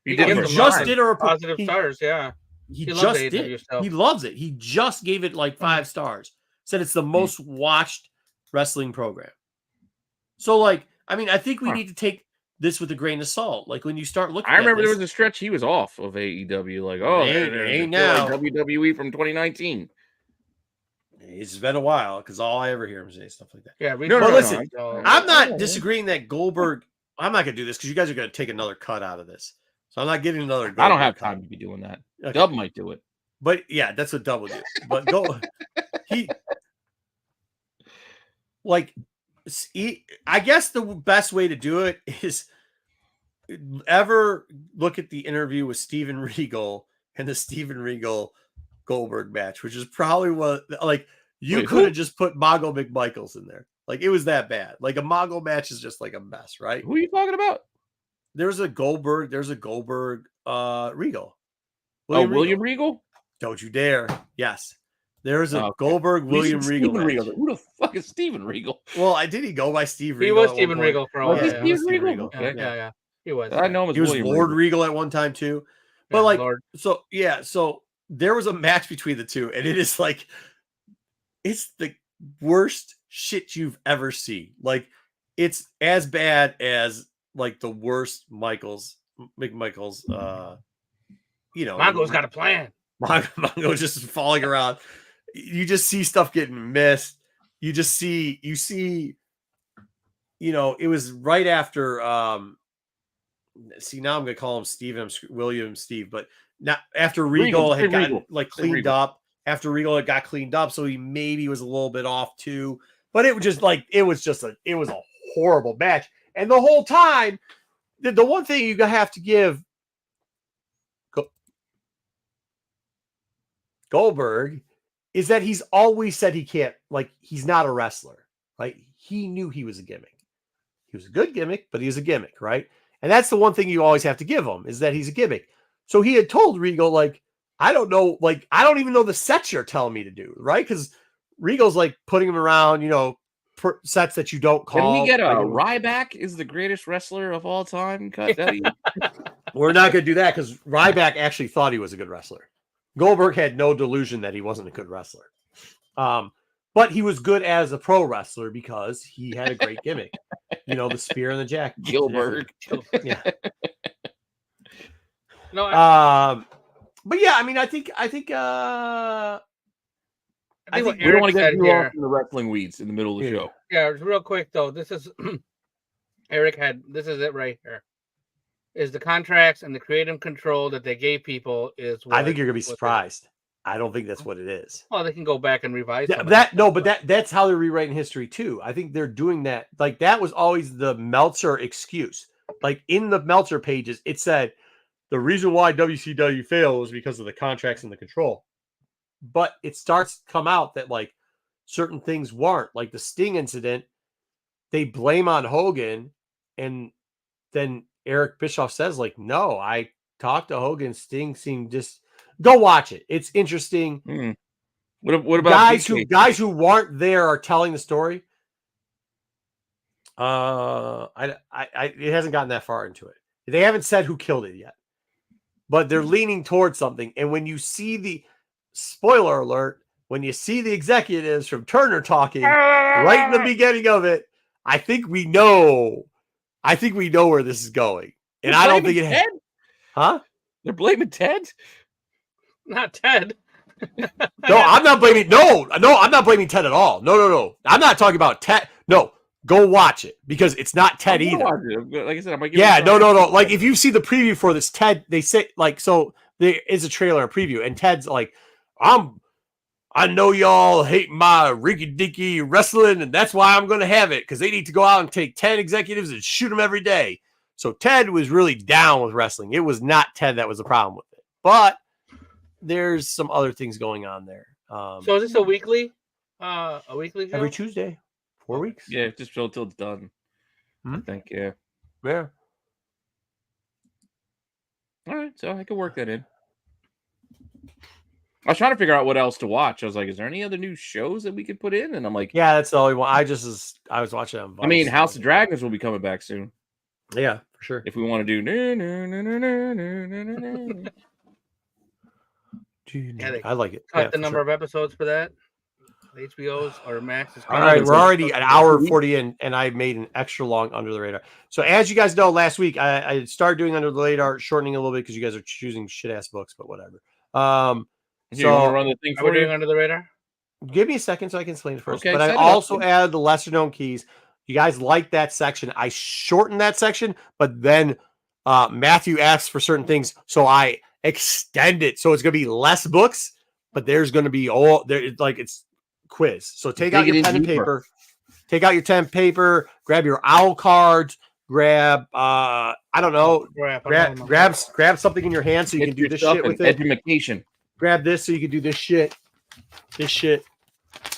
He just did a positive stars. Yeah. He just did. He loves it. He just gave it 5 stars. Said it's the most watched wrestling program. So, I think we need to take this with a grain of salt. Like when you start looking, I remember there was a stretch he was off of AEW. Like, oh, ain't now WWE from 2019. It's been a while because all I ever hear him say stuff like that. Yeah, listen, I'm not disagreeing that Goldberg. I'm not going to do this because you guys are going to take another cut out of this. So I'm not getting another. Goldberg I don't have time to be doing that. Okay. Dub might do it, but yeah, that's what Dub will do. But I guess the best way to do it is ever look at the interview with Steven Regal and the Steven Regal Goldberg match, which is probably what you could have just put Mago McMichaels in there. Like it was that bad. Like a Mago match is just like a mess, right? Who are you talking about? There's a Goldberg Regal. William Regal? Don't you dare. Yes. There's a Goldberg William Regal. Who the fuck is Steven Regal? Well, did he go by Steve Regal? He was Steven Regal for a while. Was he Steve Regal? Okay. Yeah. He was. I know him as he was William Lord Regal at one time too. But Lord. So there was a match between the two, and it is it's worst shit you've ever seen. Like, it's as bad as like the worst McMichael's, Mongo's got a plan. Mongo just falling around. You just see stuff getting missed. You see, it was right after, now I'm going to call him William Steve, but not after Regal had gotten cleaned up, after Regal had got cleaned up. So he maybe was a little bit off too, but it was just it was a horrible match. And the whole time, the one thing you have to give Goldberg is that he's always said he can't, he's not a wrestler. Like, he knew he was a gimmick. He was a good gimmick, but he was a gimmick, right? And that's the one thing you always have to give him, is that he's a gimmick. So he had told Regal, I don't know, I don't even know the sets you're telling me to do, right? Because Regal's putting him around, sets that you don't call. Can we get a Ryback is the greatest wrestler of all time? We're not going to do that because Ryback actually thought he was a good wrestler. Goldberg had no delusion that he wasn't a good wrestler. But he was good as a pro wrestler because he had a great gimmick. The spear and the jack. Gilbert. Yeah. No, but yeah, I mean, I think we don't want to get too off in the wrestling weeds in the middle of the show. Yeah, real quick though. This is this is it right here. Is the contracts and the creative control that they gave people is what, I think you're gonna be surprised. I don't think that's what it is. Well, they can go back and revise that's how they're rewriting history too. I think they're doing that. That was always the Meltzer excuse. In the Meltzer pages, it said the reason why WCW failed was because of the contracts and the control. But it starts to come out that certain things weren't. Like the Sting incident, they blame on Hogan, and then Eric Bischoff says, no, I talked to Hogan. Sting seemed just go watch it. It's interesting. What about guys who weren't there are telling the story? It hasn't gotten that far into it. They haven't said who killed it yet, but they're leaning towards something. And when you see the spoiler alert, when you see the executives from Turner talking right in the beginning of it, I think we know where this is going. And I don't think it Ted? Huh? They're blaming Ted? Not Ted. No, I'm not blaming. No, I'm not blaming Ted at all. No. I'm not talking about Ted. No, go watch it because it's not Ted either. Like I said, I'm no. If you see the preview for this, Ted, they say so there is a trailer and preview, and Ted's I know y'all hate my rinky-dinky wrestling, and that's why I'm going to have it, because they need to go out and take 10 executives and shoot them every day. So Ted was really down with wrestling. It was not Ted that was the problem with it. But there's some other things going on there. So is this a weekly show? Every Tuesday. 4 weeks? Yeah, just till it's done. I think, yeah. Yeah. All right, so I can work that in. I was trying to figure out what else to watch. I was like, is there any other new shows that we could put in? And I'm like, yeah, that's the only one. I was watching on Vice. I mean, House of Dragons will be coming back soon. Yeah, for sure. If we want to do I like it. Cut the number of episodes for that. HBO's or Max is all right. We're already an hour 40 in, and I made an extra long Under the Radar. So as you guys know, last week I started doing Under the Radar, shortening a little bit because you guys are choosing shit ass books, but whatever. So, you want to run the thing for doing Under the Radar? Give me a second so I can explain it first. Okay, but I also added the lesser known keys. You guys like that section. I shortened that section, but then Matthew asked for certain things, so I extend it. So it's going to be less books, but there's going to be it's quiz. So take out your pen and paper. Take out your pen and paper. Grab your owl cards. Grab I don't know. Grab something in your hand so you can do this shit with it. Education. Grab this so you can do this shit. This shit.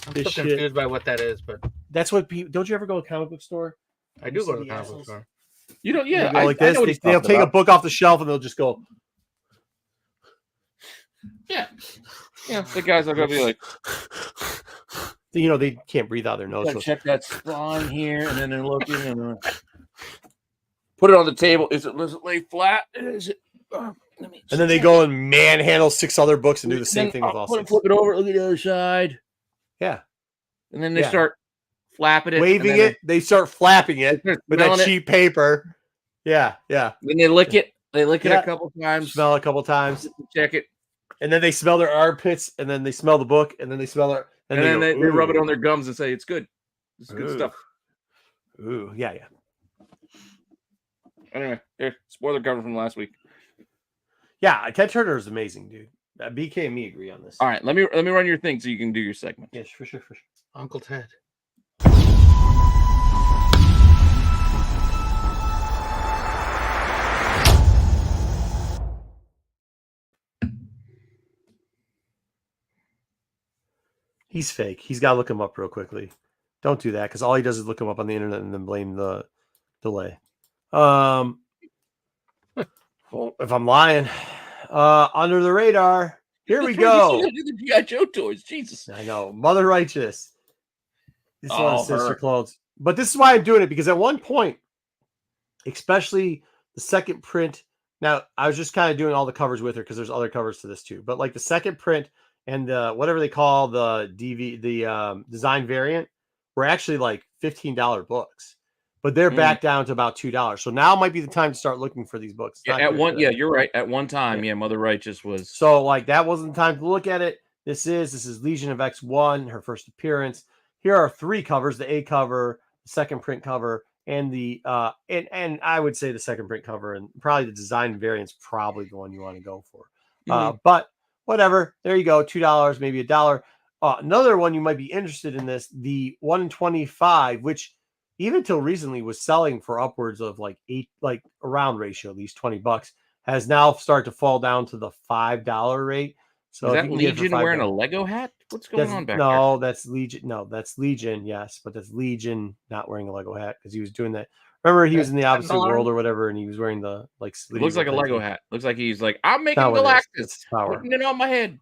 I'm still confused by what that is, but that's what people. Don't you ever go to a comic book store? I do go to the comic book store. You don't, yeah. Like this, they'll take a book off the shelf and they'll just go. Yeah. The guys are gonna be like, they can't breathe out their nose. So check that spine here, and then they're looking and put it on the table. Does it lay flat? Is it? And then they go and manhandle 6 other books and do the same thing with all 6. Flip it over. Look at the other side. Yeah. and then they start flapping it, waving it. They start flapping it with that cheap paper. Yeah. Then they lick it. They lick it a couple times. Smell a couple times. Check it. And then they smell their armpits, and then they smell the book, and then they smell it. And then they rub it on their gums and say, it's good. This is good stuff. Ooh, yeah. Anyway, here, spoiler cover from last week. Yeah, Ted Turner is amazing, dude. BK and me agree on this. All right, let me run your thing so you can do your segment. Yes, for sure. Uncle Ted. He's fake. He's got to look him up real quickly. Don't do that, because all he does is look him up on the internet and then blame the delay. Well, if I'm lying, under the radar. Here we go. The G.I. Joe toys. Jesus. I know. Mother Righteous. This one's sister clothes. But this is why I'm doing it, because at one point, especially the second print. Now, I was just kind of doing all the covers with her because there's other covers to this too. But like the second print and whatever they call the design variant were actually like $15 books. But they're back down to about $2. So now might be the time to start looking for these books. You're right. At one time, Mother Righteous was. So like that wasn't the time to look at it. This is Legion of X1, her first appearance. Here are 3 covers: the A cover, the second print cover, and the and I would say the second print cover, and probably the design variant's probably the one you want to go for. But whatever, there you go, $2, maybe $1. Another one you might be interested in this, the 1 in 25, which even till recently was selling for upwards of like a round ratio, at least $20, has now started to fall down to the $5 rate. So is that Legion wearing a Lego hat? What's going on back there? No, that's Legion. No, that's Legion. Yes, but that's Legion not wearing a Lego hat because he was doing that. Remember, he was in the opposite world or whatever, and he was wearing the like. It looks like a Lego hat. Looks like he's like, I'm making Galactus, putting it on my head.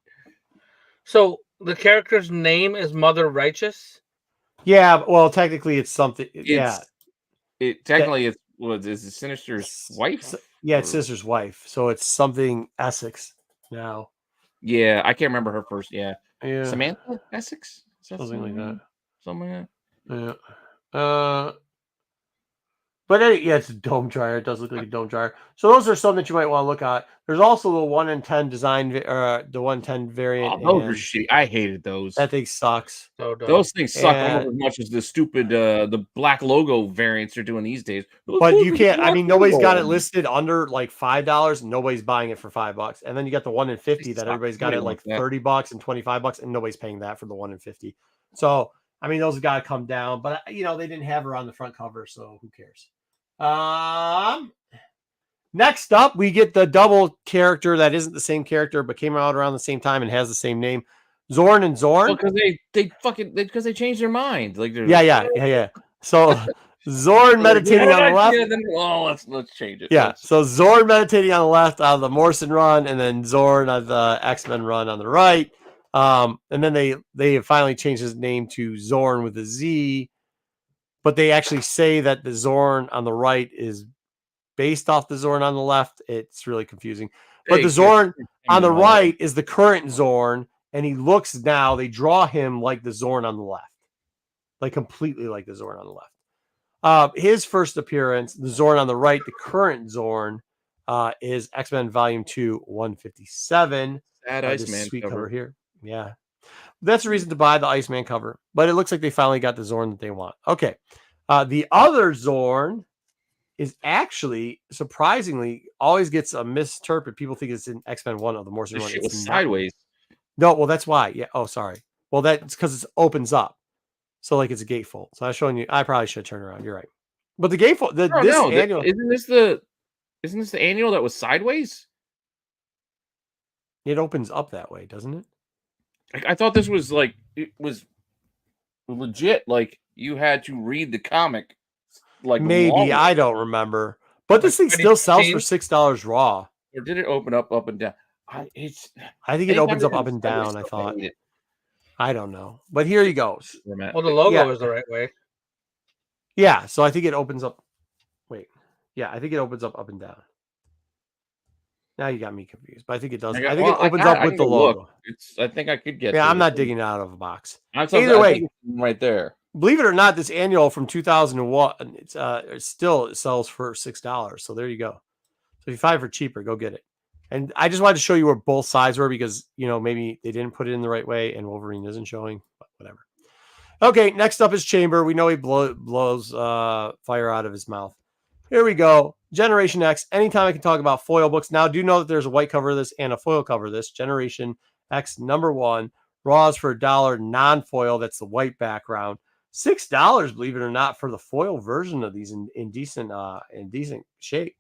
So the character's name is Mother Righteous. Yeah, well, technically it's something. It is Sinister's wife. Yeah, it's Sinister's wife. So it's something Essex now. Yeah, I can't remember her first. Yeah. Samantha Essex, something like that. Something like that. Yeah. But it's a dome dryer. It does look like a dome dryer. So those are some that you might want to look at. There's also the 1 in 10 design, the 1 in 10 variant. Those are shitty. I hated those. That thing sucks. Those things suck almost as much as the stupid the black logo variants are doing these days. But you can't. I mean, nobody's got it listed under like $5, and nobody's buying it for $5. And then you got the 1 in 50 that everybody's got it like $30 and $25, and nobody's paying that for the 1 in 50. So I mean, those have got to come down. But they didn't have her on the front cover, so who cares? Next up, we get the double character that isn't the same character but came out around the same time and has the same name, Zorn and Zorn. Because because they changed their mind. Like yeah. So Zorn meditating on the left. Let's change it. Yeah. So Zorn meditating on the left on the Morrison run, and then Zorn on the X-Men run on the right. And then they have finally changed his name to Zorn with a Z. But they actually say that the Zorn on the right is based off the Zorn on the left. It's really confusing. But the Zorn on the right is the current Zorn, and he looks now, they draw him like the Zorn on the left. Like completely like the Zorn on the left. His first appearance, the Zorn on the right, the current Zorn, is X-Men Volume 2, 157. That Iceman sweet cover here. Yeah. That's a reason to buy the Iceman cover, but it looks like they finally got the Zorn that they want. Okay. The other Zorn is actually, surprisingly, always gets a misinterpreted. People think it's in X-Men 1 of the Morrison one. It's sideways. No, well, that's why. Yeah. Oh, sorry. Well, that's because it opens up. So, like, it's a gatefold. So, I was showing you. I probably should turn around. You're right. But the gatefold, annual. Isn't this the annual that was sideways? It opens up that way, doesn't it? I thought this was like, it was legit. Like, you had to read the comic. Like, maybe I don't remember, but this thing still sells for $6 raw. Or did it open up and down? I think it opens up and down. I thought. I don't know, but here you go. Well, the logo is the right way. Yeah, so I think it opens up. Wait, yeah, I think it opens up and down. Now you got me confused, but I think it does. I I think it opens up with the logo. I think I could get. Yeah, I'm not digging it out of a box. Either way, right there. Believe it or not, this annual from 2001, it sells for $6. So there you go. So if you find it for cheaper, go get it. And I just wanted to show you where both sides were because, maybe they didn't put it in the right way and Wolverine isn't showing, but whatever. Okay, next up is Chamber. We know he blows fire out of his mouth. Here we go. Generation X. Anytime I can talk about foil books. Now, do know that there's a white cover of this and a foil cover of this. Generation X #1. Raws for $1, non-foil. That's the white background. $6, believe it or not, for the foil version of these in decent shape,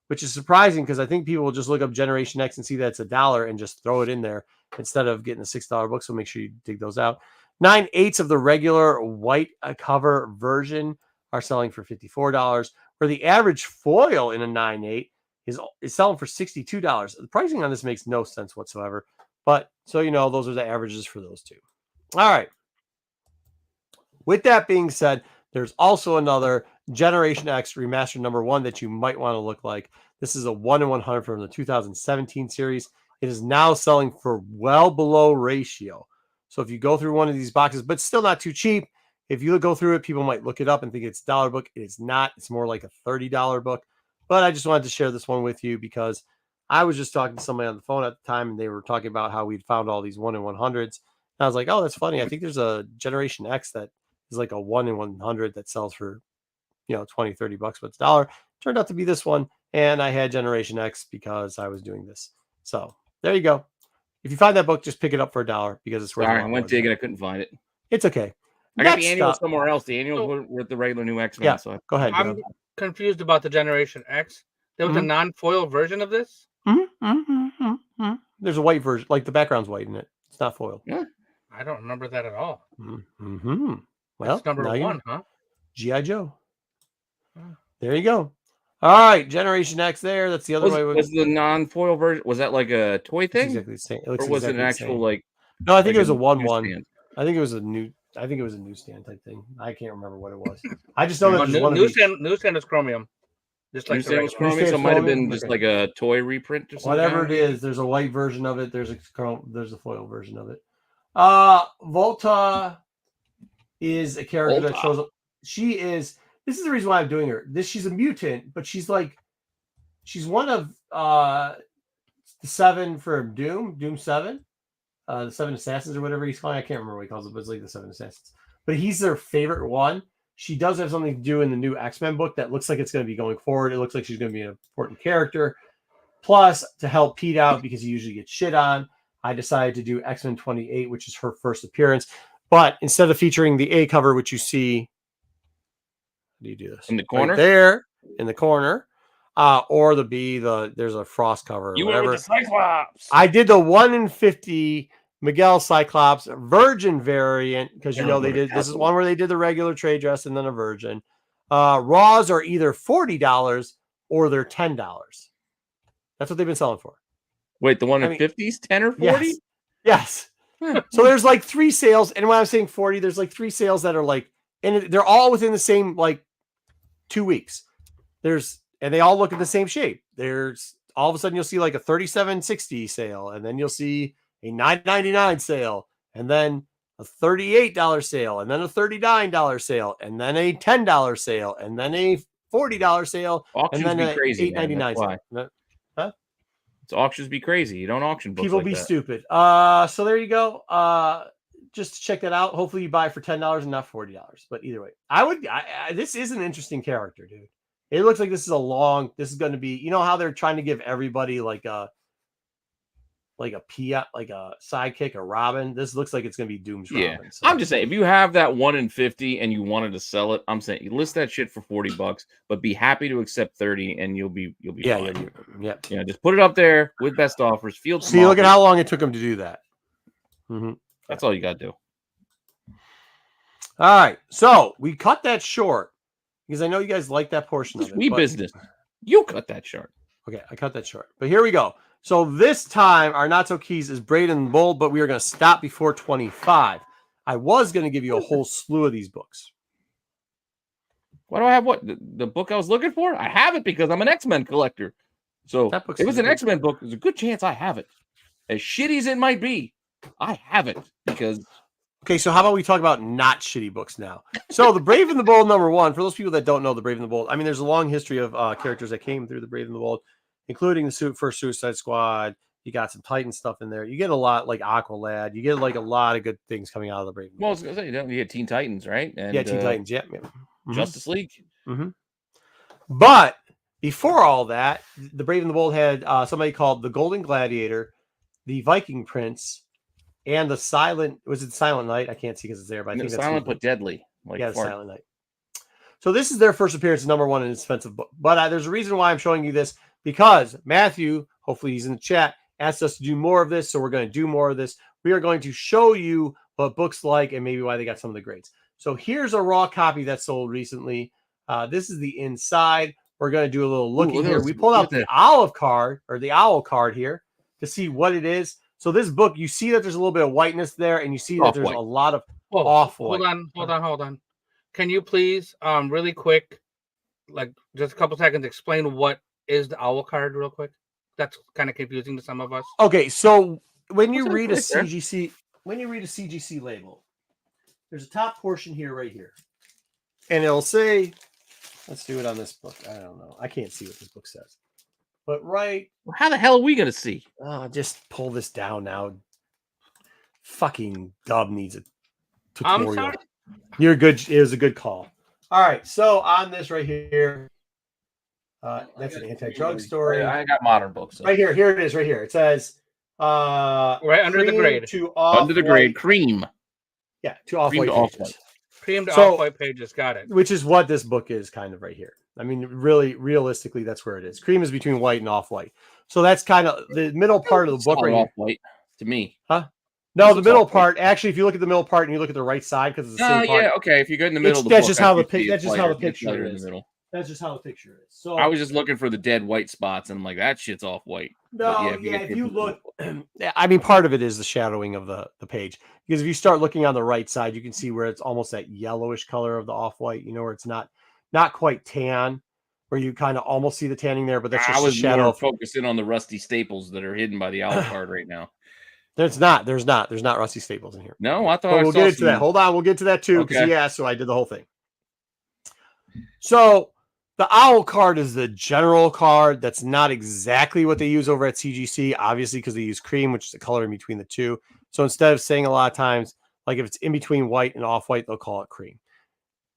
which is surprising because I think people will just look up Generation X and see that it's $1 and just throw it in there instead of getting a $6 book. So make sure you dig those out. 9/8 of the regular white cover version are selling for $54, where the average foil in a 9/8 is selling for $62. The pricing on this makes no sense whatsoever, but so those are the averages for those two. All right. With that being said, there's also another Generation X remastered #1 that you might want to look like. This is a 1-in-100 from the 2017 series. It is now selling for well below ratio. So if you go through one of these boxes, but still not too cheap, if you go through it, people might look it up and think it's a $1 book. It is not. It's more like a $30 book. But I just wanted to share this one with you because I was just talking to somebody on the phone at the time, and they were talking about how we'd found all these 1-in-100s. And I was like, oh, that's funny. I think there's a Generation X that is like a 1-in-100 that sells for, $20-30, but it's $1. Turned out to be this one. And I had Generation X because I was doing this. So there you go. If you find that book, just pick it up for $1 because it's worth it. Sorry, I went digging. I couldn't find it. It's okay. I got the annual somewhere else. The annual with the regular new X-Men. Yeah, so go ahead. I'm confused about the Generation X. There was a non-foil version of this? There's a white version. Like the background's white in it. It's not foil. Yeah. I don't remember that at all. Well, that's #1, huh? G.I. Joe. There you go. All right, Generation X there. That's the other way. Was the non-foil version, was that like a toy thing? Exactly the same. Or was it an actual like... No, I think it was a 1/1. I think it was a newsstand type thing. I can't remember what it was. I just know that newsstand is chromium. Just like newsstand was chromium, so it might have been just like a toy reprint or something. Whatever it is, there's a white version of it. There's a foil version of it. Volta is a character that shows up. This is the reason why I'm doing her. She's a mutant, but she's one of the 7 for Doom 7. The 7 Assassins or whatever he's calling. I can't remember what he calls it, but it's like the 7 Assassins. But he's their favorite one. She does have something to do in the new X-Men book that looks like it's going to be going forward. It looks like she's going to be an important character. Plus, to help Pete out because he usually gets shit on, I decided to do X-Men 28, which is her first appearance. But instead of featuring the A cover, which you see, how do you do this? In the corner? Right there, in the corner. Or the B, there's a Frost cover. You went with the Cyclops. I did the 1-in-50 Miguel Cyclops Virgin variant because they did. This is one where they did the regular trade dress and then a Virgin. Raws are either $40 or they're $10. That's what they've been selling for. Wait, the 1-in-50s, 10 or 40? Yes. So there's like 3 sales, and when I'm saying 40, there's like 3 sales that are like, and they're all within the same like 2 weeks. And they all look at the same shape. There's all of a sudden you'll see like a $37.60 sale, and then you'll see a $9.99 sale, and then a $38 sale, and then a $39 sale, and then a $10 sale, and then a $40 sale, auctions and then be crazy, $8.99 sale. Huh? It's auctions be crazy. You don't auction books. People like be that. stupid. So there you go. Just to check that out. Hopefully you buy it for $10 and not $40. But either way, this is an interesting character, dude. It looks like this is going to be, how they're trying to give everybody like a sidekick, a Robin. This looks like it's going to be Doom's Robin. So. I'm just saying, if you have that 1-in-50 and you wanted to sell it, I'm saying you list that shit for $40, but be happy to accept 30 and you'll be fine. Yeah. Just put it up there with best offers. See, look at how long it took them to do that. That's all you got to do. All right. So we cut that short because I know you guys like that portion of it. Business. You cut that short. Okay, I cut that short. But here we go. So this time, our Not So Keys is Braden and Bold, but we are going to stop before 25. I was going to give you a whole slew of these books. Why do I have what? The book I was looking for? I have it because I'm an X-Men collector. So if it's an X-Men book, there's a good chance I have it. As shitty as it might be, I have it because. Okay, so how about we talk about not shitty books now? So The Brave and the Bold #1, for those people that don't know The Brave and the Bold, I mean, there's a long history of characters that came through The Brave and the Bold, including the first Suicide Squad. You got some Titan stuff in there. You get a lot like Aqualad. You get like a lot of good things coming out of The Brave and the Bold. Well, I was going to say, you had Teen Titans, right? And, yeah, Teen Titans, yeah. Mm-hmm. Justice League. Mm-hmm. But before all that, The Brave and the Bold had somebody called the Golden Gladiator, the Viking Prince, and the Silent Night? I can't see because it's there, but I think that's Silent but Deadly. Like the Silent Night. So this is their first appearance as #1 in an expensive book. But there's a reason why I'm showing you this, because Matthew, hopefully he's in the chat, asked us to do more of this. So we're going to do more of this. We are going to show you what books like and maybe why they got some of the grades. So here's a raw copy that sold recently. This is the inside. We're going to do a little looking here. We pulled out the owl card here to see what it is. So this book, you see that there's a little bit of whiteness there, and you see that there's a lot of off-white. Hold on. Can you please, really quick, like just a couple seconds, explain what is the owl card real quick? That's kind of confusing to some of us. Okay, so when you read a CGC, label, there's a top portion here, right here, and it'll say, let's do it on this book. I don't know. I can't see what this book says. But how the hell are we going to see? Just pull this down now. Fucking Dub needs a tutorial. I'm sorry. You're good. It was a good call. All right. So on this right here, that's an anti-drug story. I got modern books. So. Right here. Here it is. Right here. It says right under the grade. Under the grade. Cream. Yeah. To off-white pages. Cream to off-white pages. Got it. Which is what this book is kind of right here. I mean, really, realistically, that's where it is. Cream is between white and off-white. So that's kind of the middle part of the book right here. Off-white to me. Huh? No, the middle part. Actually, if you look at the middle part and you look at the right side, because it's the same part. Yeah, okay. If you go in the middle of the book, that's just how the picture is. That's just how the picture is. So I was just looking for the dead white spots, and I'm like, that shit's off-white. No, if you look, I mean, part of it is the shadowing of the page, because if you start looking on the right side, you can see where it's almost that yellowish color of the off-white. You know, where it's not quite tan, where you kind of almost see the tanning there, but that's just a shadow. I was more focusing on the rusty staples that are hidden by the owl card right now. There's not rusty staples in here. No, I thought we'll get into that. Hold on, we'll get to that too, because he asked, so I did the whole thing. So the owl card is the general card. That's not exactly what they use over at CGC, obviously, because they use cream, which is the color in between the two. So instead of saying a lot of times, like if it's in between white and off-white, they'll call it cream.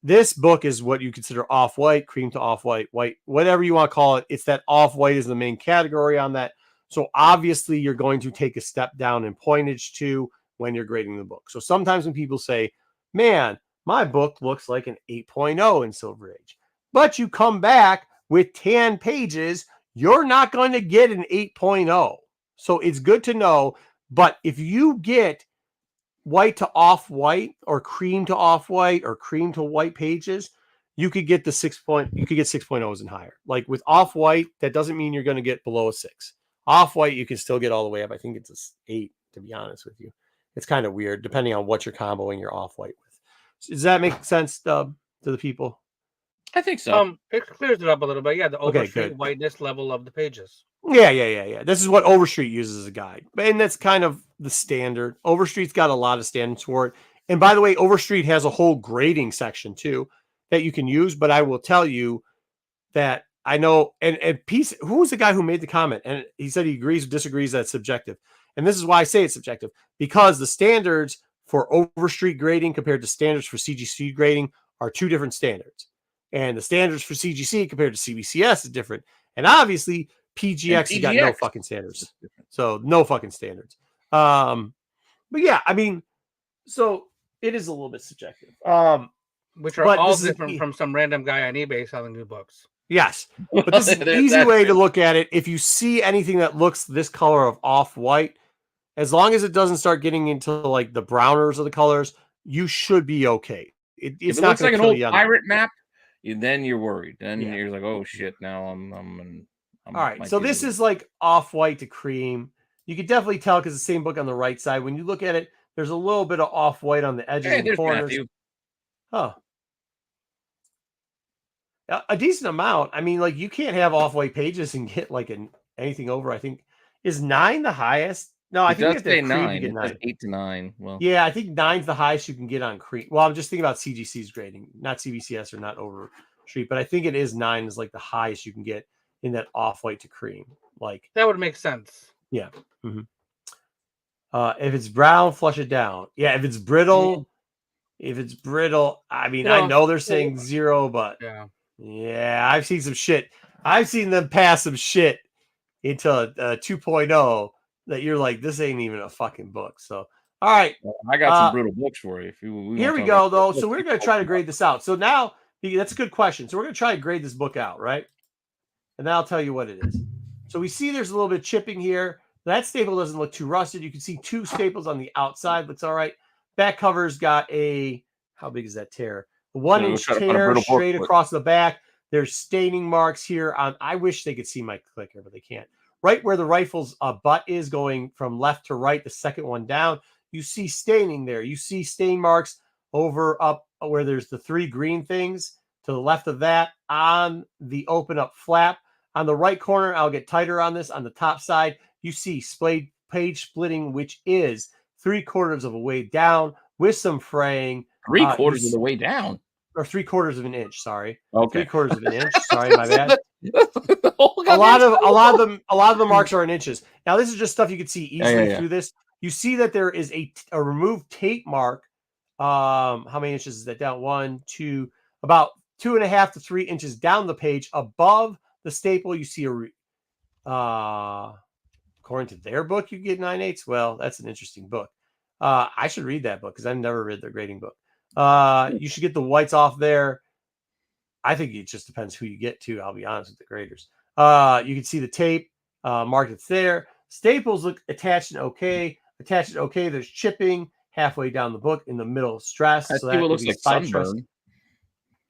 This book is what you consider off-white, cream to off-white, white, whatever you want to call it. It's that off-white is the main category on that. So obviously you're going to take a step down in pointage too when you're grading the book. So sometimes when people say, man, my book looks like an 8.0 in Silver Age, but you come back with 10 pages, you're not going to get an 8.0. So it's good to know. But if you get white to off-white or cream to off-white or cream to white pages, you could get the 6.0s and higher. Like with off-white, that doesn't mean you're going to get below a 6. Off-white, you can still get all the way up. I think it's a 8, to be honest with you. It's kind of weird, depending on what you're comboing your off-white with. Does that make sense to the people? I think so. It clears it up a little bit. Yeah, the Overstreet whiteness level of the pages. Yeah. This is what Overstreet uses as a guide. And that's kind of the standard. Overstreet's got a lot of standards for it. And by the way, Overstreet has a whole grading section, too, that you can use. But I will tell you that I know, and who was the guy who made the comment? And he said he agrees or disagrees that it's subjective. And this is why I say it's subjective, because the standards for Overstreet grading compared to standards for CGC grading are two different standards. And the standards for CGC compared to CBCS is different. And obviously, PGX has got no fucking standards. So no fucking standards. But yeah, I mean, so it is a little bit subjective. Which are all different from some random guy on eBay selling new books. Yes, but this is an easy way to look at it. If you see anything that looks this color of off-white, as long as it doesn't start getting into like the browners of the colors, you should be okay. It's if it not looks like an old pirate map, then you're worried. Then you're like, oh shit, now I'm all right. So this is like off-white to cream. You can definitely tell because the same book on the right side. When you look at it, there's a little bit of off-white on the edges and corners. Matthew. Oh. A decent amount. I mean, like you can't have off-white pages and get like an anything over, I think, is 9 the highest? No, I think you have to have cream to get 9. 8 to 9. Well, yeah, I think 9's the highest you can get on cream. Well, I'm just thinking about CGC's grading, not CBCS or not over street, but I think it is 9 is like the highest you can get in that off-white to cream. Like that would make sense. Yeah. Mm-hmm. If it's brown, flush it down. Yeah, if it's brittle, I mean, I know they're saying 0, but yeah, I've seen some shit. I've seen them pass some shit into 2.0 that you're like, this ain't even a fucking book. So, all right. Well, I got some brutal books for you. Here we go, though. So we're going to try to grade this out. So now, that's a good question. So we're going to try to grade this book out, right? And then I'll tell you what it is. So we see there's a little bit of chipping here. That staple doesn't look too rusted. You can see 2 staples on the outside. Looks all right. Back cover's got a, how big is that tear? A 1-inch tear straight across the back. There's staining marks here. I wish they could see my clicker, but they can't. Right where the rifle's butt is going from left to right, the second one down, you see staining there. You see stain marks over up where there's the 3 green things to the left of that on the open up flap. On the right corner, I'll get tighter on this. On the top side, you see page splitting, which is 3/4 of a way down with some fraying. 3/4 of the way down, or 3/4 of an inch. Sorry, okay, 3/4 of an inch. Sorry, my bad. a lot of the marks are in inches. Now, this is just stuff you can see easily through this. You see that there is a removed tape mark. How many inches is that down? 1, 2, about 2.5 to 3 inches down the page above the staple. You see according to their book, you get 9/8. Well, that's an interesting book. I should read that book because I've never read their grading book. You should get the whites off there. I think it just depends who you get to. I'll be honest with the graders. You can see the tape marked. It's there. Staples look attached and okay. Attached and okay. There's chipping halfway down the book in the middle. Stress. So that looks like sunburn.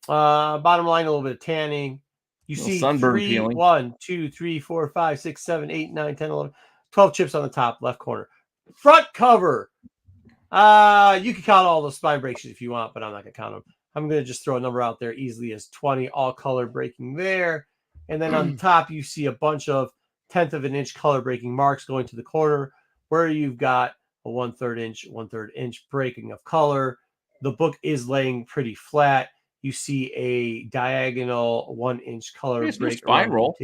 Bottom line, a little bit of tanning. You see sunburn peeling. 1, 2, 3, 4, 5, 6, 7, 8, 9, 10, 11, 12 chips on the top left corner. Front cover. You can count all the spine breaks if you want, but I'm not going to count them. I'm going to just throw a number out there easily as 20, all color breaking there. And then on the top, you see a bunch of 1/10 of an inch color breaking marks going to the corner where you've got a 1/3 inch breaking of color. The book is laying pretty flat. You see a diagonal 1-inch color break. Spine roll.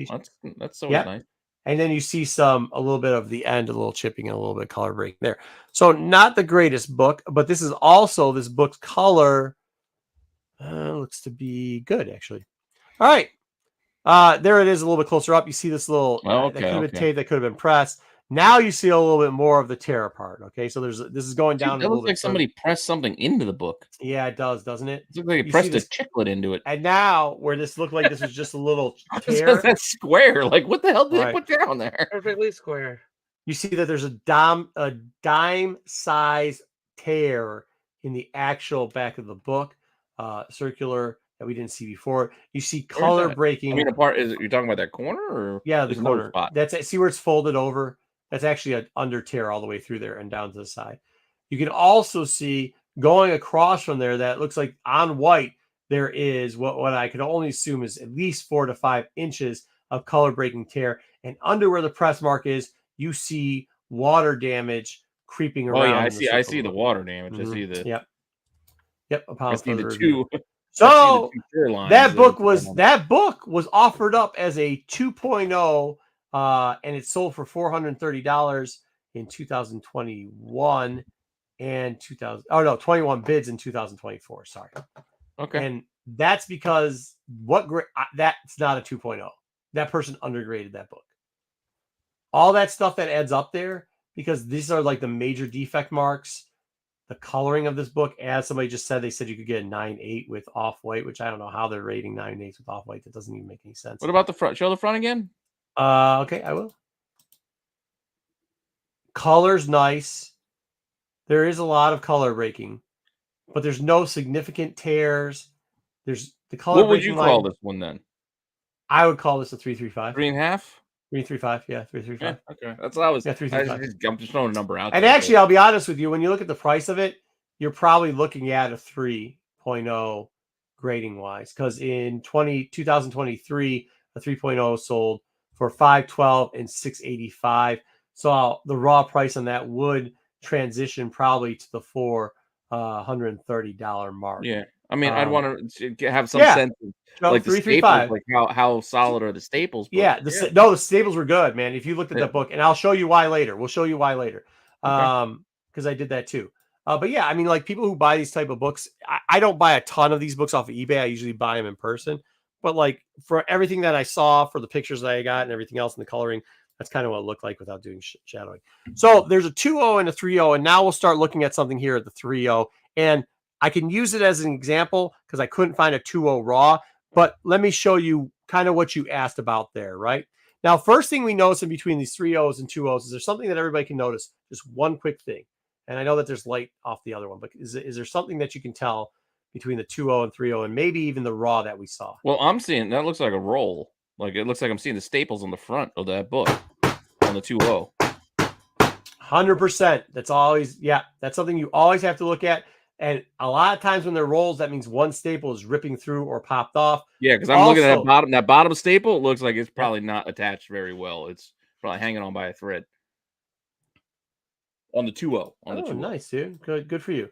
That's so nice. And then you see a little bit of the end, a little chipping, and a little bit of color break there. So not the greatest book, but this is also this book's color looks to be good, actually. All right. There it is a little bit closer up. You see this little that could have been tape, that could have been pressed. Now you see a little bit more of the tear apart. Okay, so this is going down. It looks like somebody pressed something into the book. Yeah, it does, doesn't it? It looks like they pressed a chiclet into it. And now, where this looked like this was just a little tear, that's square. Like, what the hell did they put down there? Perfectly square. You see that there's a dime size tear in the actual back of the book, circular, that we didn't see before. You see color breaking. I mean, you're talking about that corner, or the corner. That's it. See where it's folded over. That's actually an under tear all the way through there and down to the side. You can also see going across from there that looks like on white, there is what I could only assume is at least 4 to 5 inches of color breaking tear. And under where the press mark is, you see water damage creeping around. Oh yeah, I see the water damage. Mm-hmm. I see the Yep. I see the two. So that book was offered up as a 2.0. And it sold for $430 in 2021 and 21 bids in 2024. Sorry. Okay. And that's because that's not a 2.0. That person undergraded that book. All that stuff that adds up there, because these are like the major defect marks, the coloring of this book, as somebody just said, they said you could get a 9/8 with off-white, which I don't know how they're rating 9/8 with off-white. That doesn't even make any sense. What about the front? Show the front again. Okay, I will. Color's nice. There is a lot of color breaking, but there's no significant tears. There's the color. What would you call this one then? I would call this a 3.35. 3.5. 3.35. Yeah, 3.35. Yeah, okay, that's what I was. Yeah, 3.35. I'm just throwing a number out. And there, actually, I'll be honest with you. When you look at the price of it, you're probably looking at a 3.0 grading wise, because in 2023, a 3.0 sold for $512 and $685. So the raw price on that would transition probably to the $430 mark. Yeah, I mean, I'd want to have some sense of like the staples, like how solid are the staples? But no, the staples were good, man. If you looked at that book, and I'll show you why later. We'll show you why later, because I did that too. But yeah, I mean, like people who buy these type of books, I don't buy a ton of these books off of eBay. I usually buy them in person. But like for everything that I saw, for the pictures that I got and everything else in the coloring, that's kind of what it looked like without doing shadowing. So there's a 2.0 and a 3.0, and now we'll start looking at something here at the 3.0. And I can use it as an example because I couldn't find a 2.0 raw. But let me show you kind of what you asked about there, right? Now, first thing we notice in between these 3.0s and 2.0s is there's something that everybody can notice. Just one quick thing. And I know that there's light off the other one, but is there something that you can tell between the 2.0 and 3.0 and maybe even the raw that we saw? Well, I'm seeing that looks like a roll. Like it looks like I'm seeing the staples on the front of that book on the 2.0. 100%. That's always, that's something you always have to look at. And a lot of times when they're rolls, that means one staple is ripping through or popped off. Yeah, because I'm looking at that bottom staple. It looks like it's probably not attached very well. It's probably hanging on by a thread. On the 2.0. Nice, dude. Good for you.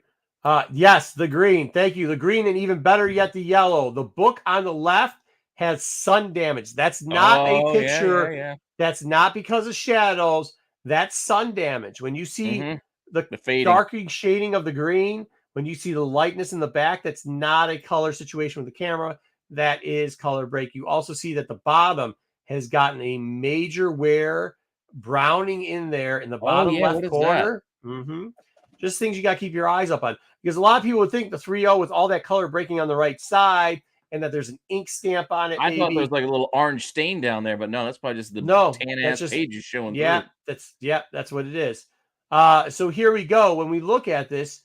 Yes, the green. Thank you. The green, and even better yet, the yellow. The book on the left has sun damage. That's not a picture. Yeah. That's not because of shadows. That's sun damage. When you see the darkening shading of the green, when you see the lightness in the back, that's not a color situation with the camera. That is color break. You also see that the bottom has gotten a major wear, browning in there in the bottom left corner. Just things you got to keep your eyes up on, because a lot of people would think the 3.0 with all that color breaking on the right side and that there's an ink stamp on it. I thought there was like a little orange stain down there, but no, that's probably just the tan ass pages showing through. That's what it is. So here we go. When we look at this,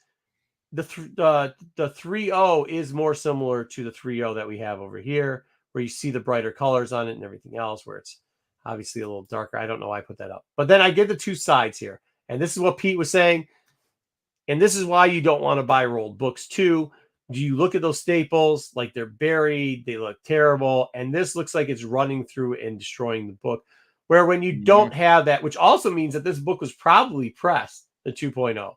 the 3.0 is more similar to the 3.0 that we have over here, where you see the brighter colors on it and everything else, where it's obviously a little darker. I don't know why I put that up, but then I get the two sides here, and this is what Pete was saying, and this is why you don't want to buy rolled books too. Do you look at those staples like they're buried? They look terrible, and this looks like it's running through and destroying the book. Where when you don't have that, which also means that this book was probably pressed, the 2.0.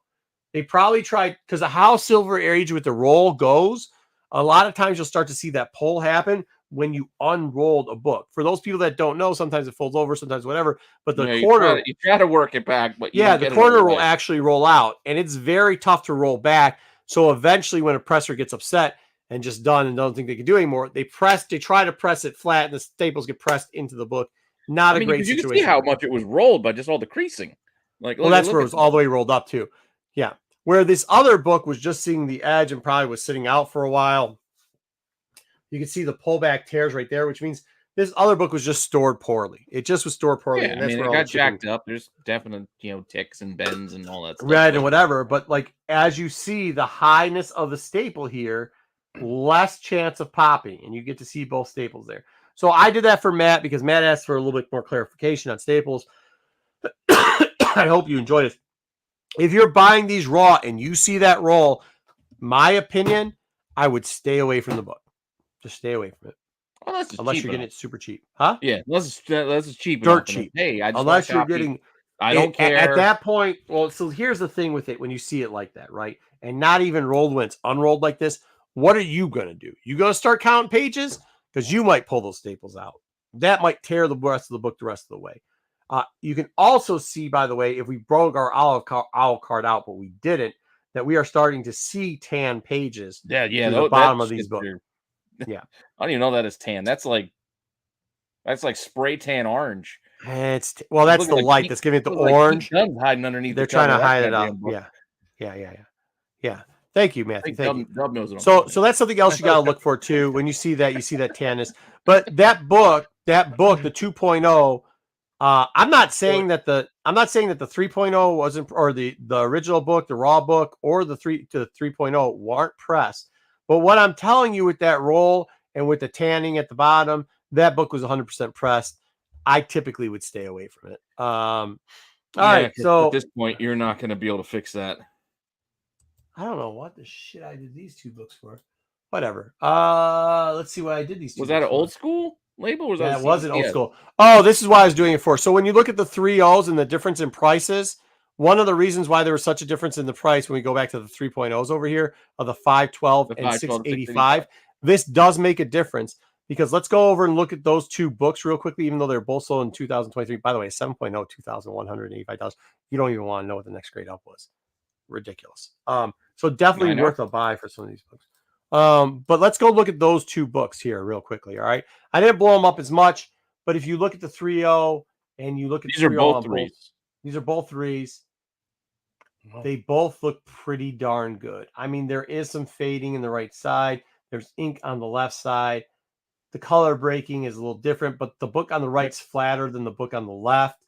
They probably tried, because of how Silver Age with the roll goes, a lot of times you'll start to see that pull happen when you unrolled a book. For those people that don't know, sometimes it folds over, sometimes whatever, but the corner... You try to work it back, but the corner will actually roll out, and it's very tough to roll back. So eventually when a presser gets upset and just done and doesn't think they can do anymore, they try to press it flat, and the staples get pressed into the book. Not a great situation. You can see how much it was rolled by just all the creasing. That's where it was all the way rolled up too. Yeah. Where this other book was just seeing the edge and probably was sitting out for a while. You can see the pullback tears right there, which means this other book was just stored poorly. It just was stored poorly. Yeah, and that's where it got jacked up. There's definite, ticks and bends and all that stuff. Red and whatever. But like, as you see the highness of the staple here, less chance of popping. And you get to see both staples there. So I did that for Matt because Matt asked for a little bit more clarification on staples. I hope you enjoyed it. If you're buying these raw and you see that roll, my opinion, I would stay away from the book. Just stay away from it. Well, unless you're getting it super cheap. Huh? Yeah, unless it's cheap. Dirt cheap. Hey, unless you're getting... I don't care. At that point, well, so here's the thing with it when you see it like that, right? And not even rolled when it's unrolled like this, what are you going to do? You going to start counting pages? Because you might pull those staples out. That might tear the rest of the book the rest of the way. You can also see, by the way, if we broke our owl card out, but we didn't, that we are starting to see tan pages. Yeah. The bottom of these books. Yeah, I don't even know that is tan. That's like spray tan orange. That's the light that's giving it the orange. Like hiding underneath. They're trying to hide it out. Yeah. Thank you, Matthew. Thank you. Dub knows what so that's something else you got to look for too. When you see that, tanness. But that book, the 2.0. I'm not saying that the 3.0 wasn't, or the original book, the raw book, or the 3.0 weren't pressed. But what I'm telling you with that roll and with the tanning at the bottom, that book was 100% pressed. I typically would stay away from it. All right. So at this point, you're not going to be able to fix that. I don't know what the shit I did these two books for. Whatever. Let's see what I did these two. Was that an old school? label was that OC? wasn't old school. Oh, this is why I was doing it for. So when you look at the 3.0s and the difference in prices, one of the reasons why there was such a difference in the price when we go back to the 3.0s over here of the 512 and 685, this does make a difference because let's go over and look at those two books real quickly, even though they're both sold in 2023. By the way, 7.0, $2,185. You don't even want to know what the next grade up was. Ridiculous. So definitely worth a buy for some of these books. But let's go look at those two books here real quickly. All right. I didn't blow them up as much, but if you look at the 3.0 and you look at these are both 3s. These are both 3s. They both look pretty darn good. I mean, there is some fading in the right side. There's ink on the left side. The color breaking is a little different, but the book on the right's flatter than the book on the left.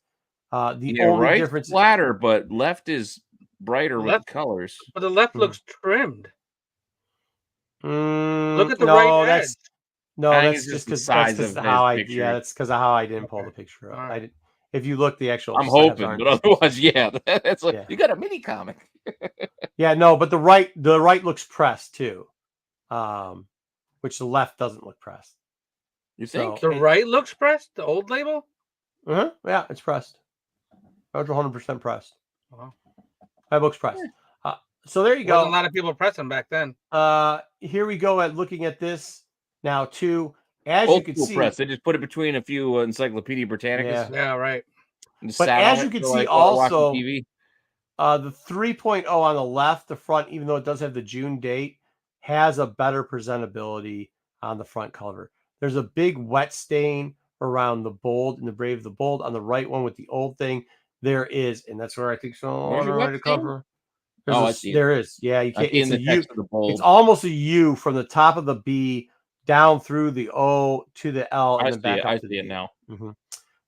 The only difference flatter, but left is brighter with colors. But the left looks trimmed. Look at the right edge. That's just because that's how I that's because of how I didn't pull the picture up. I didn't. If you look, the actual I'm hoping, but otherwise, that's like you got a mini comic. But the right looks pressed too, which the left doesn't look pressed. You think the right looks pressed? The old label? Yeah, it's pressed. It's 100% pressed. My book's pressed. So there you go. A lot of people pressing back then. Here we go at looking at this now too. As old you can see, press. They just put it between a few Encyclopedia Britannicas. Yeah, right. But as you can see, also the 3.0 on the left, the front, even though it does have the June date, has a better presentability on the front cover. There's a big wet stain around the bold and the Brave the Bold. On the right one with the old thing, there is, and that's where I think so. On the right cover. There is. Yeah, you can't. It's a U. It's almost a U from the top of the B down through the O to the L and then back up to the D. Now.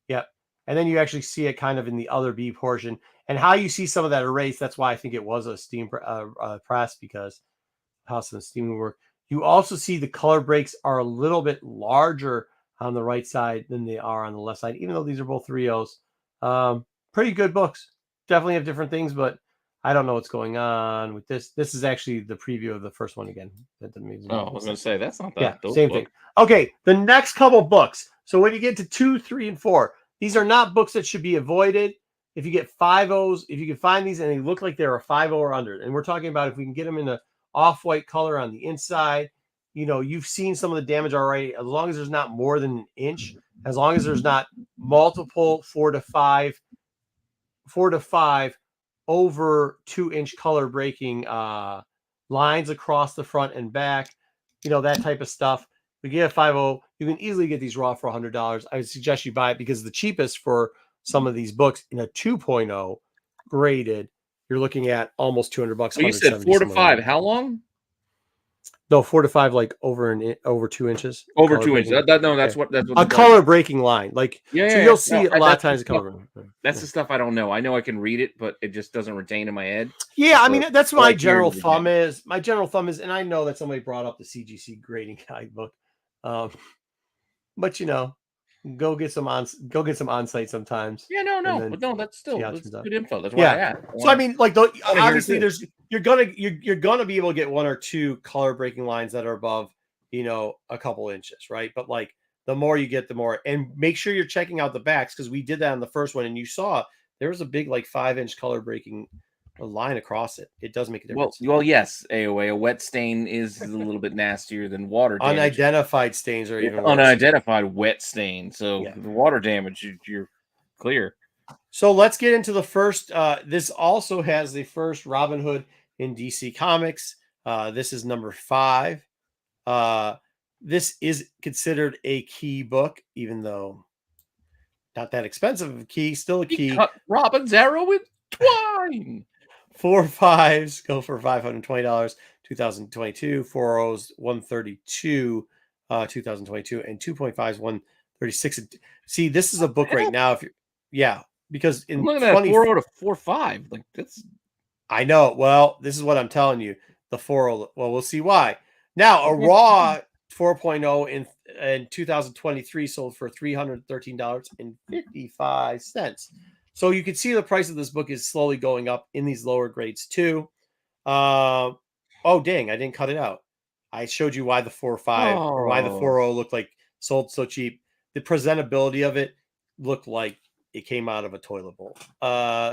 Yep. And then you actually see it kind of in the other B portion. And how you see some of that erase, that's why I think it was a steam press, because how some steam would work. You also see the color breaks are a little bit larger on the right side than they are on the left side, even though these are both 3.0s. Pretty good books. Definitely have different things, but I don't know what's going on with this. This is actually the preview of the first one again. I was going to say, that's not that. Yeah, same thing. Okay, the next couple books. So when you get to 2, 3, and 4, these are not books that should be avoided. If you get 5.0s, if you can find these and they look like they're a 5.0 or under, and we're talking about if we can get them in an off-white color on the inside, you've seen some of the damage already. As long as there's not more than an inch, as long as there's not multiple 4 to 5 over 2-inch color breaking lines across the front and back, that type of stuff. We get a 5.0, you can easily get these raw for $100. I would suggest you buy it because the cheapest for some of these books in a 2.0 graded, you're looking at almost $200. Well, you said 4 to 5. How long? No, 4 to 5, like over 2 inches. Over 2 inches. That's what a color breaking line. Like you'll see a lot of times. That's the stuff I don't know. I know I can read it, but it just doesn't retain in my head. Yeah, I mean that's my general thumb is. My general thumb is, and I know that somebody brought up the CGC grading guide book, but go get some on site sometimes. Yeah, no, that's still good info. That's why I asked. So I mean, like obviously you're gonna be able to get 1 or 2 color breaking lines that are above a couple inches, right? But like the more you get, the more, and make sure you're checking out the backs, because we did that on the first one, and you saw there was a big 5-inch color breaking line across it. It does make a difference. Well, yes, AOA. A wet stain is a little bit nastier than water damage. Unidentified stains are even worse. Unidentified wet stain. So the water damage, you're clear. So let's get into the first. This also has the first Robin Hood in DC Comics. This is number 5. This is considered a key book, even though not that expensive of a key, still a key. Cut Robin's arrow with twine. 4 5s go for $520, 2022. 4 O's, $132, 2022, and 2.5s, $136. See, this is a book right now. Because in 4 to 4 5, like that's. I know. Well, this is what I'm telling you. The 4. Well, we'll see why. Now, a raw 4.0 in 2023 sold for $313.55. So you can see the price of this book is slowly going up in these lower grades too. Oh, dang, I didn't cut it out. I showed you why the 4.5 or why the 4.0 looked like sold so cheap. the presentability of it looked like it came out of a toilet bowl.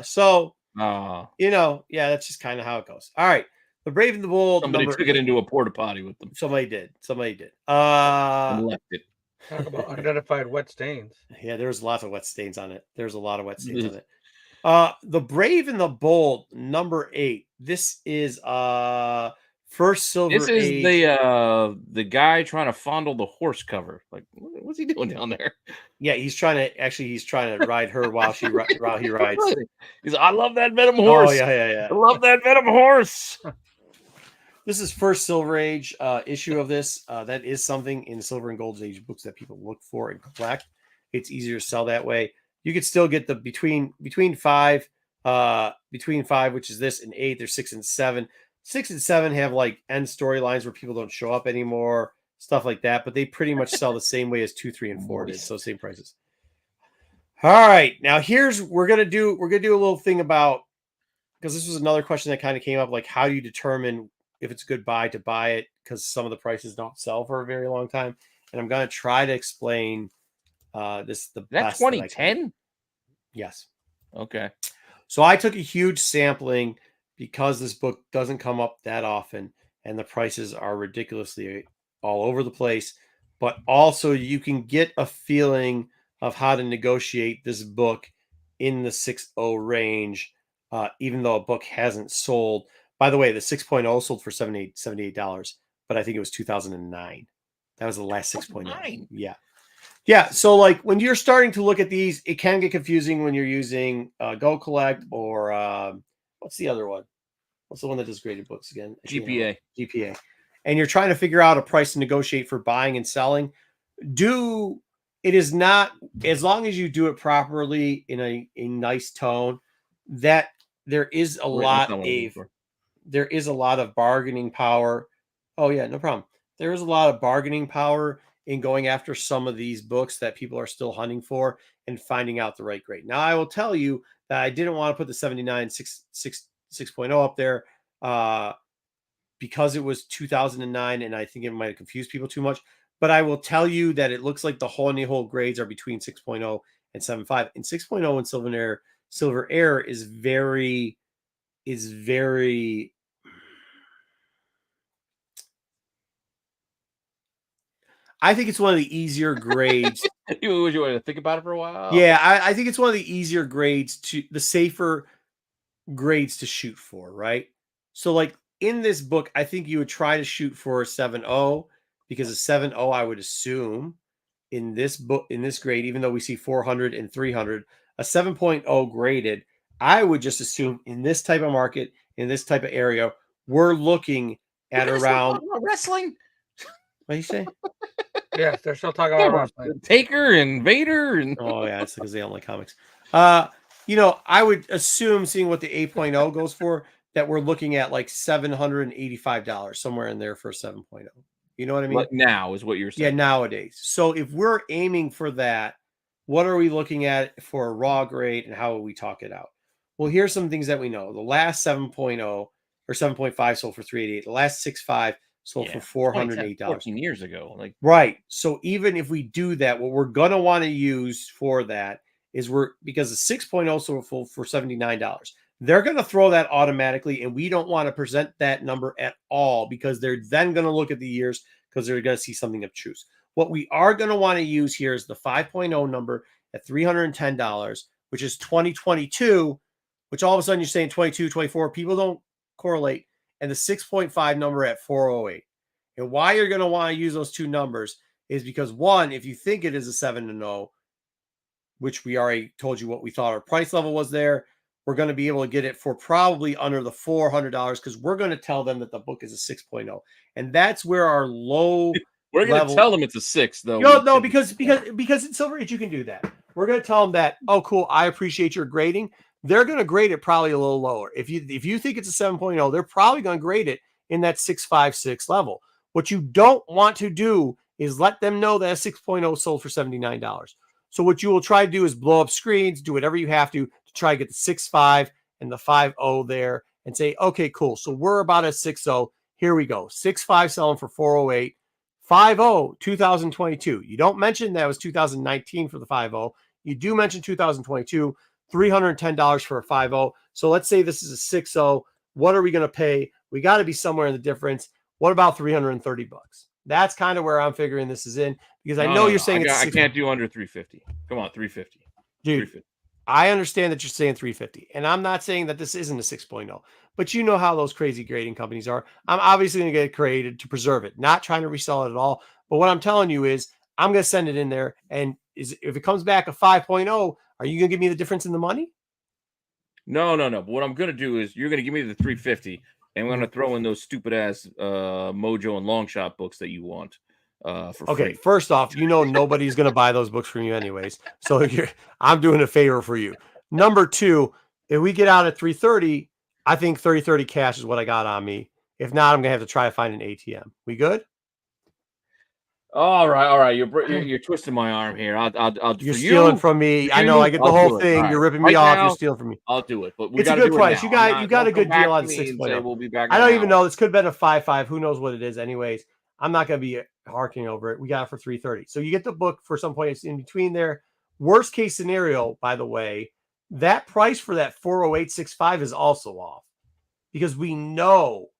So that's just kind of how it goes. All right. The Brave and the Bold. Somebody took it into a porta potty with them. Somebody did. And left it. Talk about unidentified wet stains. Yeah, there's lots of wet stains on it. There's a lot of wet stains on it. The Brave and the Bold, number 8. This is first Silver Age. This is the guy trying to fondle the horse cover. Like, what's he doing down there? Yeah, he's trying to ride her while he rides. He's like, I love that Venom horse. Oh yeah. I love that Venom horse. This is first Silver Age issue of this. That is something in Silver and Gold Age books that people look for and collect. It's easier to sell that way. You could still get the between 5, which is this, and 8. There's 6 and 7. 6 and 7 have like end storylines where people don't show up anymore, stuff like that. But they pretty much sell the same way as 2, 3, and 4 did. So same prices. All right, now we're gonna do a little thing about, because this was another question that kind of came up, like how do you determine if it's a good buy to buy it, because some of the prices don't sell for a very long time. And I'm going to try to explain this the best. That 2010? Yes. Okay. So I took a huge sampling because this book doesn't come up that often and the prices are ridiculously all over the place. But also you can get a feeling of how to negotiate this book in the 6.0 range, even though a book hasn't sold. By the way, the 6.0 sold for $78, but I think it was 2009. That was the last 6.0. Yeah. So like when you're starting to look at these, it can get confusing when you're using Go Collect or what's the other one? What's the one that does graded books again? GPA. GPA. And you're trying to figure out a price to negotiate for buying and selling. It is not, as long as you do it properly in a nice tone, that there is a lot of bargaining power. Oh yeah, no problem. There is a lot of bargaining power in going after some of these books that people are still hunting for and finding out the right grade. Now, I will tell you that I didn't want to put the 79 6.0 up there because it was 2009, and I think it might have confused people too much. But I will tell you that it looks like the whole grades are between 6.0 and 7.5. And 6.0 in Silver Air is very I think it's one of the easier grades. You want to think about it for a while? Yeah, I think it's one of the easier grades the safer grades to shoot for, right? So like in this book, I think you would try to shoot for a 7.0 because a 7.0, I would assume in this book, in this grade, even though we see 400 and 300, a 7.0 graded, I would just assume in this type of market, in this type of area, we're looking at around wrestling. What do you say? Yes, they're still talking about wrestling. Taker and Vader. And oh, yeah, it's because they don't like comics. I would assume, seeing what the 8.0 goes for, that we're looking at like $785, somewhere in there for 7.0. You know what I mean? But now is what you're saying. Yeah, nowadays. So if we're aiming for that, what are we looking at for a raw grade and how will we talk it out? Well, here's some things that we know. The last 7.0 or 7.5 sold for $388. The last 6.5 sold for $408. 14 years ago. Right. So even if we do that, what we're going to want to use for that is because the 6.0 sold for $79. They're going to throw that automatically, and we don't want to present that number at all because they're then going to look at the years because they're going to see something obtuse. What we are going to want to use here is the 5.0 number at $310, which is 2022, which all of a sudden you're saying 22, 24. People don't correlate. And the 6.5 number at 408. And why you're going to want to use those two numbers is because, one, if you think it is a 7.0, which we already told you what we thought our price level was there, we're going to be able to get it for probably under the $400 because we're going to tell them that the book is a 6.0. And that's where our low We're going to tell them it's a 6, though. No, because in Silver Age, you can do that. We're going to tell them that, oh, cool, I appreciate your grading. They're going to grade it probably a little lower. If you think it's a 7.0, they're probably going to grade it in that 6.56 level. What you don't want to do is let them know that a 6.0 sold for $79. So what you will try to do is blow up screens, do whatever you have to try to get the 6.5 and the 5.0 there and say, okay, cool. So we're about a 6.0. Here we go. 6.5 selling for 408, 5.0, 2022. You don't mention that was 2019 for the 5.0. You do mention 2022, $310 for a 5.0. So let's say this is a 6.0. What are we going to pay? We got to be somewhere in the difference. What about $330? That's kind of where I'm figuring this is in, because I know you're saying I can't do under 350. Come on, 350. Dude, 350. I understand that you're saying 350, and I'm not saying that this isn't a 6.0, but you know how those crazy grading companies are. I'm obviously going to get it created to preserve it, not trying to resell it at all. But what I'm telling you is I'm going to send it in there, and if it comes back a 5.0, are you going to give me the difference in the money? No. But what I'm going to do is you're going to give me the 350, and we're going to throw in those stupid ass Mojo and Long Shot books that you want. For free. First off, nobody's going to buy those books from you anyways. So I'm doing a favor for you. Number two, if we get out at 330, I think 30 cash is what I got on me. If not, I'm going to have to try to find an ATM. We good? All right. You're twisting my arm here. You're stealing from me. I know. I get the whole thing. Right. You're ripping me off. You're stealing from me. I'll do it. But it's a good price. You got a good deal on 6.0. We'll be back. I don't even know. This could have been a 5.5. Who knows what it is? Anyways, I'm not going to be harking over it. We got it for 330. So you get the book for some point in between there. Worst case scenario, by the way, that price for that 40865 is also off, because we know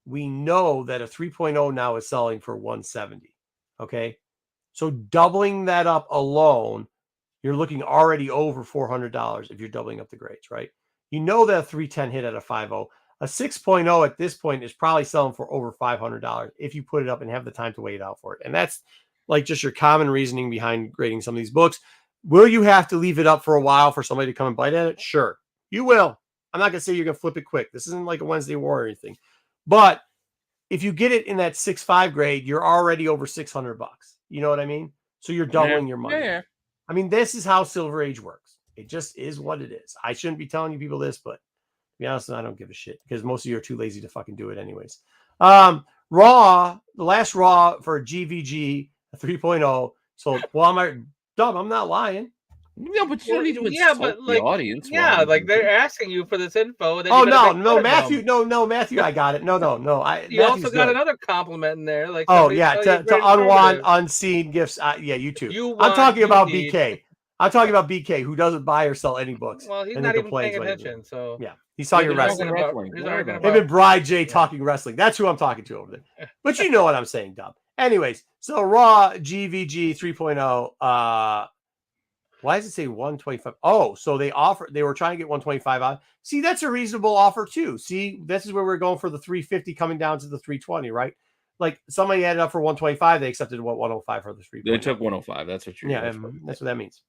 that a 3.0 now is selling for 170. Okay. So doubling that up alone, you're looking already over $400 if you're doubling up the grades, right? You know that a 310 hit at a 5.0. A 6.0 at this point is probably selling for over $500 if you put it up and have the time to wait out for it. And that's like just your common reasoning behind grading some of these books. Will you have to leave it up for a while for somebody to come and bite at it? Sure, you will. I'm not going to say you're going to flip it quick. This isn't like a Wednesday war or anything. But if you get it in that 6.5 grade, you're already over $600. You know what I mean? So you're doubling your money. Yeah. I mean, this is how Silver Age works. It just is what it is. I shouldn't be telling you people this, but to be honest, I don't give a shit, because most of you are too lazy to fucking do it anyways. Raw, the last Raw for GVG 3.0. So, I'm not lying. No, but you don't need to insult the audience. Yeah, like they're asking you for this info. No, Matthew. No, Matthew, I got it. No. You also got another compliment in there. Like, to unwanted, unseen gifts. Yeah, you too. I'm talking about BK. I'm talking about BK, who doesn't buy or sell any books. Well, he's not even paying attention. So yeah, he's talking wrestling. Him and Bride J talking wrestling. That's who I'm talking to over there. But you know what I'm saying, Dub. Anyways, so Raw GVG 3.0. Why does it say 125? Oh, so they were trying to get 125 on. See, that's a reasonable offer too. See, this is where we're going for the 350 coming down to the 320, right? Like somebody added up for 125, they accepted 105 for the 3. They took 105. That's what you're. Yeah, that's what that means.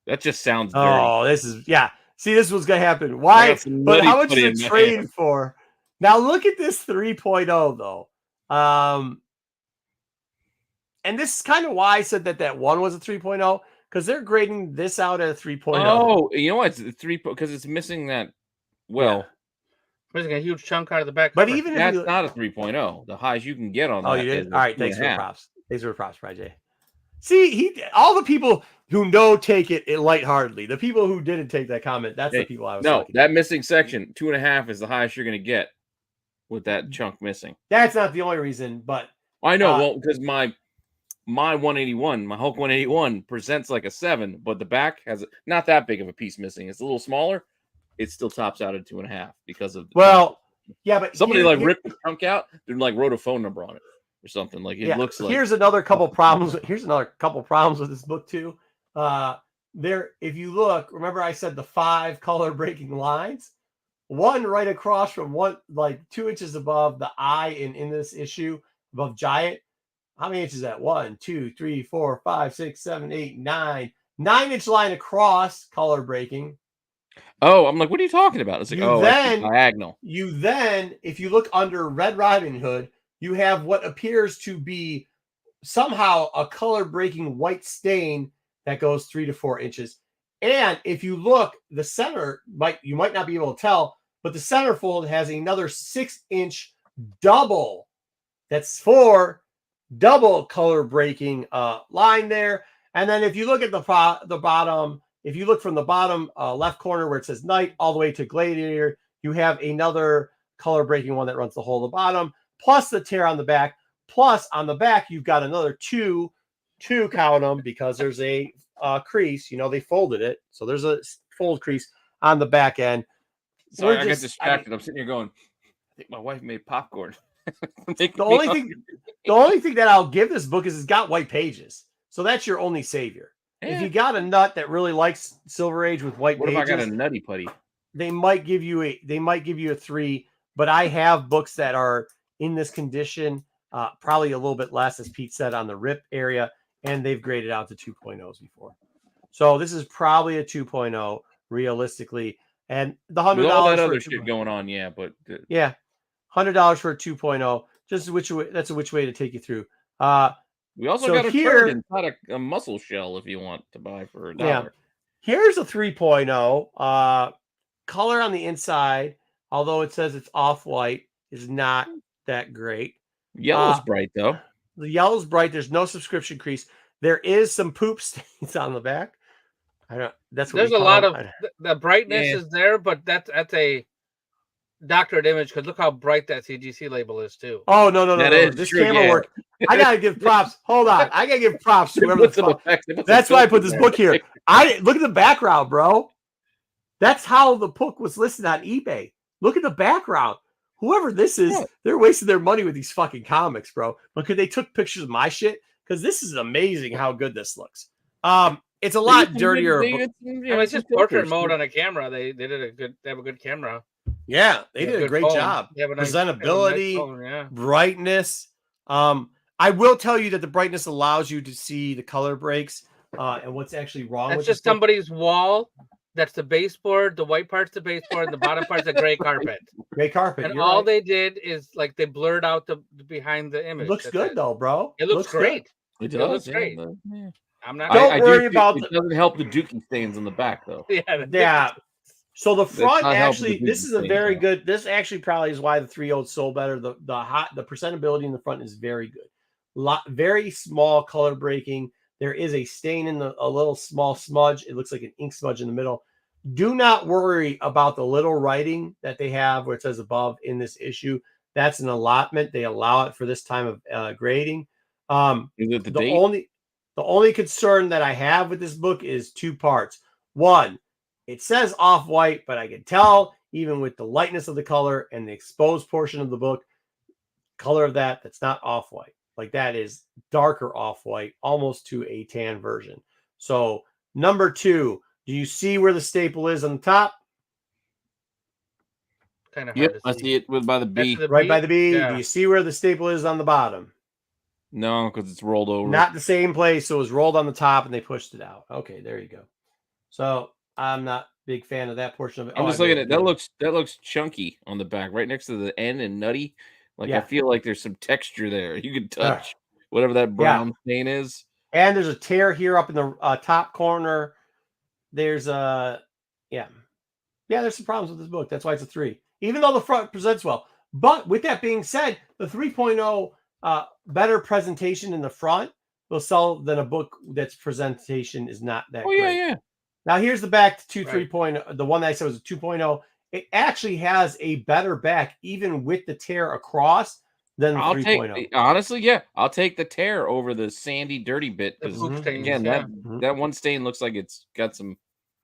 That just sounds dirty. Oh, this is See, this was gonna happen. Why? But how much did it trade for? Now look at this 3.0 though. And this is kind of why I said that one was a 3.0, because they're grading this out at a 3.0. Oh, you know what? It's 3 because it's missing that. Well, missing a huge chunk out of the back. But even that's not a 3.0. The highest you can get on that. Oh, you did? All right. Thanks for the props. Thanks for the props, Raj. See, all the people who take it lightheartedly. The people who didn't take that comment, that's the people I was talking that missing section, 2.5 is the highest you're going to get with that chunk missing. That's not the only reason, but I know. Well, because my 181, my Hulk 181 presents like a 7, but the back has not that big of a piece missing. It's a little smaller. It still tops out at 2.5 because of but somebody ripped the chunk out. They wrote a phone number on it or something. Like it looks like. Here's another couple problems. Here's another couple problems with this book too. If you look, remember I said the 5 color breaking lines. One right across from 2 inches above the eye in this issue above Giant. How many inches is that? 1, 2, 3, 4, 5, 6, 7, 8, 9. 9-inch line across, color breaking. Oh, I'm like, what are you talking about? It's like, it's diagonal. You then, if you look under Red Riding Hood, you have what appears to be somehow a color breaking white stain that goes 3 to 4 inches. And if you look, the center you might not be able to tell, but the centerfold has another 6-inch double. That's 4 double color breaking line there. And then if you look at the bottom, if you look from the bottom left corner where it says Night all the way to Gladiator, you have another color breaking one that runs the whole of the bottom, plus the tear on the back, Plus, on the back, you've got another two count them, because there's a crease. They folded it, so there's a fold crease on the back end. Sorry, I got distracted. I'm sitting here going, I think my wife made popcorn. The only thing that I'll give this book is it's got white pages, so that's your only savior. Yeah. If you got a nut that really likes Silver Age with white pages, what if I got a nutty putty? They might give you a 3, but I have books that are in this condition, probably a little bit less, as Pete said, on the rip area, and they've graded out to 2.0s before. So this is probably a 2.0 realistically, and the $100 all that other shit going on, yeah, but yeah, $100 for a 2.0. Just that's a which way to take you through. We also got a turd inside a muscle shell if you want to buy for $1. Yeah. Here's a 3.0. Color on the inside, although it says it's off-white, is not that great. Yellow's bright, though. The yellow's bright. There's no subscription crease. There is some poop stains on the back. That's what there's a lot of the brightness is there, but that's a doctored image, because look how bright that CGC label is too. Oh no. This camera work. I gotta give props. Hold on. I gotta give props to whoever the fuck. That's why I put this book here. Look at the background, bro. That's how the book was listed on eBay. Look at the background. Whoever this is, they're wasting their money with these fucking comics, bro. Because they took pictures of my shit. Because this is amazing how good this looks. It's a lot dirtier. It's just portrait mode on a camera. They have a good camera. Yeah, they did a great job. Presentability, brightness. I will tell you that the brightness allows you to see the color breaks and what's actually wrong. That's just somebody's wall. That's the baseboard. The white part's the baseboard, and the bottom part's a gray carpet. Gray carpet. And all they did is they blurred out the behind the image. It looks good though, bro. It looks great. It looks great. I'm not. Don't worry about it. Doesn't help the Dookie stains on the back though. Yeah. So the front actually, this is a very good. This actually probably is why the 3.0 sold better. The presentability in the front is very good. Very small color breaking. There is a stain in a little small smudge. It looks like an ink smudge in the middle. Do not worry about the little writing that they have where it says above in this issue. That's an allotment. They allow it for this time of grading. Is it the date? The only concern that I have with this book is 2 parts. One, it says off-white, but I can tell even with the lightness of the color and the exposed portion of the book, color of that's not off-white. Like that is darker off-white, almost to a tan version. So number 2, do you see where the staple is on the top? Kind of hard to see. I see it by the B. Right by the B. Yeah. Do you see where the staple is on the bottom? No, because it's rolled over. Not the same place. So it was rolled on the top and they pushed it out. Okay, there you go. So I'm not a big fan of that portion of it. I'm just looking at it. That looks chunky on the back, right next to the N and nutty. I feel like there's some texture there. You can touch whatever that brown stain is. And there's a tear here up in the top corner. There's there's some problems with this book. That's why it's a 3. Even though the front presents well. But with that being said, the 3.0 better presentation in the front will sell than a book that's presentation is not that great. Yeah. Now here's the back to 3.0. The one that I said was a 2.0. It actually has a better back, even with the tear across, than the 3.0. Honestly, I'll take the tear over the sandy, dirty bit. Again, that one stain looks like it's got some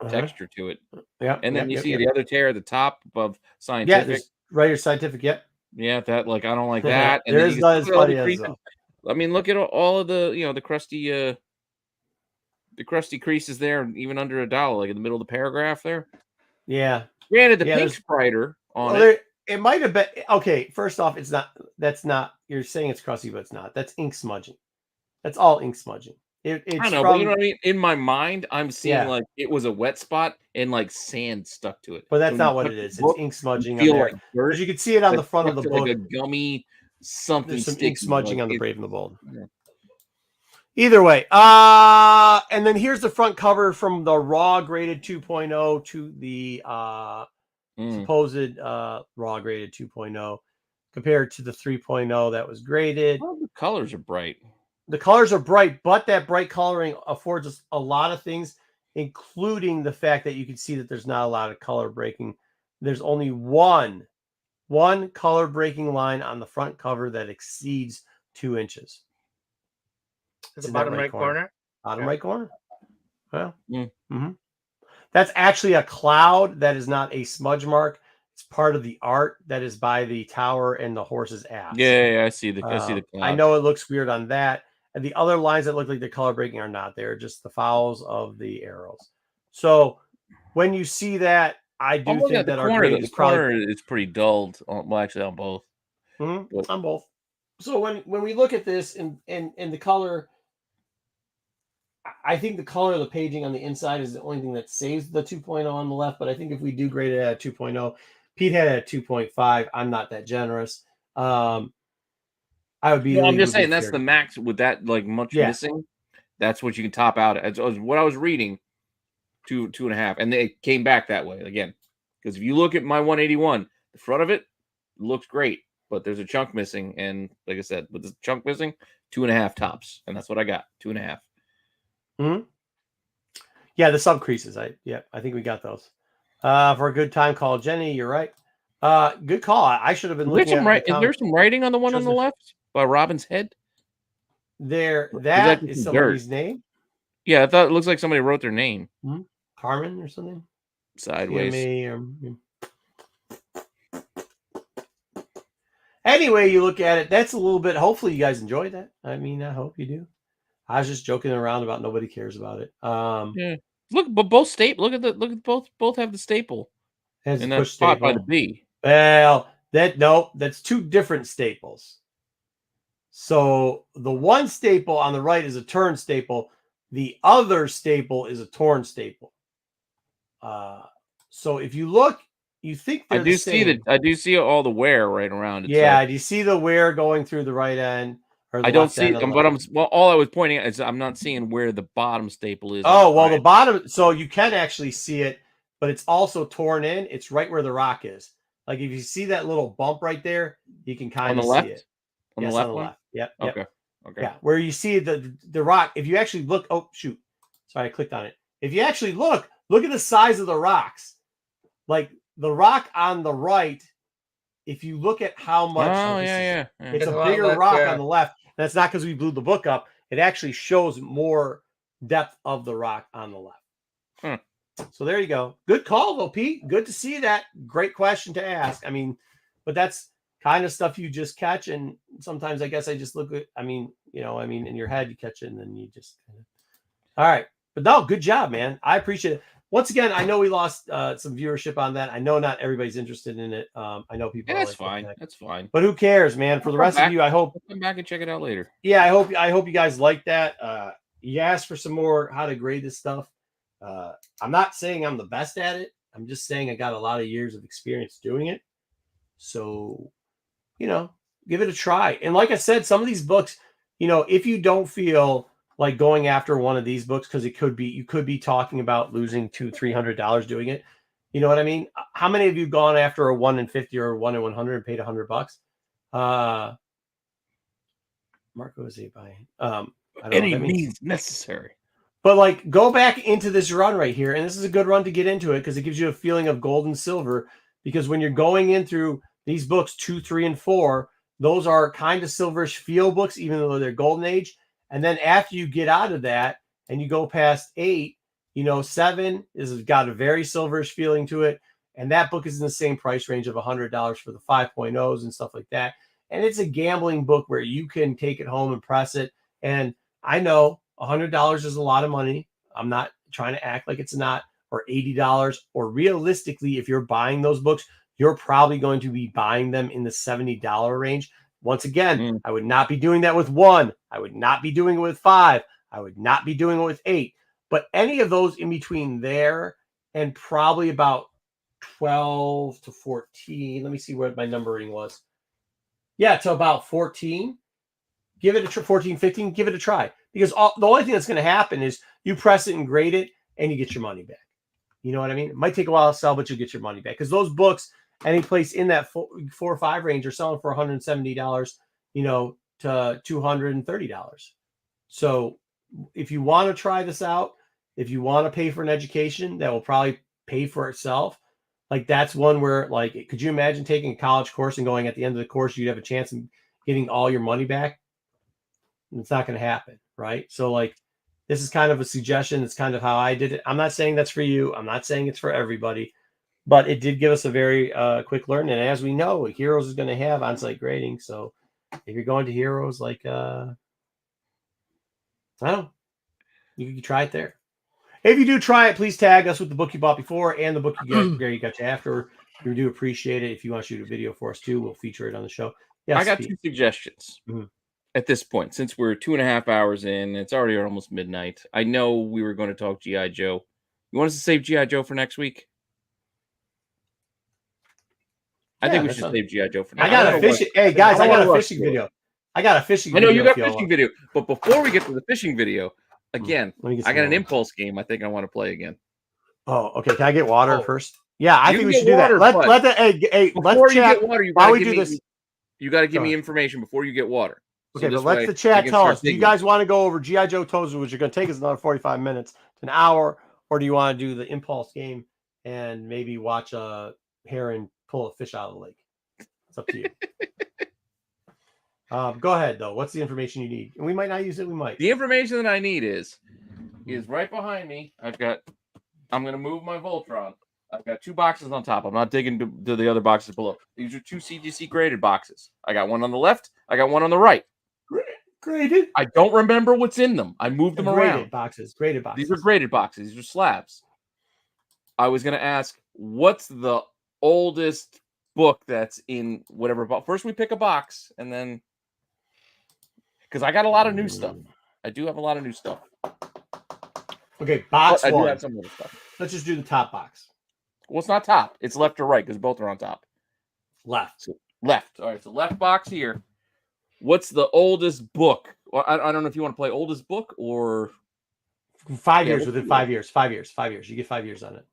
texture to it. Yeah. And then you see the other tear at the top above scientific. Right here, scientific, Yeah, that I don't like that. And there's not as funny as I mean, look at all of the the crusty creases there, even under $1, like in the middle of the paragraph there. Yeah. Granted, the pink's brighter on it. It might have been okay. First off, it's not. That's not. You're saying it's crusty, but it's not. That's ink smudging. That's all ink smudging. It's I know, but you know what I mean. In my mind, I'm seeing like it was a wet spot and like sand stuck to it. But that's not what it is. It's ink smudging. As you can see it on the front of the book, like a gummy something. There's some ink smudging on the Brave and the Bold. Yeah. Either way, and then here's the front cover from the raw graded 2.0 to the supposed raw graded 2.0 compared to the 3.0 that was graded. Well, the colors are bright. The colors are bright, but that bright coloring affords us a lot of things, including the fact that you can see that there's not a lot of color breaking. There's only one color breaking line on the front cover that exceeds 2 inches. It's the bottom right corner. Bottom right corner. Well, that's actually a cloud. That is not a smudge mark. It's part of the art that is by the tower and the horse's ass. Yeah, I see the cloud. I know it looks weird on that. And the other lines that look like they're color breaking are not there, just the fouls of the arrows. So when you see that, I do think that our grade is probably it's pretty dulled. Well, actually, on both. On both. So when we look at this and the color, I think the color of the paging on the inside is the only thing that saves the 2.0 on the left. But I think if we do grade it at 2.0, Pete had it at 2.5. I'm not that generous. I would be. I'm just saying that's the max with that like much missing. That's what you can top out at. What I was reading, 2.5, and they came back that way again. Because if you look at my 181, the front of it looks great, but there's a chunk missing, and like I said, with the chunk missing, 2.5 tops, and that's what I got, 2.5. Yeah, the sub creases. I think we got those. For a good time call, Jenny, you're right. Good call. I should have been looking at Is there some writing on the one on the left by Robin's head? That is somebody's name. Yeah, I thought it looks like somebody wrote their name. Carmen or something. Sideways. Anyway, you look at it. That's a little bit. Hopefully, you guys enjoyed that. I mean, I hope you do. I was just joking around about nobody cares about it. Yeah. Look, but both staple. Look at both have the staple. Has and that spot by the B. Well, that's 2 different staples. So the one staple on the right is a turn staple. The other staple is a torn staple. So if you look, you think I do see all the wear right around it. Yeah, do you see the wear going through the right end? I don't see it, but all I was pointing at is I'm not seeing where the bottom staple is. Oh, well, the bottom, so you can actually see it, but it's also torn in. It's right where the rock is. Like if you see that little bump right there, you can kind of see it. On the left. Yep. Okay. Yeah, where you see the rock. If you actually look, oh shoot, sorry, I clicked on it. If you actually look at the size of the rocks. Like the rock on the right, if you look at how much, it's a bigger rock on the left. That's not because we blew the book up. It actually shows more depth of the rock on the left. So there you go. Good call, though, Pete. Good to see that. Great question to ask. I mean, but that's kind of stuff you just catch. And sometimes I guess I just look at, in your head, you catch it and then you just kind of. All right. But no, good job, man. I appreciate it. Once again, I know we lost some viewership on that. I know not everybody's interested in it. I know people. Yeah, that's fine. That's fine. But who cares, man? For the rest of you, I hope. I'll come back and check it out later. Yeah, I hope you guys like that. You asked for some more how to grade this stuff. I'm not saying I'm the best at it. I'm just saying I got a lot of years of experience doing it. So, give it a try. And like I said, some of these books, if you don't feel like going after one of these books, because you could be talking about losing $200-$300 doing it. You know what I mean? How many of you gone after a 1 in 50 or a 1 in 100 and paid $100? Marco, is he buying? Any means necessary. But like, go back into this run right here, and this is a good run to get into it because it gives you a feeling of gold and silver. Because when you're going in through these books 2, 3, and 4, those are kind of silverish feel books, even though they're golden age. And then after you get out of that and you go past 8, 7 is got a very silverish feeling to it. And that book is in the same price range of $100 for the 5.0s and stuff like that. And it's a gambling book where you can take it home and press it. And I know $100 is a lot of money. I'm not trying to act like it's not, or $80, or realistically, if you're buying those books, you're probably going to be buying them in the $70 range. Once again, I would not be doing that with 1. I would not be doing it with 5. I would not be doing it with 8. But any of those in between there and probably about 12 to 14. Let me see what my numbering was. Yeah, to about 14. Give it a 14, 15. Give it a try. Because the only thing that's going to happen is you press it and grade it and you get your money back. You know what I mean? It might take a while to sell, but you'll get your money back. Because those books, any place in that 4 or 5 range are selling for $170, to $230. So if you want to try this out, if you want to pay for an education that will probably pay for itself, like that's one where, like, could you imagine taking a college course and going at the end of the course, you'd have a chance of getting all your money back? It's not going to happen, right? So like, this is kind of a suggestion. It's kind of how I did it. I'm not saying that's for you. I'm not saying it's for everybody, but it did give us a very quick learn. And as we know, Heroes is going to have on-site grading. So if you're going to Heroes, like, I don't know, you can try it there. If you do try it, please tag us with the book you bought before and the book you got you after. We do appreciate it. If you want to shoot a video for us too, we'll feature it on the show. Yes, I got 2 suggestions. At this point, since we're 2.5 hours in, it's already almost midnight. I know we were going to talk G.I. Joe. You want us to save G.I. Joe for next week? I think we should save G.I. Joe for next week. I got a fishing. Hey guys, I got a fishing video. I got a fishing video. I know you got a fishing video, but before we get to the fishing video, again, I got an impulse game I think I want to play again. Oh, okay. Can I get water first? Yeah, I think we should do that. Let the before you get water, you gotta give me, you got to give me information before you get water. Okay, but let the chat tell us. Do you guys want to go over G.I. Joe Tozu, which are going to take us another 45 minutes, an hour, or do you want to do the impulse game and maybe watch a heron pull a fish out of the lake? It's up to you. Go ahead, though. What's the information you need? And we might not use it. We might. The information that I need is right behind me. I'm going to move my Voltron. I've got 2 boxes on top. I'm not digging to the other boxes below. These are 2 CGC graded boxes. I got one on the left. I got one on the right. Graded? I don't remember what's in them. I moved them around. Graded boxes. These are graded boxes. These are slabs. I was going to ask, what's the oldest book that's in whatever box? First, we pick a box, and then... Because I got a lot of new stuff. I do have a lot of new stuff. Okay, box one. I do have some other stuff. Let's just do the top box. Well, it's not top. It's left or right, because both are on top. Left. So, left. All right, so left box here. What's the oldest book? Well, I don't know if you want to play oldest book or 5 years within 5 years. 5 years. 5 years. You get 5 years on it.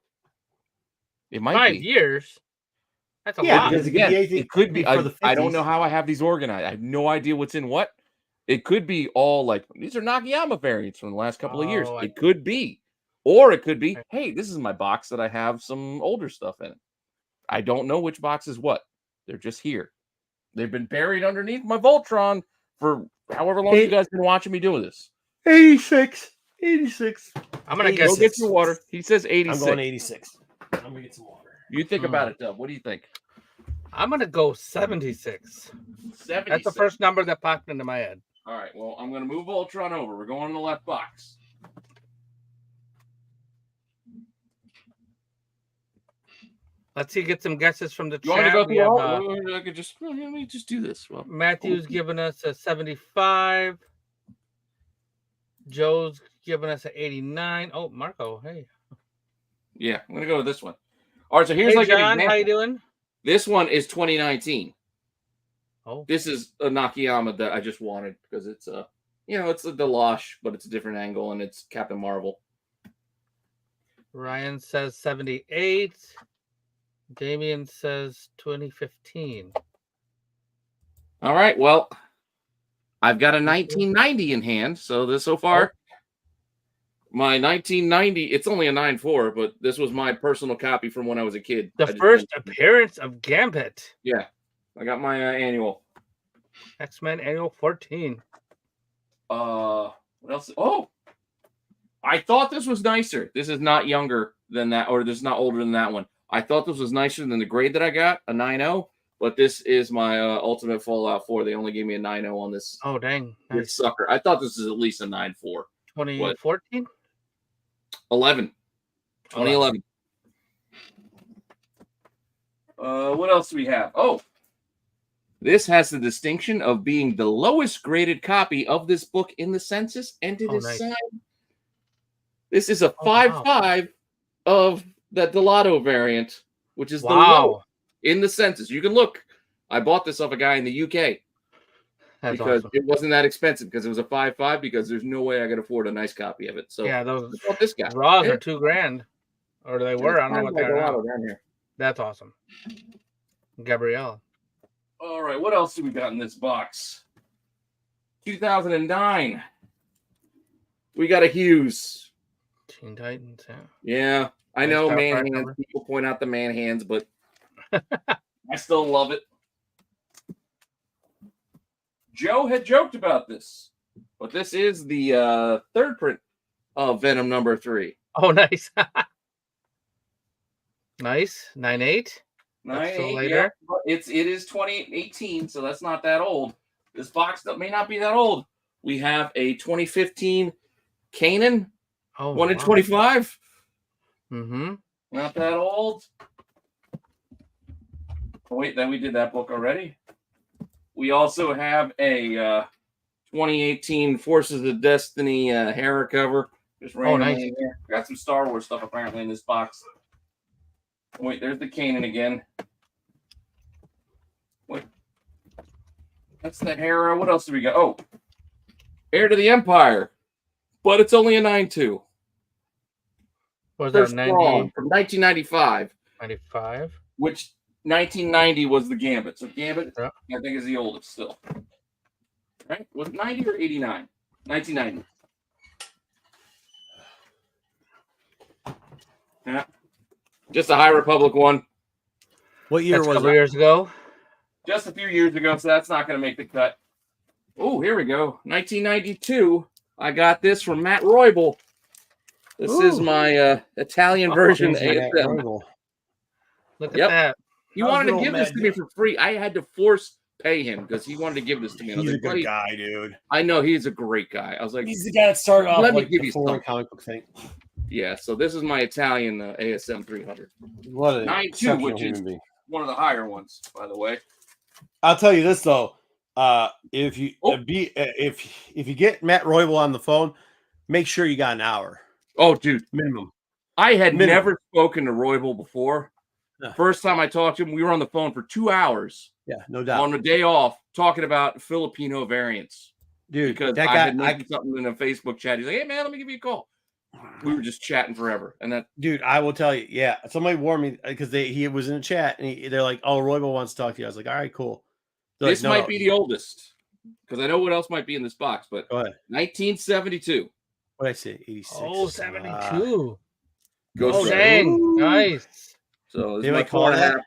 It might 5 be years. That's a lot. Because it could be. I don't know how I have these organized. I have no idea what's in what. It could be all like these are Nakayama variants from the last couple of years. It could be, or it could be. Hey, this is my box that I have some older stuff in it. I don't know which box is what. They're just here. They've been buried underneath my Voltron for however long you guys been watching me doing this. 86. I'm going to guess. Go get your water. He says 86. I'm going 86. I'm going to get some water. You think about it, Dub. What do you think? I'm going to go 76. 76. That's the first number that popped into my head. All right. Well, I'm going to move Voltron over. We're going in the left box. Let's see, get some guesses from the chat. You want to go through all? I could just let me just do this. Well, Matthew's giving us a 75. Joe's giving us an 89. Oh, Marco, hey. Yeah, I'm gonna go with this one. All right, so here's John, an example. How you doing? This one is 2019. Oh, this is a Nakayama that I just wanted because it's it's a Deloche, but it's a different angle and it's Captain Marvel. Ryan says 78. Damien says 2015. All right, well, I've got a 1990 in hand. So far, my 1990, it's only a 9.4, but this was my personal copy from when I was a kid. The first appearance of Gambit. Yeah, I got my annual. X-Men Annual 14. What else? Oh, I thought this was nicer. This is not younger than that, or this is not older than that one. I thought this was nicer than the grade that I got, a 9.0, but this is my Ultimate Fallout 4. They only gave me a 9.0 on this. Oh, dang. Nice. Sucker. I thought this was at least a 9.4. 2014? 11. 2011. What else do we have? Oh, this has the distinction of being the lowest graded copy of this book in the census, and it is signed. This is a 5.5 of that Delato variant, which is the low in the census. You can look. I bought this off a guy in the UK because it wasn't that expensive because it was a 5.5 because there's no way I could afford a nice copy of it. So yeah, those this guy. raws are $2,000, or they were. I don't know what they're now. Down here. That's awesome, Gabrielle. All right, what else do we got in this box? 2009. We got a Hughes. Teen Titans. Yeah. I know man hands. People point out the man hands, but I still love it. Joe had joked about this. But this is the third print of Venom number 3. Oh, nice. Nice. 9.8. 9.8 later. Yeah, but it is 2018, so that's not that old. This box may not be that old. We have a 2015 Kanan. 1 in 25. Mm-hmm. Not that old. Oh, wait, then we did that book already. We also have a 2018 Forces of Destiny Hera cover. Just randomly nice. in there. Got some Star Wars stuff apparently in this box. Wait, there's the Kanan again. Wait. That's the Hera. What else do we got? Oh, Heir to the Empire. But it's only a 9.2. Was First that 90? from 1995. 95. Which 1990 was the Gambit. So Gambit, Yeah. I think, is the oldest still. Right? Was it 90 or 89? 1990. Yeah. Just a High Republic one. What year That's a was couple it? years ago. Just a few years ago, so that's not going to make the cut. Oh, here we go. 1992. I got this from Matt Roybal. This is my Italian version ASM. Look at that. He wanted to give this to me for free. I had to force pay him because he wanted to give this to me. He's a good guy, dude. I know he's a great guy. I was like, he's the guy that started off let me like give the you foreign something. comic book thing. Yeah, so this is my Italian ASM 300. What a 9.2, which is one of the higher ones, by the way. I'll tell you this though, if you get Matt Roybal on the phone, make sure you got an hour. Oh, dude, minimum. I had never spoken to Roybal before. Yeah. First time I talked to him, we were on the phone for 2 hours. Yeah, no doubt. On the day off, talking about Filipino variants. Dude, because that I guy, had mentioned something in a Facebook chat. He's like, "Hey man, let me give you a call." We were just chatting forever, and that. Dude, I will tell you, yeah. Somebody warned me because he was in the chat, and they're like, "Oh, Roybal wants to talk to you." I was like, "All right, cool." This might be the oldest because I know what else might be in this box. But go ahead. 1972. What did I say? 86. Oh, 72. Ghost Rider. Dang, nice. So this is my 4.5.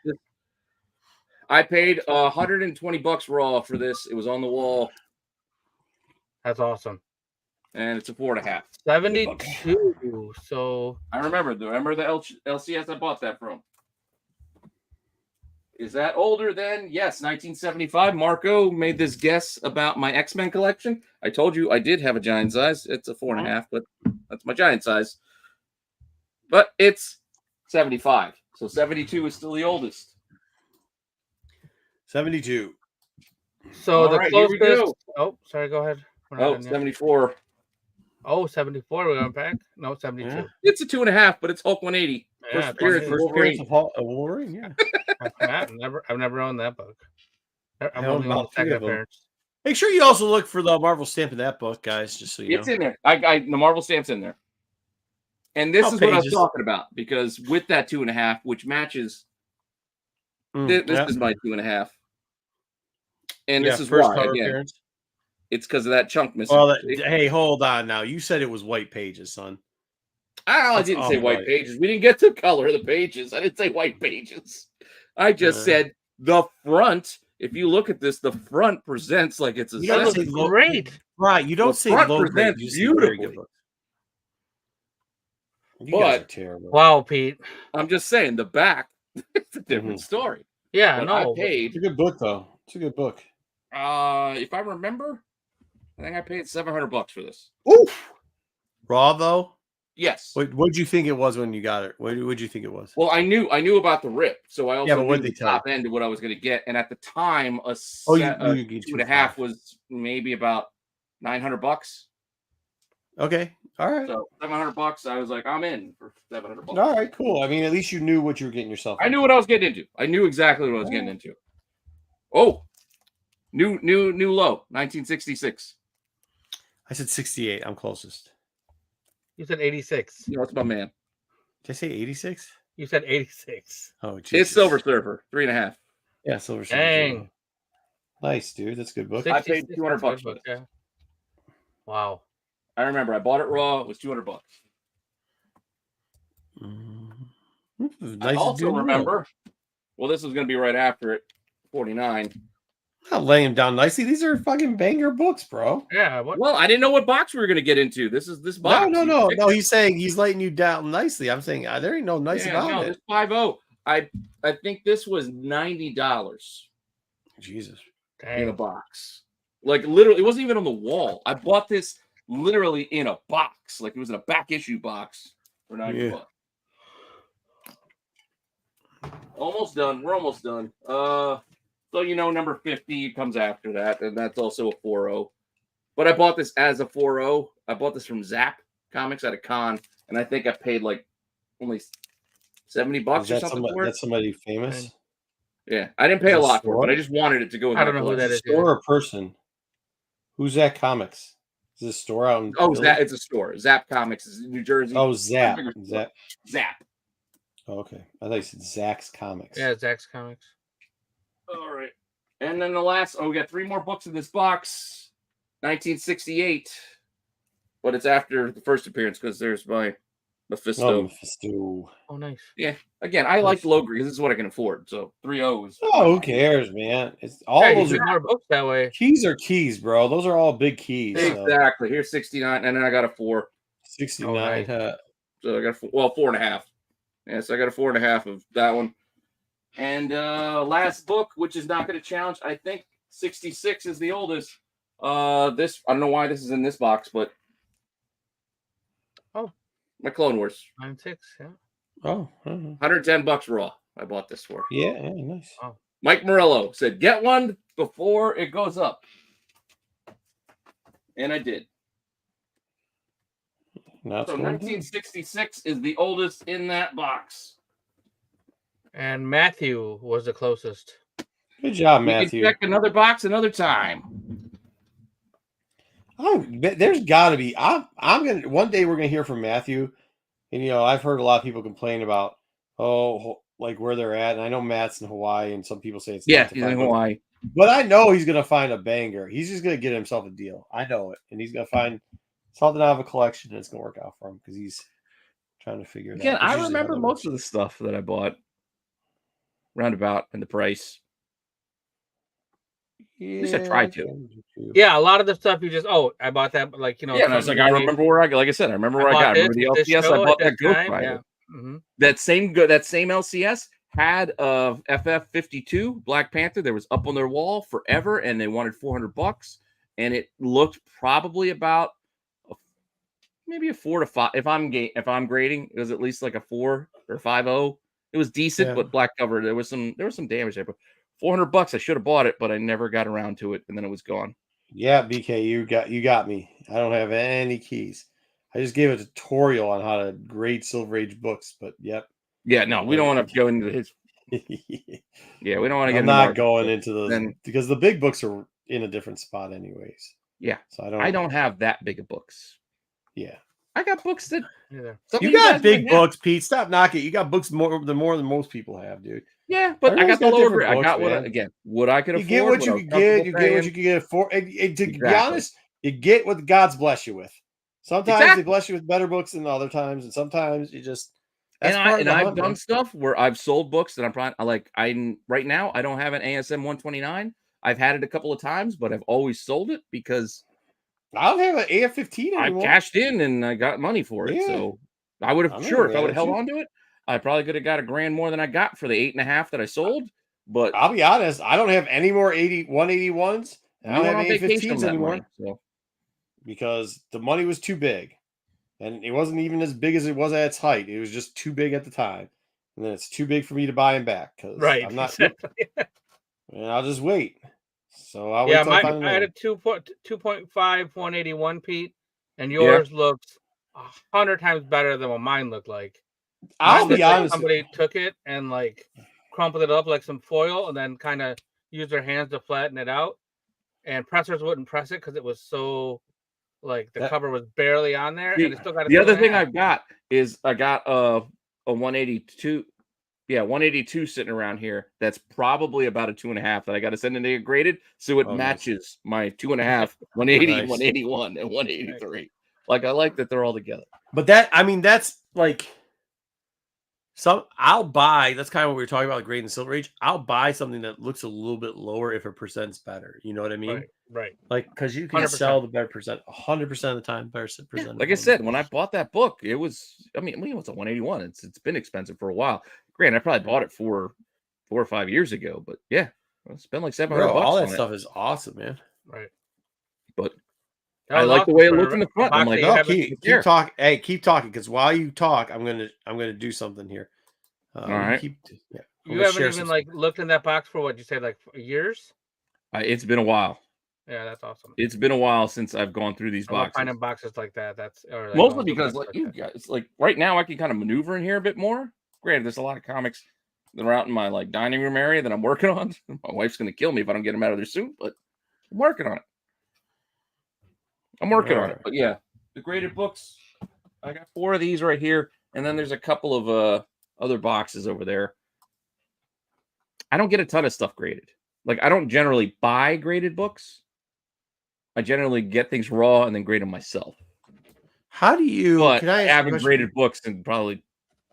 I paid $120 raw for this. It was on the wall. That's awesome. And it's a 4.5. 72. So I remember the LCS I bought that from. Is that older than? Yes, 1975. Marco made this guess about my X-Men collection. I told you I did have a giant size. It's a 4.5, but that's my giant size. But it's 75. So 72 is still the oldest. 72. So all the right, closest. Oh, sorry. Go ahead. Oh, 74. Oh, 74. We're going back. No, 72. Yeah. It's a 2.5, but it's Hulk 180. Yeah, First appearance of Wolverine. Yeah. I've never owned that book. I've only owned the second appearance. Make sure you also look for the Marvel stamp in that book, guys. Just so you know, it's in there. The Marvel stamp's in there. And this is what I was talking about because with that 2.5, which matches, this is my 2.5. And this is why again. Appearance. It's because of that chunk missing. Well, hey, hold on now. You said it was white pages, son. I didn't say white pages. We didn't get to color the pages. I didn't say white pages. I just said the front. If you look at this, the front presents like it's a. That looks great. Right. You don't say front low presents beautifully. You guys are terrible. Wow, Pete. I'm just saying the back. It's a different story. Yeah, but no. I paid. It's a good book, though. It's a good book. If I remember, I think I paid $700 for this. Oof. Raw though. Yes. What did you think it was when you got it? What did you think it was? Well, I knew about the rip, so I also knew the top end of what I was going to get. And at the time, a 2.5 was maybe about $900. Okay, all right. So $700. I was like, I'm in for $700. All right, cool. I mean, at least you knew what you were getting yourself. I knew what I was getting into. I knew exactly what I was getting into. Oh, new low, 1966. I said 68. I'm closest. You said 86. You know, that's my man. Did I say 86? You said 86. Oh, Jesus. It's Silver Surfer, 3.5. Yeah, Silver Surfer. Dang. Nice, dude. That's a good book. I paid $200 for it. Yeah. Wow. I remember I bought it raw. It was $200. Nice. I also remember. Well, this was going to be right after it. 49. I'm laying them down nicely. These are fucking banger books, bro. Yeah. What? Well, I didn't know what box we were gonna get into. This box. No. He's saying he's laying you down nicely. I'm saying there ain't no nice about it. This 5.0. I think this was $90. Jesus. In a box. Like literally, it wasn't even on the wall. I bought this literally in a box. Like it was in a back issue box for $90. Almost done. We're almost done. So number 50 comes after that, and that's also a 4.0. But I bought this as a 4.0. I bought this from Zap Comics at a con, and I think I paid like only $70 or something for it. That's somebody famous. Yeah, I didn't pay a lot for it, but I just wanted it to go. I don't know who that is. Store or person? Who's Zap Comics? Is this a store out in? It's a store. Zap Comics is in New Jersey. Oh, Zap. Zap. Oh, okay, I thought you said Zach's Comics. Yeah, Zach's Comics. All right, and then the last. Oh, we got 3 more books in this box. 1968, but it's after the first appearance because there's my Mephisto. Oh, nice. Yeah. Again, I like low grade. This is what I can afford. So 3.0s. Oh, who cares, man? It's all those are more books that way. Keys are keys, bro. Those are all big keys. Exactly. So. Here's 69, and then I got a 4. 69. So I got 4.5. Yeah, so I got a 4.5 of that one. And last book, which is not going to challenge. I think 66 is the oldest. This I don't know why this is in this box, but my Clone Wars. 96, yeah. Oh, $110 raw. I bought this for. Yeah, nice. Oh. Mike Morello said, "Get one before it goes up," and I did. So 1966 is the oldest in that box. And Matthew was the closest. Good job, Matthew. We can check another box another time. Oh, there's got to be. I'm gonna one day we're gonna hear from Matthew, and I've heard a lot of people complain about like where they're at, and I know Matt's in Hawaii, and some people say it's he's in Hawaii, but I know he's gonna find a banger. He's just gonna get himself a deal. I know it, and he's gonna find something out of a collection that's gonna work out for him because he's trying to figure it out. I remember most of the stuff that I bought roundabout in the price. Yeah, at least I tried to. Yeah, a lot of the stuff you just I bought that, but Yeah, and I was like, I remember where I remember where I got. I remember the LCS. I bought that Ghost Rider. Yeah. Mm-hmm. That same LCS had a FF52 Black Panther that was up on their wall forever, and they wanted $400, and it looked probably about maybe a 4 to 5. If I'm grading, it was at least like a 4 or 5.0. It was decent, but black cover. There was some damage there, but $400. I should have bought it, but I never got around to it, and then it was gone. Yeah, BK, you got me. I don't have any keys. I just gave a tutorial on how to grade Silver Age books, but yep. Yeah, no, we don't want to go into his. Yeah, we don't want to get. I'm not going into those because the big books are in a different spot, anyways. Yeah, so I don't have that big of books. Yeah, I got books that. You got big books, Pete. Stop knocking. You got books more than most people have, dude. Yeah, but I got the lower grade. I got what I could afford. You get what you could get. You get what you could get for. And to be honest, you get what God's bless you with. Sometimes they bless you with better books than other times, and sometimes you just. I've done stuff where I've sold books that right now I don't have an ASM 129. I've had it a couple of times, but I've always sold it because I don't have an AF-15 anymore. I cashed in and I got money for it, so I would have if I would have held on to it. I probably could have got $1,000 more than I got for the 8.5 that I sold. But I'll be honest, I don't have any more 181s. I don't have AF-15s anymore because the money was too big. And it wasn't even as big as it was at its height. It was just too big at the time. And then it's too big for me to buy them back because I'm not. And I'll just wait. So I'll wait till I had a 2.5 181, Pete, and yours looks 100 times better than what mine looked like. I'll be honest. Somebody took it and crumpled it up like some foil, and then kind of used their hands to flatten it out. And pressers wouldn't press it because it was so. The cover was barely on there, and it still got. The other thing I've got is I got a 182, 182 sitting around here. That's probably about a 2.5 that I got to send in to get graded, so it matches my 2.5, 180, 181, and 183. I like that they're all together. But that's I'll buy. That's kind of what we were talking about, Great and Silver Age. I'll buy something that looks a little bit lower if it presents better. You know what I mean? Right. Like, because you can 100%. sell the better 100% of the time better present. Yeah, like I said, when I bought that book, it was. I mean, it's a 181. It's been expensive for a while. Granted, I probably bought it 4 or 5 years ago, but yeah, I spent like $700. All that stuff is awesome, man. Right. But I like the way it looked in the front. I'm like, no, keep talking. Hey, keep talking, because while you talk, I'm gonna do something here. All right. You haven't even like looked in that box for what you say, like years? It's been a while. Yeah, that's awesome. It's been a while since I've gone through these boxes. Finding boxes like that. That's like mostly because like you guys, like right now I can kind of maneuver in here a bit more. Granted, there's a lot of comics that are out in my like dining room area that I'm working on. My wife's gonna kill me if I don't get them out of their suit, but I'm working on it. But yeah, the graded books. I got 4 of these right here, and then there's a couple of other boxes over there. I don't get a ton of stuff graded. Like I don't generally buy graded books. I generally get things raw and then grade them myself. How do you? But I haven't graded books in probably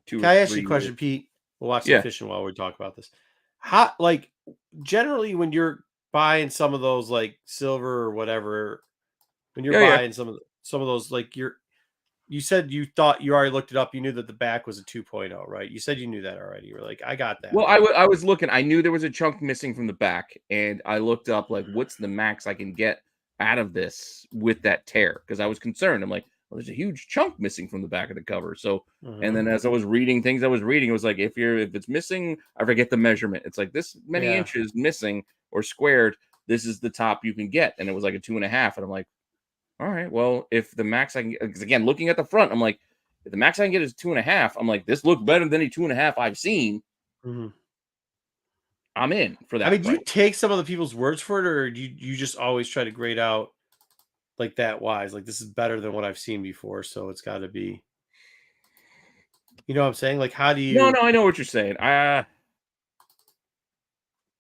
2 or 3 Can I ask you a question, Pete? We'll watch some fishing while we talk about this. How, like, generally when you're buying some of those like silver or whatever, when you're buying some of those, like you said you thought you already looked it up. You knew that the back was a 2.0, right? You said you knew that already. You were like, I got that. Well, I was looking. I knew there was a chunk missing from the back, and I looked up like what's the max I can get out of this with that tear, because I was concerned. I'm like, well, there's a huge chunk missing from the back of the cover. So, and then as I was reading things I was reading, it was like if it's missing, I forget the measurement. It's like this many inches missing or squared. This is the top you can get, and it was like a 2.5. And I'm like, all right, well, if the max I can, because again, looking at the front, I'm like, if the max I can get is 2.5, I'm like, this looks better than any 2.5 I've seen. I'm in for that. I mean, do you take some of the people's words for it, or do you just always try to grade out like that wise? Like, this is better than what I've seen before, so it's got to be. You know what I'm saying? Like, how do you? No, I know what you're saying.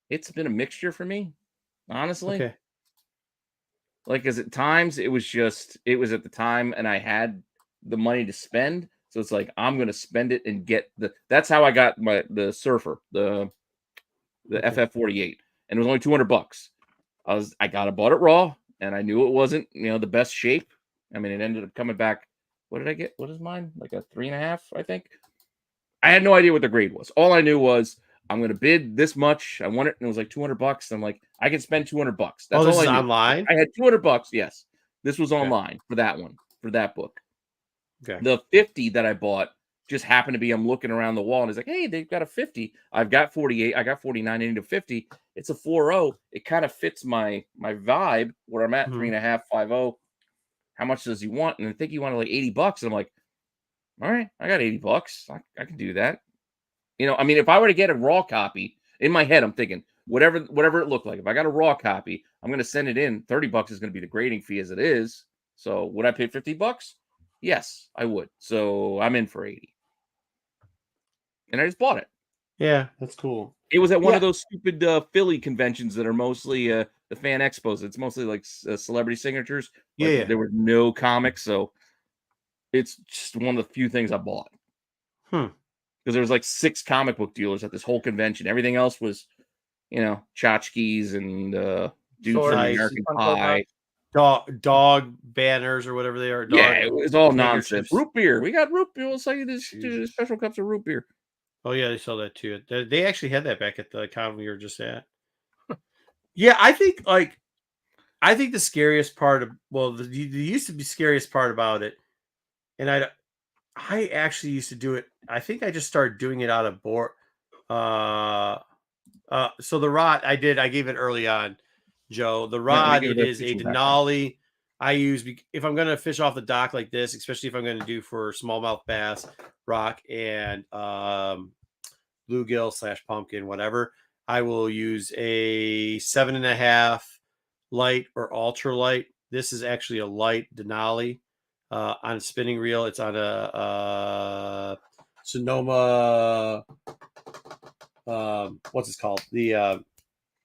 It's been a mixture for me, honestly. Okay. Like, because at times it was at the time, and I had the money to spend, so it's like I'm gonna spend it and get that's how I got the Surfer, the FF48, and it was only $200. I bought it raw, and I knew it wasn't the best shape. I mean, it ended up coming back. What did I get? What is mine? Like a 3.5, I think. I had no idea what the grade was. All I knew was I'm gonna bid this much. I want it, and it was like $200. I'm like, I can spend $200. That's all this I is knew. online. I had $200. Yes, this was online for that one, for that book. Okay. The 50 that I bought just happened to be, I'm looking around the wall and it's like, hey, they've got a 50. I've got 48. I got 49. I need a 50. It's a 4.0. It kind of fits my vibe where I'm at, 3.5, 5.0. How much does he want? And I think he wanted like $80. And I'm like, all right, I got $80. I can do that. I mean, if I were to get a raw copy, in my head, I'm thinking, whatever it looked like. If I got a raw copy, I'm going to send it in. $30 is going to be the grading fee as it is. So would I pay $50? Yes, I would. So I'm in for 80. And I just bought it. Yeah, that's cool. It was at one of those stupid Philly conventions that are mostly the fan expos. It's mostly like celebrity signatures. Like, there were no comics, so it's just one of the few things I bought. Because there was like 6 comic book dealers at this whole convention. Everything else was, tchotchkes and dudes from American Pie. Dog banners or whatever they are. It was all nonsense. Root beer. We got root beer. We'll sell you this special cups of root beer. Oh, yeah, they sell that too. They actually had that back at the con we were just at. Yeah, I think the scariest part the used to be scariest part about it, and I actually used to do it. I think I just started doing it out of board. So the rod I gave it early on, Joe. The rod, it is a Denali. I use if I'm going to fish off the dock like this, especially if I'm going to do for smallmouth bass, rock, and bluegill / pumpkin, whatever. I will use a 7.5 light or ultra light. This is actually a light Denali on a spinning reel. It's on a Sonoma. What's it called? The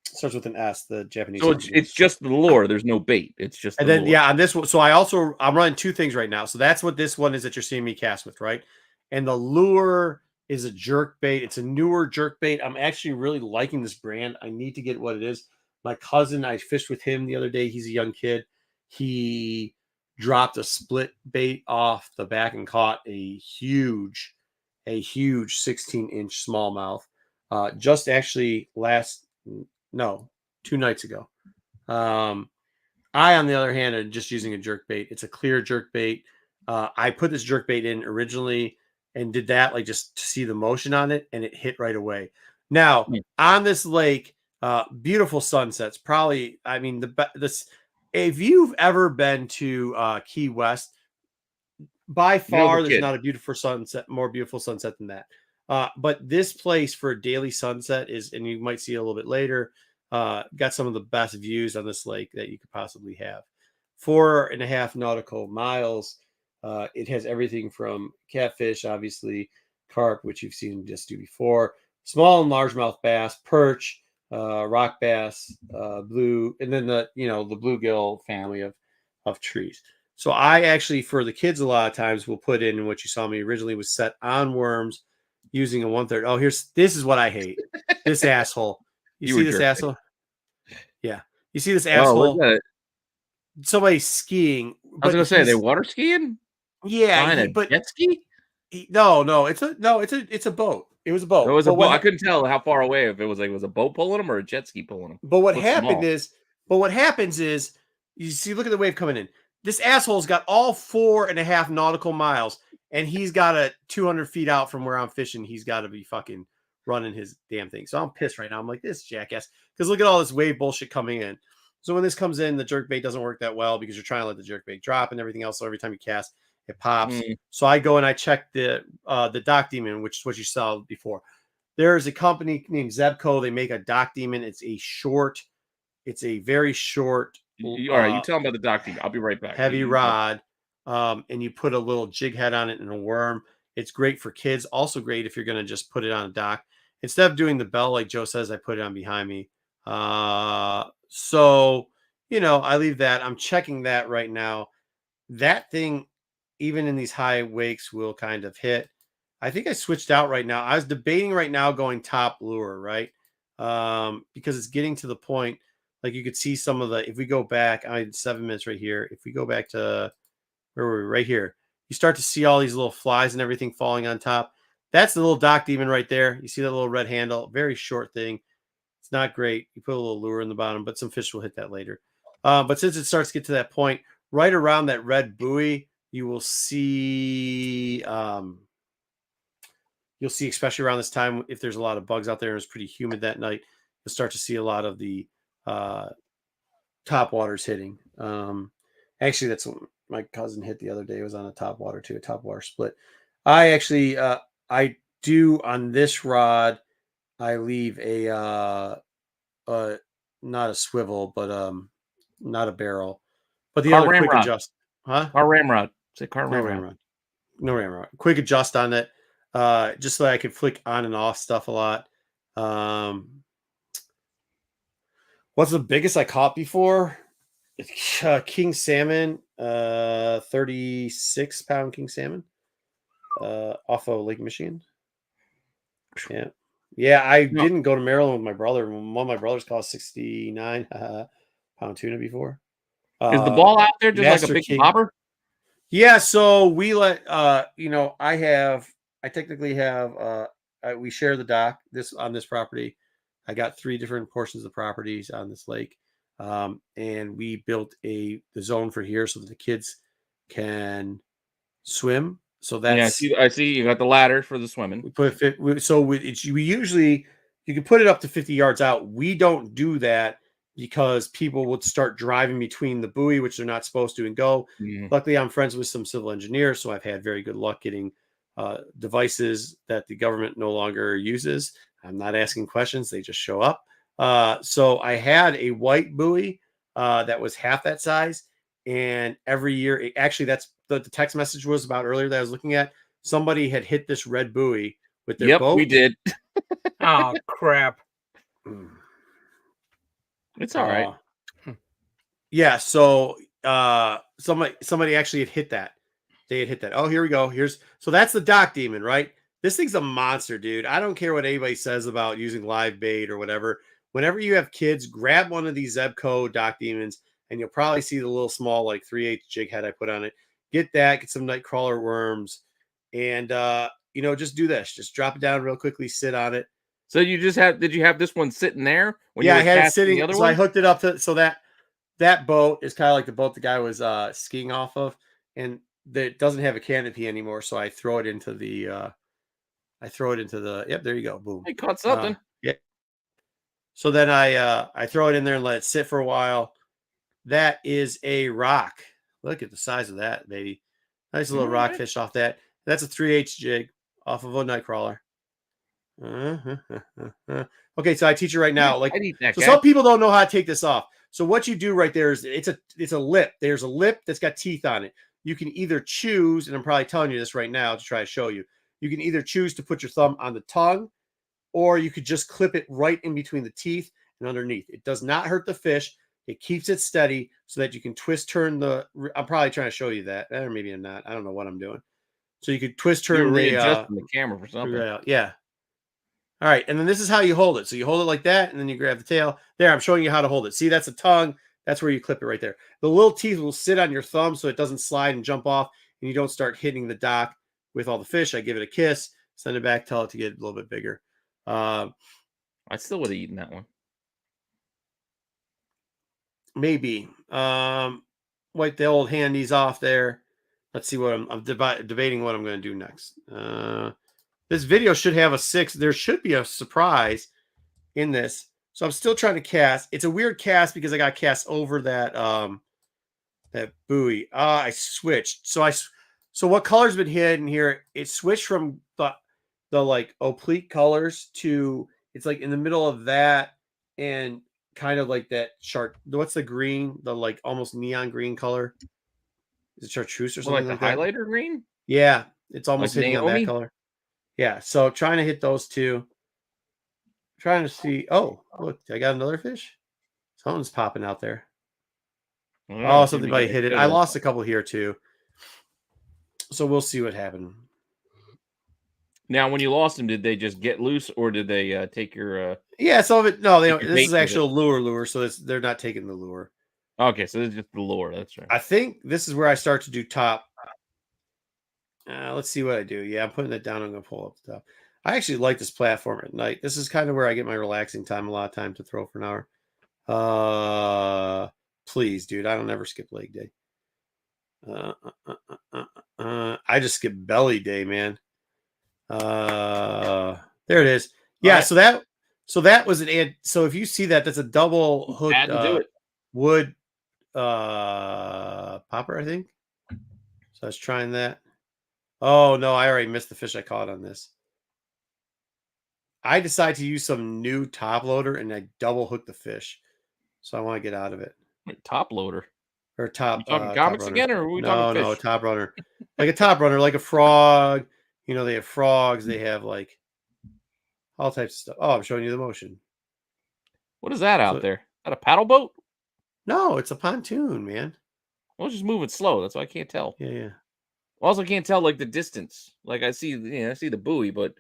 starts with an S. The Japanese. So it's just the lure. There's no bait. It's just. And then lure. On this one, so I'm running 2 things right now. So that's what this one is that you're seeing me cast with, right? And the lure is a jerk bait. It's a newer jerk bait. I'm actually really liking this brand. I need to get what it is. My cousin, I fished with him the other day. He's a young kid. He dropped a split bait off the back and caught a huge 16-inch smallmouth. Just actually 2 nights ago. I, on the other hand, am just using a jerk bait. It's a clear jerk bait. I put this jerk bait in originally and did that like just to see the motion on it, and it hit right away. Now on this lake, beautiful sunsets. Probably, I mean, this. If you've ever been to Key West, by far there's not a beautiful sunset, more beautiful sunset than that. But this place for a daily sunset is, and you might see a little bit later, got some of the best views on this lake that you could possibly have. 4.5 nautical miles. It has everything from catfish, obviously, carp, which you've seen just do before, small and largemouth bass, perch, rock bass, blue, and then the bluegill family of trees. So I actually, for the kids, a lot of times will put in what you saw me originally was set on worms using a 1/3. Oh, this is what I hate. This asshole. You see this asshole? Yeah. You see this asshole? Look at it. Somebody skiing. I was gonna say, they water skiing? Yeah, but jet ski? No, it's a boat. It was a boat. It was a boat. I couldn't tell how far away if it was a boat pulling him or a jet ski pulling him. But what happens is, you see, look at the wave coming in. This asshole's got all 4.5 nautical miles, and he's got a 200 feet out from where I'm fishing. He's got to be fucking running his damn thing. So I'm pissed right now. I'm like, this jackass, because look at all this wave bullshit coming in. So when this comes in, the jerkbait doesn't work that well because you're trying to let the jerkbait drop and everything else. So every time you cast, it pops. So I go and I check the Dock Demon, which is what you saw before. There is a company named Zebco. They make a Dock Demon. It's a very short. All right, you tell them about the Dock Demon. I'll be right back. Heavy rod, and you put a little jig head on it and a worm. It's great for kids. Also great if you're going to just put it on a dock. Instead of doing the bell like Joe says, I put it on behind me. So, I leave that. I'm checking that right now. That thing, even in these high wakes, will kind of hit. I think I switched out right now. I was debating right now going top lure, right? Because it's getting to the point, like you could see some of if we go back, I had 7 minutes right here. If we go back to where were we? Right here, you start to see all these little flies and everything falling on top. That's the little Dock Demon right there. You see that little red handle, very short thing. It's not great. You put a little lure in the bottom, but some fish will hit that later. But since it starts to get to that point, right around that red buoy, you will see, especially around this time, if there's a lot of bugs out there and it's pretty humid that night, you'll start to see a lot of the top waters hitting. Actually, that's what my cousin hit the other day. It was on a top water too, a top water split. I actually, I do on this rod, I leave a not a swivel, but not a barrel, but the other quick adjust. Huh? Car ramrod. Say car ramrod. No ramrod. Quick adjust on it, just so I could flick on and off stuff a lot. What's the biggest I caught before? King salmon, 36-pound king salmon, off of Lake Michigan. Yeah. I didn't go to Maryland with my brother. One of my brothers caught 69-pound tuna before. Is the ball out there just like a big bobber? Yeah. So we let I technically have we share the dock on this property. I got 3 different portions of the properties on this lake. And we built the zone for here so that the kids can swim. So that's I see you got the ladder for the swimming. We put usually you can put it up to 50 yards out. We don't do that because people would start driving between the buoy, which they're not supposed to, and go. Luckily, I'm friends with some civil engineers, so I've had very good luck getting devices that the government no longer uses. I'm not asking questions; they just show up. So I had a white buoy that was half that size, and every year, that's the text message was about earlier that I was looking at. Somebody had hit this red buoy with their boat. We did. Oh crap! It's all right. Yeah. So somebody actually had hit that. They had hit that. Oh, here we go. So that's the Dock Demon, right? This thing's a monster, dude. I don't care what anybody says about using live bait or whatever. Whenever you have kids, grab one of these Zebco Dock Demons, and you'll probably see the little small, like 3/8 jig head I put on it. Get that, get some nightcrawler worms, and just do this. Just drop it down real quickly, sit on it. So did you have this one sitting there when yeah, you I had it sitting. So I hooked it up to so that boat is kind of like the boat the guy was skiing off of, and that doesn't have a canopy anymore. So I throw it into the yep, there you go. Boom. I caught something. Yeah. So then I throw it in there and let it sit for a while. That is a rock. Look at the size of that, baby. Nice little rockfish off that. That's a 3/8 jig off of a nightcrawler. Okay, so I teach you right now. Like, so some people don't know how to take this off. So what you do right there is it's a lip. There's a lip that's got teeth on it. You can either choose, and I'm probably telling you this right now to try to show you. You can either choose to put your thumb on the tongue, or you could just clip it right in between the teeth and underneath. It does not hurt the fish. It keeps it steady so that you can turn the. I'm probably trying to show you that, or maybe I'm not. I don't know what I'm doing. So you could turn the camera for something. Yeah. All right, and then this is how you hold it. So you hold it like that, and then you grab the tail. There, I'm showing you how to hold it. See, that's a tongue. That's where you clip it right there. The little teeth will sit on your thumb so it doesn't slide and jump off, and you don't start hitting the dock with all the fish. I give it a kiss, send it back, tell it to get a little bit bigger. I still would have eaten that one. Maybe. Wipe the old handies off there. Let's see what I'm debating what I'm going to do next. This video should have a 6. There should be a surprise in this. So I'm still trying to cast. It's a weird cast because I got cast over that that buoy. I switched. So what color's been hidden here? It switched from the like oblique colors to it's like in the middle of that and kind of like that what's the green? The like almost neon green color. Is it chartreuse or something like the highlighter green? Yeah, it's almost like hitting on that color. Yeah, so trying to hit those two. Trying to see. Oh, look, I got another fish. Something's popping out there. Oh, something hit it. I lost a couple here too. So we'll see what happened. Now, when you lost them, did they just get loose, or did they take your? Yeah, some of it. No, they. This is actual lure, so they're not taking the lure. Okay, so this is just the lure. That's right. I think this is where I start to do top. Let's see what I do. Yeah, I'm putting it down. I'm going to pull up the top. I actually like this platform at night. This is kind of where I get my relaxing time. A lot of time to throw for an hour. Please, dude. I don't ever skip leg day. I just skip belly day, man. There it is. Yeah. Right. So that was an ad. So if you see that, that's a double hook wood popper, I think. So I was trying that. Oh no, I already missed the fish I caught on this. I decided to use some new top loader and I double hooked the fish. So I want to get out of it. Wait, top loader? Or top comics again, or are we talking fish? No, top runner. Like a top runner, like a frog. You know, they have frogs, they have like all types of stuff. Oh, I'm showing you the motion. What is that out there? Is that a paddle boat? No, it's a pontoon, man. Well, it's just moving slow. That's why I can't tell. Yeah. Also, can't tell like the distance. Like I see the buoy, but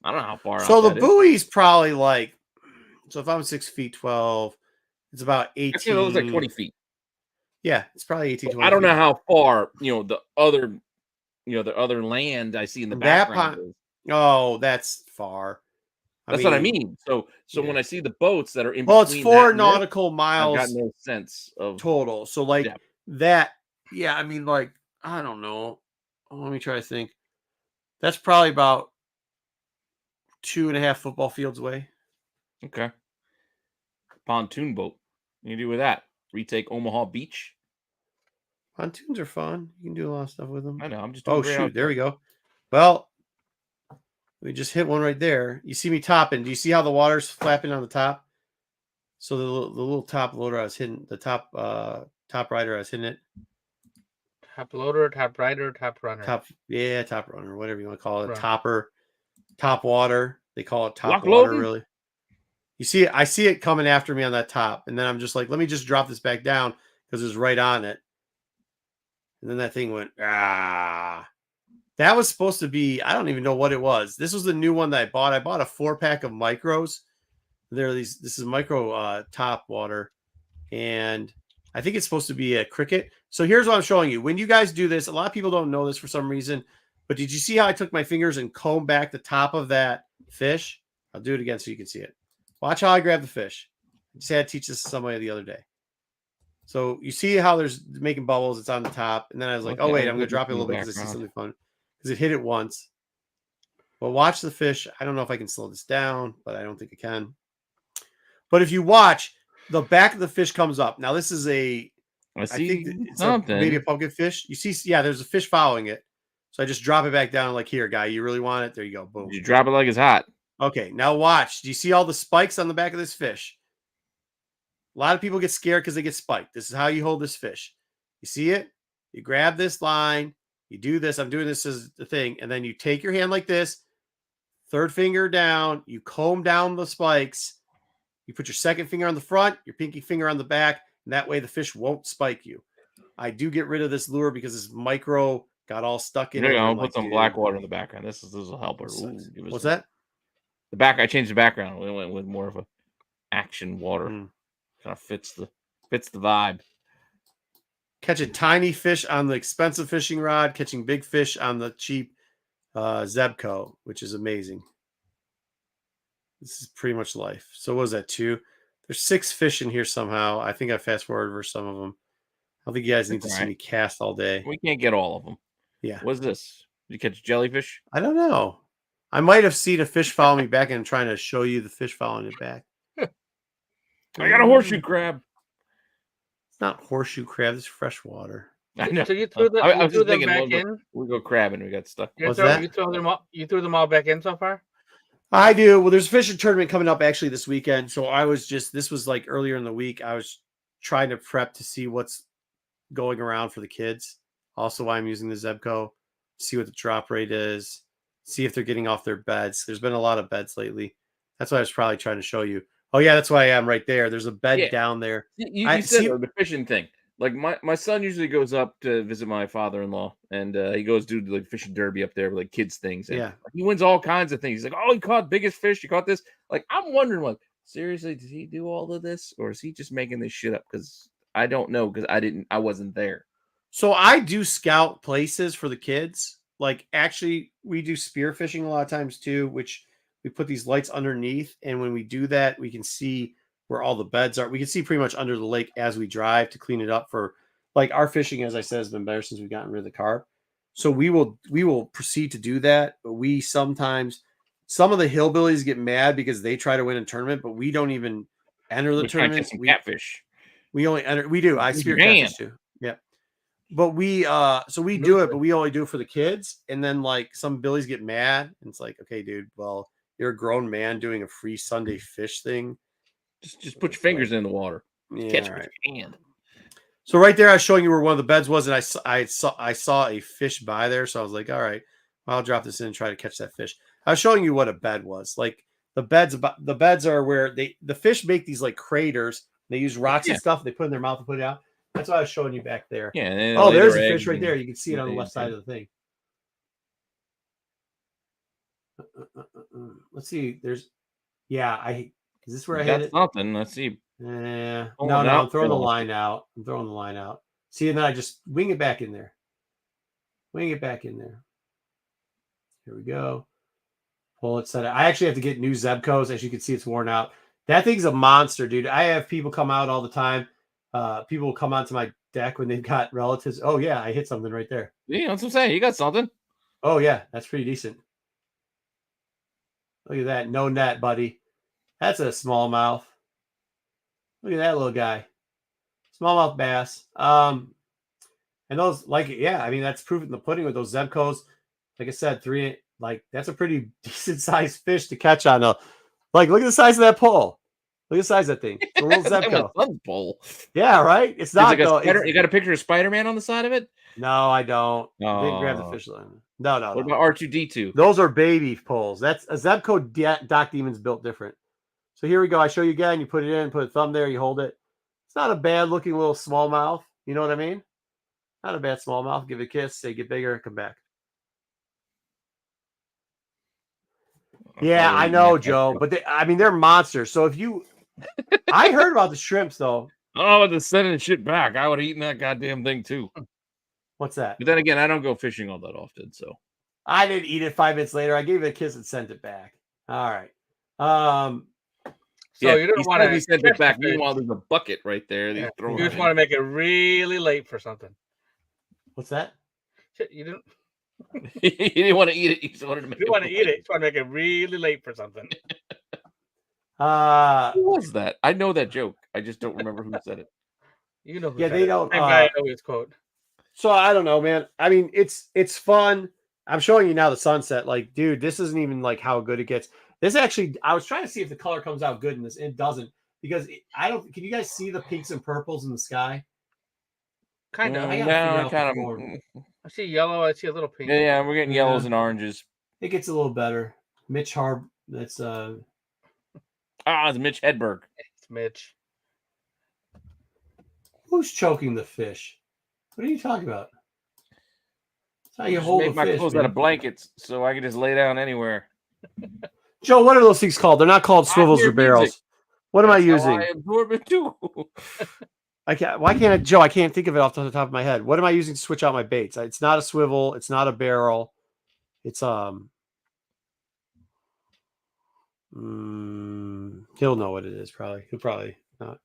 I don't know how far. So the buoy's probably like. So if I'm 6'12", it's about 18. It looks like 20 feet. Yeah, it's probably 18. 20 I don't feet. know how far. The other land I see in the background. That's far. That's what I mean. So when I see the boats that are in between, it's 4 nautical miles. I've got no sense of total. So like depth. That. Yeah, I mean, like I don't know. Let me try to think. That's probably about 2.5 football fields away. Okay. Pontoon boat. What do you do with that? Retake Omaha Beach. Pontoons are fun. You can do a lot of stuff with them. I know. I'm just. Oh shoot! There we go. Well, we just hit one right there. You see me topping. Do you see how the water's flapping on the top? So the little top loader I was hitting, the top rider I was hitting it. Top loader, top rider, top runner. Top runner, whatever you want to call it. Right. Topper, top water. They call it top water, loading. Really. You see it? I see it coming after me on that top, and then I'm just like, let me just drop this back down because it was right on it. And then that thing went That was supposed to be, I don't even know what it was. This was the new one that I bought. I bought a 4-pack of micros. This is micro top water. And I think it's supposed to be a cricket. So here's what I'm showing you. When you guys do this, a lot of people don't know this for some reason, but did you see how I took my fingers and combed back the top of that fish? I'll do it again so you can see it. Watch how I grab the fish. I just had to teach this to somebody the other day. So you see how there's making bubbles. It's on the top. And then I was like, oh, wait, I'm going to drop it a little bit because I see something fun. Because it hit it once. Well, watch the fish. I don't know if I can slow this down, but I don't think I can. But if you watch, the back of the fish comes up. Now, this is I think it's maybe a pumpkin fish. You see, yeah, there's a fish following it. So I just drop it back down like, here, guy, you really want it? There you go. Boom. You drop it like it's hot. Okay, now watch. Do you see all the spikes on the back of this fish? A lot of people get scared because they get spiked. This is how you hold this fish. You see it? You grab this line. You do this. I'm doing this as the thing. And then you take your hand like this. Third finger down. You comb down the spikes. You put your second finger on the front, your pinky finger on the back. And that way the fish won't spike you. I do get rid of this lure because this micro got all stuck in it. I'll put some black water in the background. This will help her. What's that? I changed the background. We went with more of a action water. Kind of fits the vibe. Catching tiny fish on the expensive fishing rod, catching big fish on the cheap Zebco, which is amazing. This is pretty much life. So what was that, 2? There's 6 fish in here somehow. I think I fast forwarded for some of them. I don't think you guys need to see me cast all day. We can't get all of them. Yeah. What's this? Did you catch jellyfish? I don't know. I might have seen a fish follow me back and trying to show you the fish following it back. I got a horseshoe crab. It's not horseshoe crab. It's fresh water. I know. So you threw them back in? We go crabbing. We got stuck. You threw them all back in so far? I do. Well, there's a fishing tournament coming up actually this weekend. So this was like earlier in the week. I was trying to prep to see what's going around for the kids. Also, why I'm using the Zebco, see what the drop rate is, see if they're getting off their beds. There's been a lot of beds lately. That's what I was probably trying to show you. Oh, yeah, that's why I am right there. There's a bed down there. You said the fishing thing. Like my son usually goes up to visit my father-in-law, and he goes do like fishing derby up there with like kids things. And he wins all kinds of things. He's like, oh, he caught biggest fish. He caught this. Like, I'm wondering, like, seriously, did he do all of this, or is he just making this shit up? Because I don't know, because I wasn't there. So I do scout places for the kids. Like, actually, we do spear fishing a lot of times too, which we put these lights underneath, and when we do that, we can see where all the beds are. We can see pretty much under the lake as we drive to clean it up for, like, our fishing, as I said, has been better since we've gotten rid of the carp. So we will proceed to do that. But we sometimes, some of the hillbillies get mad because they try to win a tournament, but we don't even enter the tournament. Catfish. We only enter. We do. I spear catfish too. Yeah. But we do it, but we only do it for the kids. And then like some billies get mad. And it's like, okay, dude, well, you're a grown man doing a free Sunday fish thing. Just put your fingers in the water. Catch right. with your hand. So right there, I was showing you where one of the beds was, and I saw a fish by there. So I was like, all right, well, I'll drop this in and try to catch that fish. I was showing you what a bed was. Like the beds are where the fish make these like craters. They use rocks and stuff. They put in their mouth and put it out. That's what I was showing you back there. Yeah. Oh, there's a fish right there. You can see it on the left side of the thing. Let's see. Is this where I hit it? Something. Let's see. No, I'm throwing the line out. See, and then I just wing it back in there. Here we go. Pull it, set it. I actually have to get new Zebcos. As you can see, it's worn out. That thing's a monster, dude. I have people come out all the time. People will come onto my deck when they've got relatives. Oh, yeah, I hit something right there. Yeah, that's what I'm saying. You got something. Oh, yeah, that's pretty decent. Look at that. No net, buddy. That's a smallmouth. Look at that little guy. Smallmouth bass. And those, that's proof in the pudding with those Zebcos. Like I said, that's a pretty decent sized fish to catch on a, look at the size of that pole. Look at the size of that thing. It's a little Zebco. Pole. Yeah, right? It's not, though. You got a picture of Spider-Man on the side of it? No, I don't. I didn't grab the fish line. No. What about R2-D2? Those are baby poles. That's a Zebco Doc Demon's built different. So here we go. I show you again. You put it in, put a thumb there, you hold it. It's not a bad looking little smallmouth. You know what I mean? Not a bad smallmouth. Give it a kiss, say get bigger, come back. Yeah, I know, Joe, but they're monsters. So if you, I heard about the shrimps though. Oh, to sending shit back, I would have eaten that goddamn thing too. What's that? But then again, I don't go fishing all that often, so I didn't eat it 5 minutes later. I gave it a kiss and sent it back. All right. So you don't want to send it back. Meanwhile, there's a bucket right there. You just want to make it really late for something. What's that? You didn't. You didn't want to eat it. You just wanted to make. You want to eat it. You just want to make it really late for something. Who was that? I know that joke. I just don't remember who said it. You know. Yeah, they don't. Same guy I always quote. So I don't know, man. I mean, it's fun. I'm showing you now the sunset. Like, dude, this isn't even like how good it gets. This actually, I was trying to see if the color comes out good in this. It doesn't, because I don't. Can you guys see the pinks and purples in the sky? Kind of. I see yellow. I see a little pink. Yeah, we're getting yellows and oranges. It gets a little better. Mitch Harb. That's it's Mitch Hedberg. It's Mitch. Who's choking the fish? What are you talking about? That's how you hold make my fish, clothes man. out of blankets so I can just lay down anywhere. Joe, what are those things called? They're not called swivels or barrels. Music. What am I using? I absorb it too. I can't. Why can't I, Joe? I can't think of it off the top of my head. What am I using to switch out my baits? It's not a swivel. It's not a barrel. It's he'll know what it is. Probably. He'll probably not.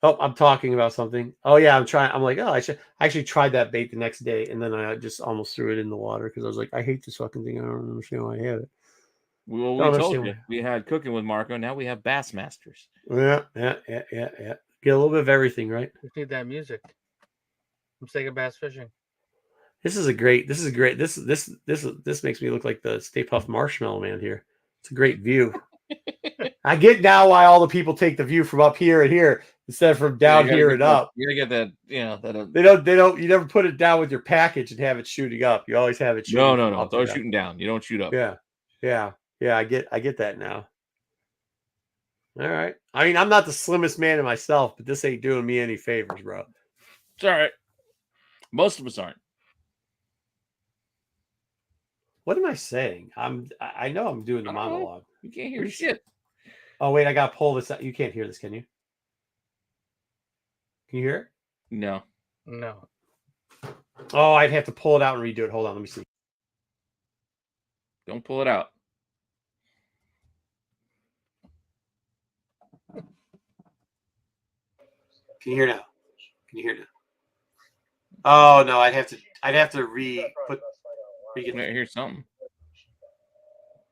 Oh, I'm talking about something. Oh yeah, I'm trying. I'm like, I actually tried that bait the next day, and then I just almost threw it in the water because I was like, I hate this fucking thing. I don't understand why I have it. Well, we told you we had cooking with Marco. Now we have Bassmasters. Yeah. Get a little bit of everything, right? We need that music. I'm sick of bass fishing. This is great. This makes me look like the Stay Puft Marshmallow Man here. It's a great view. I get now why all the people take the view from up here and here instead of from down here and up. You gotta get that, that. They don't. You never put it down with your package and have it shooting up. You always have it shooting. No. It's always shooting down. You don't shoot up. Yeah. I get that now. All right. I mean, I'm not the slimmest man in myself, but this ain't doing me any favors, bro. It's all right. Most of us aren't. What am I saying? I know I'm doing the monologue. You can't hear shit. Oh wait, I gotta pull this out. You can't hear this, can you? Can you hear it? No. Oh, I'd have to pull it out and redo it. Hold on, let me see. Don't pull it out. Can you hear now? Oh no, I'd have to I hear something.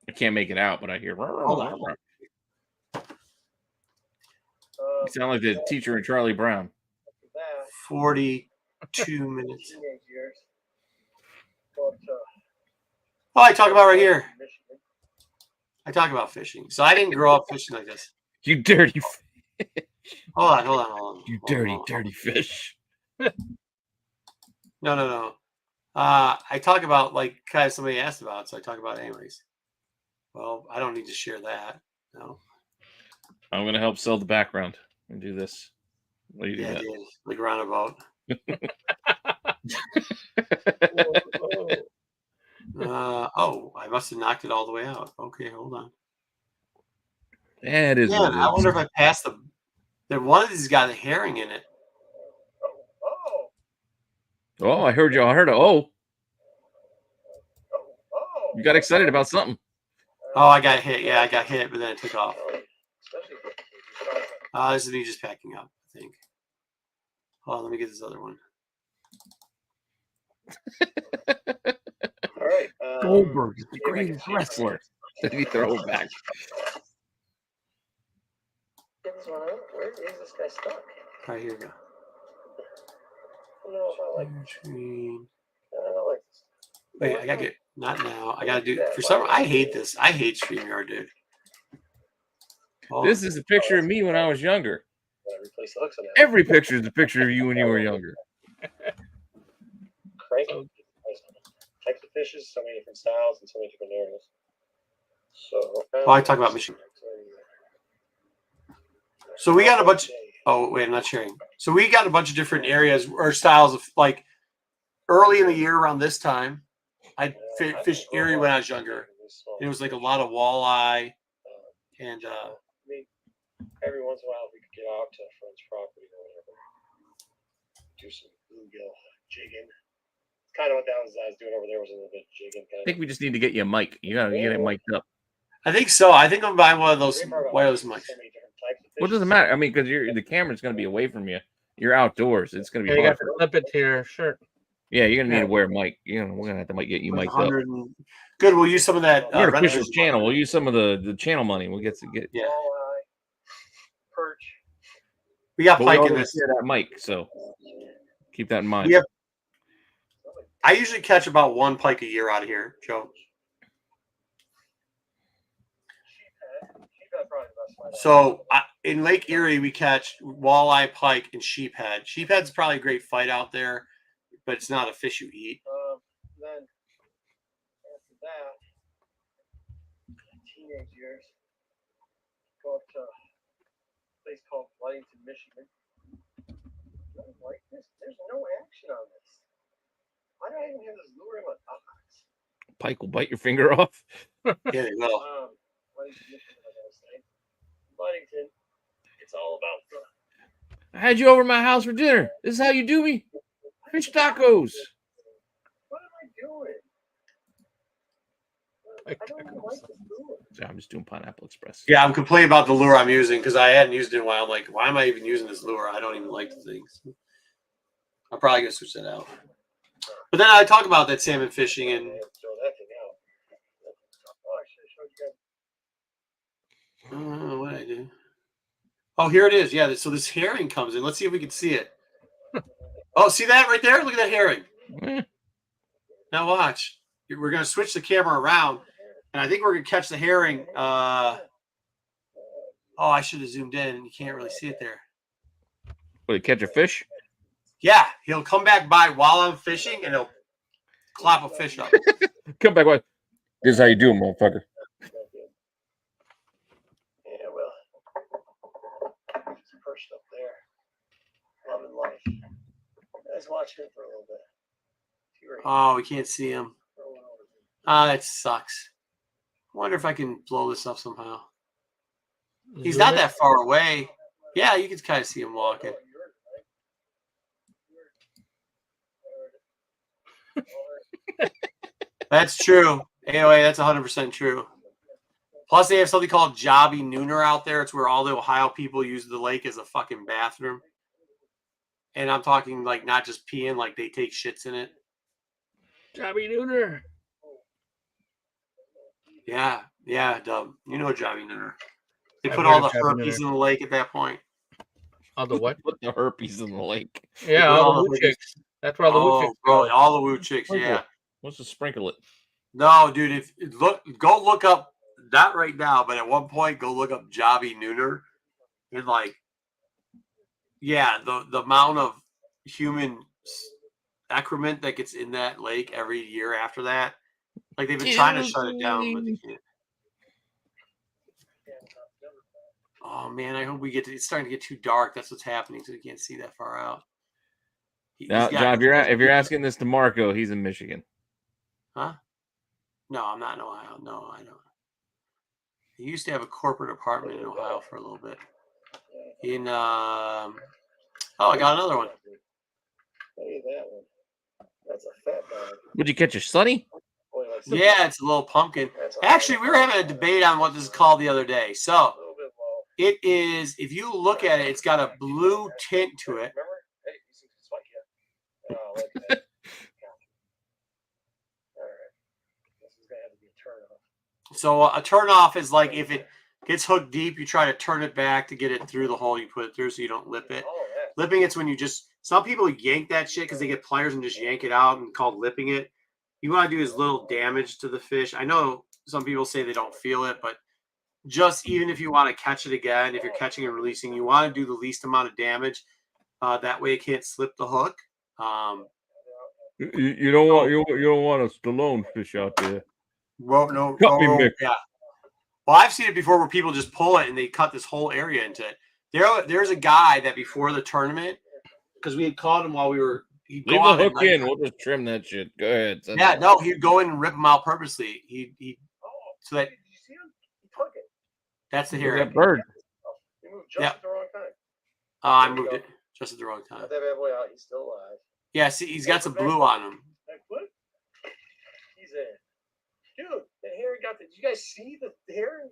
I can't make it out, but I hear. Hold on. You sound like the teacher in Charlie Brown. 42 minutes. Oh, I talk about right here. I talk about fishing. So I didn't grow up fishing like this. You dirty fish. Hold on. You dirty fish. No. I talk about like kind of somebody asked about, so I talk about it anyways. Well, I don't need to share that. No. I'm going to help sell the background and do this. What do you do? Yeah, like roundabout. I must have knocked it all the way out. Okay, hold on. Yeah, it is. Yeah, I wonder if I passed them. One of these got a herring in it. Oh, I heard you. I heard a oh. You got excited about something. Oh, I got hit. Yeah, I got hit, but then it took off. This is me just packing up, I think. Hold on, let me get this other one. All right. Goldberg is the greatest wrestler. Then you throw it back. Get this one out. Where is this guy stuck? Right, here we go. I don't know if I like this. Wait, I gotta get not now. I gotta do for some. I hate this. I hate StreamYard, dude. This is a picture of me when I was younger. Every picture is a picture of you when you were younger. Crank types of fishes, so many different styles and so many different areas. So I talk about machine. So we got a bunch. Oh wait, I'm not sharing. So we got a bunch of different areas or styles of like early in the year around this time. I fished area when I was younger. It was like a lot of walleye, and I mean, every once in a while we could get out to a friend's property or whatever, do some bluegill jigging. Kind of what I was doing over there was a little bit jigging. I think we just need to get you a mic. You gotta get it mic'd up. I think so. I think I'm buying one of those wireless mics. Well, it doesn't matter. I mean, because the camera's going to be away from you. You're outdoors. It's going to be You hard. got to clip it to your shirt. Yeah, you're going to need to wear a mic. We're going to have to get you mic'd up. Good. We'll use some of that. We're an official channel. We'll use some of the channel money. We'll get. Yeah. Perch. We got pike in this. That mic, so keep that in mind. I usually catch about one pike a year out of here, Joe. So in Lake Erie, we catch walleye, pike, and sheephead. Sheephead's probably a great fight out there, but it's not a fish you eat. Then after that, teenage years, go up to a place called Ludington, Michigan. Like this, there's no action on this. Why do I even have this lure in my box? Pike will bite your finger off. Yeah, they will. Ludington, it's all about the. I had you over at my house for dinner. This is how you do me. Fish tacos. What am I doing? I don't even like this lure. So I'm just doing Pineapple Express. Yeah, I'm complaining about the lure I'm using because I hadn't used it in a while. I'm like, why am I even using this lure? I don't even like the things. I'm probably going to switch that out. But then I talk about that salmon fishing and. Throw that thing out. Oh, I should have showed you guys. I don't know what I do. Oh, here it is. Yeah, so this herring comes in. Let's see if we can see it. Oh, see that right there? Look at that herring. Now watch. We're going to switch the camera around, and I think we're going to catch the herring. Oh, I should have zoomed in. You can't really see it there. Will he catch a fish? Yeah, he'll come back by while I'm fishing, and he'll clap a fish up. Come back. What? This is how you do it, motherfucker. Yeah, well, just perched up there, loving life. Let's watch him for a little bit. Oh, we can't see him. Ah, that sucks. I wonder if I can blow this up somehow. He's not that far away. Yeah, you can kind of see him walking. That's true. AOA, that's 100% true. Plus, they have something called Jobby Nooner out there. It's where all the Ohio people use the lake as a fucking bathroom. And I'm talking like not just peeing, like they take shits in it. Jobby Nooner. Yeah, Dub. You know Jobby Nooner. They put all the herpes in the lake at that point. All the what? Put the herpes in the lake. Yeah, all the woo chicks. That's where all the woo chicks go. All the woo chicks, yeah. Let's just sprinkle it. No, dude, go look up, not right now, but at one point, go look up Jobby Nooner. And like, yeah, the amount of human excrement that gets in that lake every year after that. Like they've been trying to shut it down, but they can't. Oh man, I hope we get to. It's starting to get too dark. That's what's happening, so we can't see that far out. Now, John, if you're asking this to Marco, he's in Michigan. Huh? No, I'm not in Ohio. No, I don't. He used to have a corporate apartment in Ohio for a little bit. I got another one. Look at that one. That's a fat dog. Would you catch a sunny? Yeah, it's a little pumpkin. Actually, we were having a debate on what this is called the other day. So it is, if you look at it, it's got a blue tint to it. So a turn-off is like if it gets hooked deep, you try to turn it back to get it through the hole you put it through so you don't lip it. Lipping it's when you just, some people yank that shit because they get pliers and just yank it out and called lipping it. You want to do as little damage to the fish. I know some people say they don't feel it, but just even if you want to catch it again, if you're catching and releasing, you want to do the least amount of damage. That way it can't slip the hook. You don't want a Stallone fish out there. Well, no. Cut me, Mick. Yeah. Well, I've seen it before where people just pull it and they cut this whole area into it. There's a guy that before the tournament, because we had caught him while we were. Leave the hook in. We'll just trim that shit. Go ahead. Yeah, no, he'd go in and rip them out purposely. He so that Did you see him? He took it. that's the Look hearing. at that bird. He moved just Yeah. at the wrong time. I moved it just at the wrong time. Got that bad boy out. He's still alive. Yeah, see, he's got some blue on him. Back foot. He's in. Dude, the hair got the. Did you guys see the hair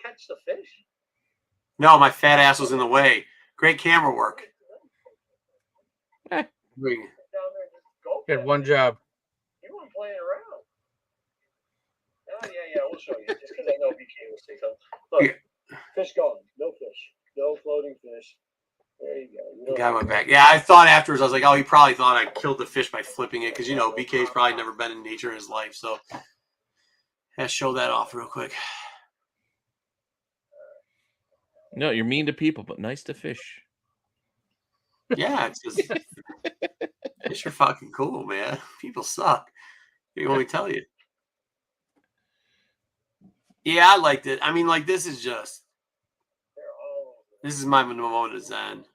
catch the fish? No, my fat ass was in the way. Great camera work. He had one job. He wasn't playing around. Oh, yeah, we'll show you. Just because I know BK will say something. Look, fish gone. No fish. No floating fish. There you go. The guy went back. Yeah, I thought afterwards, I was like, oh, he probably thought I killed the fish by flipping it. Because, BK's probably never been in nature in his life. So, let's show that off real quick. No, you're mean to people, but nice to fish. Yeah, it's just fish are fucking cool, man. People suck. You want me to tell you? Yeah, I liked it. I mean, like, this is my Momona Zen.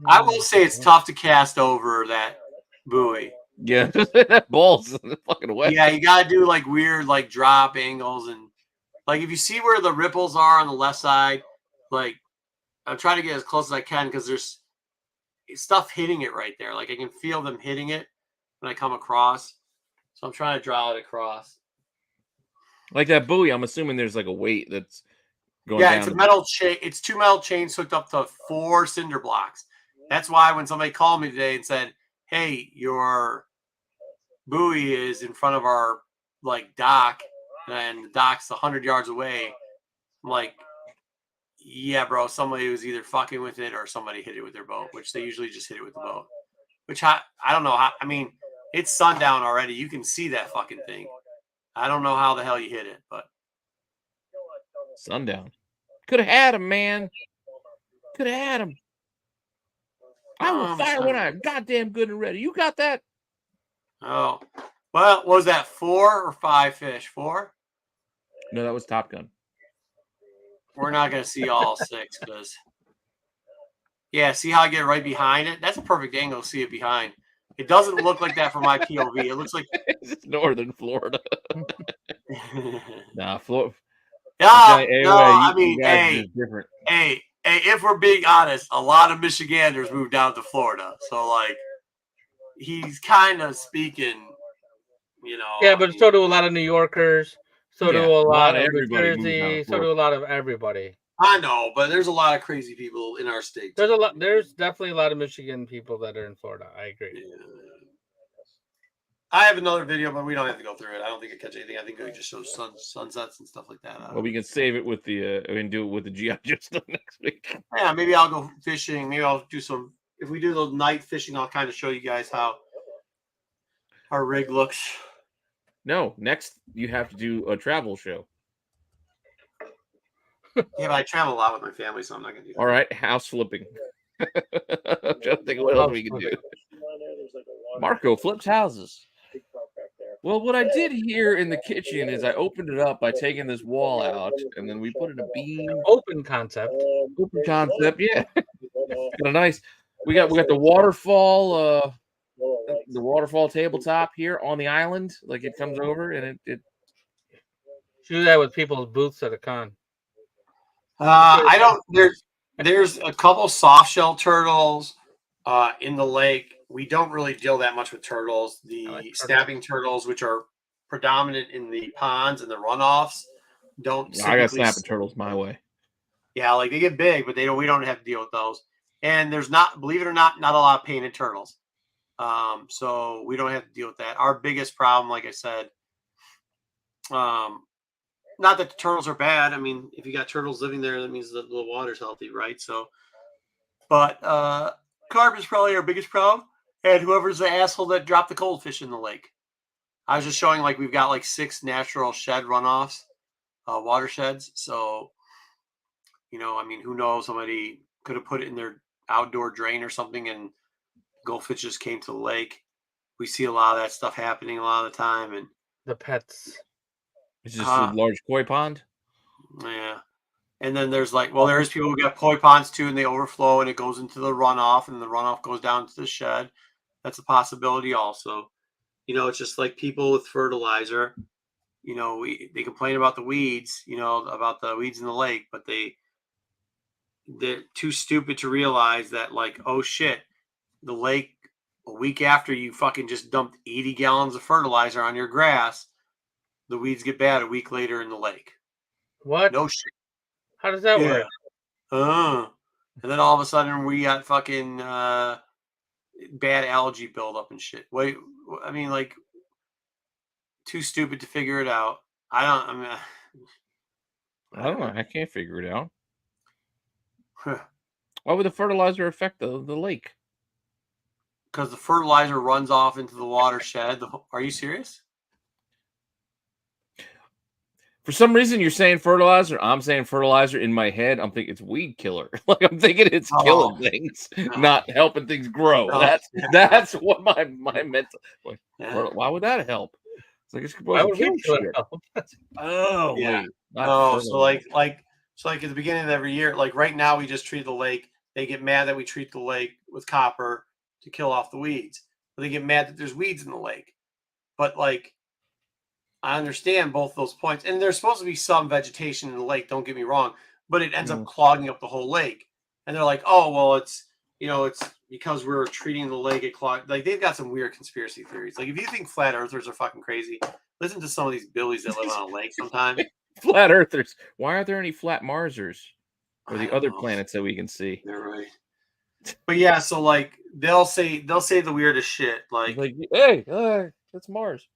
I will say it's tough to cast over that buoy. Yeah, that ball's fucking wet. Yeah, you gotta do like weird like drop angles and like if you see where the ripples are on the left side, like I'm trying to get as close as I can because there's stuff hitting it right there. Like I can feel them hitting it when I come across. So I'm trying to draw it across. Like that buoy, I'm assuming there's like a weight that's going Yeah, down. it's a metal chain. It's 2 metal chains hooked up to 4 cinder blocks. That's why when somebody called me today and said, "Hey, your buoy is in front of our like dock, and the dock's 100 yards away," I'm like, "Yeah, bro. Somebody was either fucking with it or somebody hit it with their boat, which they usually just hit it with the boat. Which I don't know how. I mean, it's sundown already. You can see that fucking thing. I don't know how the hell you hit it, but sundown. Could have had him, man. Could have had him. I will fire when I'm goddamn good and ready. You got that? Oh, well, what was that 4 or 5 fish? 4? No, that was Top Gun. We're not gonna see all 6 because, yeah, see how I get right behind it? That's a perfect angle to see it behind. It doesn't look like that from my POV. It looks like it's northern Florida. Nah, Florida. No, I mean, hey, if we're being honest, a lot of Michiganders moved down to Florida. So, like, he's kind of speaking, Yeah, but so do a lot of New Yorkers. So do a lot of New Jersey. So do a lot of everybody. I know, but there's a lot of crazy people in our state. There's definitely a lot of Michigan people that are in Florida. I agree. Yeah. I have another video, but we don't have to go through it. I don't think it catch anything. I think we just show sunsets and stuff like that. Well, we can save it with the we can do it with the GI Joe stuff next week. Yeah, maybe I'll go fishing. Maybe I'll do some. If we do the night fishing, I'll kind of show you guys how our rig looks. No, next you have to do a travel show. Yeah, but I travel a lot with my family, so I'm not gonna do that. All right, house flipping. I'm trying to think of what else we can do. Marco flips houses. Well, what I did here in the kitchen is I opened it up by taking this wall out, and then we put in a beam. Open concept. Open concept, yeah. Kind of nice. We got the waterfall, the waterfall tabletop here on the island. Like it comes over and it. Do that with people's booths at a con. I don't. There's a couple soft shell turtles in the lake. We don't really deal that much with turtles. The snapping turtles, which are predominant in the ponds and the runoffs, don't. I got snapping turtles my way. Yeah, like they get big, but we don't have to deal with those. And there's not, believe it or not a lot of painted turtles. So we don't have to deal with that. Our biggest problem, like I said, not that the turtles are bad. I mean, if you got turtles living there, that means that the water's healthy, right? So, but carp is probably our biggest problem. And whoever's the asshole that dropped the goldfish in the lake. I was just showing like we've got like 6 natural shed runoffs, watersheds. So, I mean, who knows? Somebody could have put it in their outdoor drain or something and goldfish just came to the lake. We see a lot of that stuff happening a lot of the time. And the pets. It's just a large koi pond. Yeah. And then there's like, well, there's people who got koi ponds too, and they overflow and it goes into the runoff, and the runoff goes down to the shed. That's a possibility also. It's just like people with fertilizer. They complain about the weeds, about the weeds in the lake, but they're too stupid to realize that, like, oh shit, the lake, a week after you fucking just dumped 80 gallons of fertilizer on your grass, the weeds get bad a week later in the lake. What? No shit. How does that work? And then all of a sudden we got fucking bad algae buildup and shit. Wait, I mean, like, too stupid to figure it out. I don't know. I can't figure it out. Why would the fertilizer affect the lake? Because the fertilizer runs off into the watershed. Are you serious? For some reason, you're saying fertilizer. I'm saying fertilizer. In my head, I'm thinking it's weed killer. Like, I'm thinking it's killing things, not helping things grow. That's what my mental. Like, why would that help? It's like it's supposed to kill shit. Oh, yeah. Wait, so like at the beginning of every year, like right now, we just treat the lake. They get mad that we treat the lake with copper to kill off the weeds. But they get mad that there's weeds in the lake. But like, I understand both those points, and there's supposed to be some vegetation in the lake. Don't get me wrong, but it ends up clogging up the whole lake. And they're like, "Oh, well, it's because we're treating the lake at clogged." Like, they've got some weird conspiracy theories. Like, if you think flat earthers are fucking crazy, listen to some of these billies that live on a lake sometimes. Flat earthers. Why aren't there any flat Marsers or the other planets that we can see? They're right. But yeah, so like they'll say the weirdest shit. Like hey, that's Mars.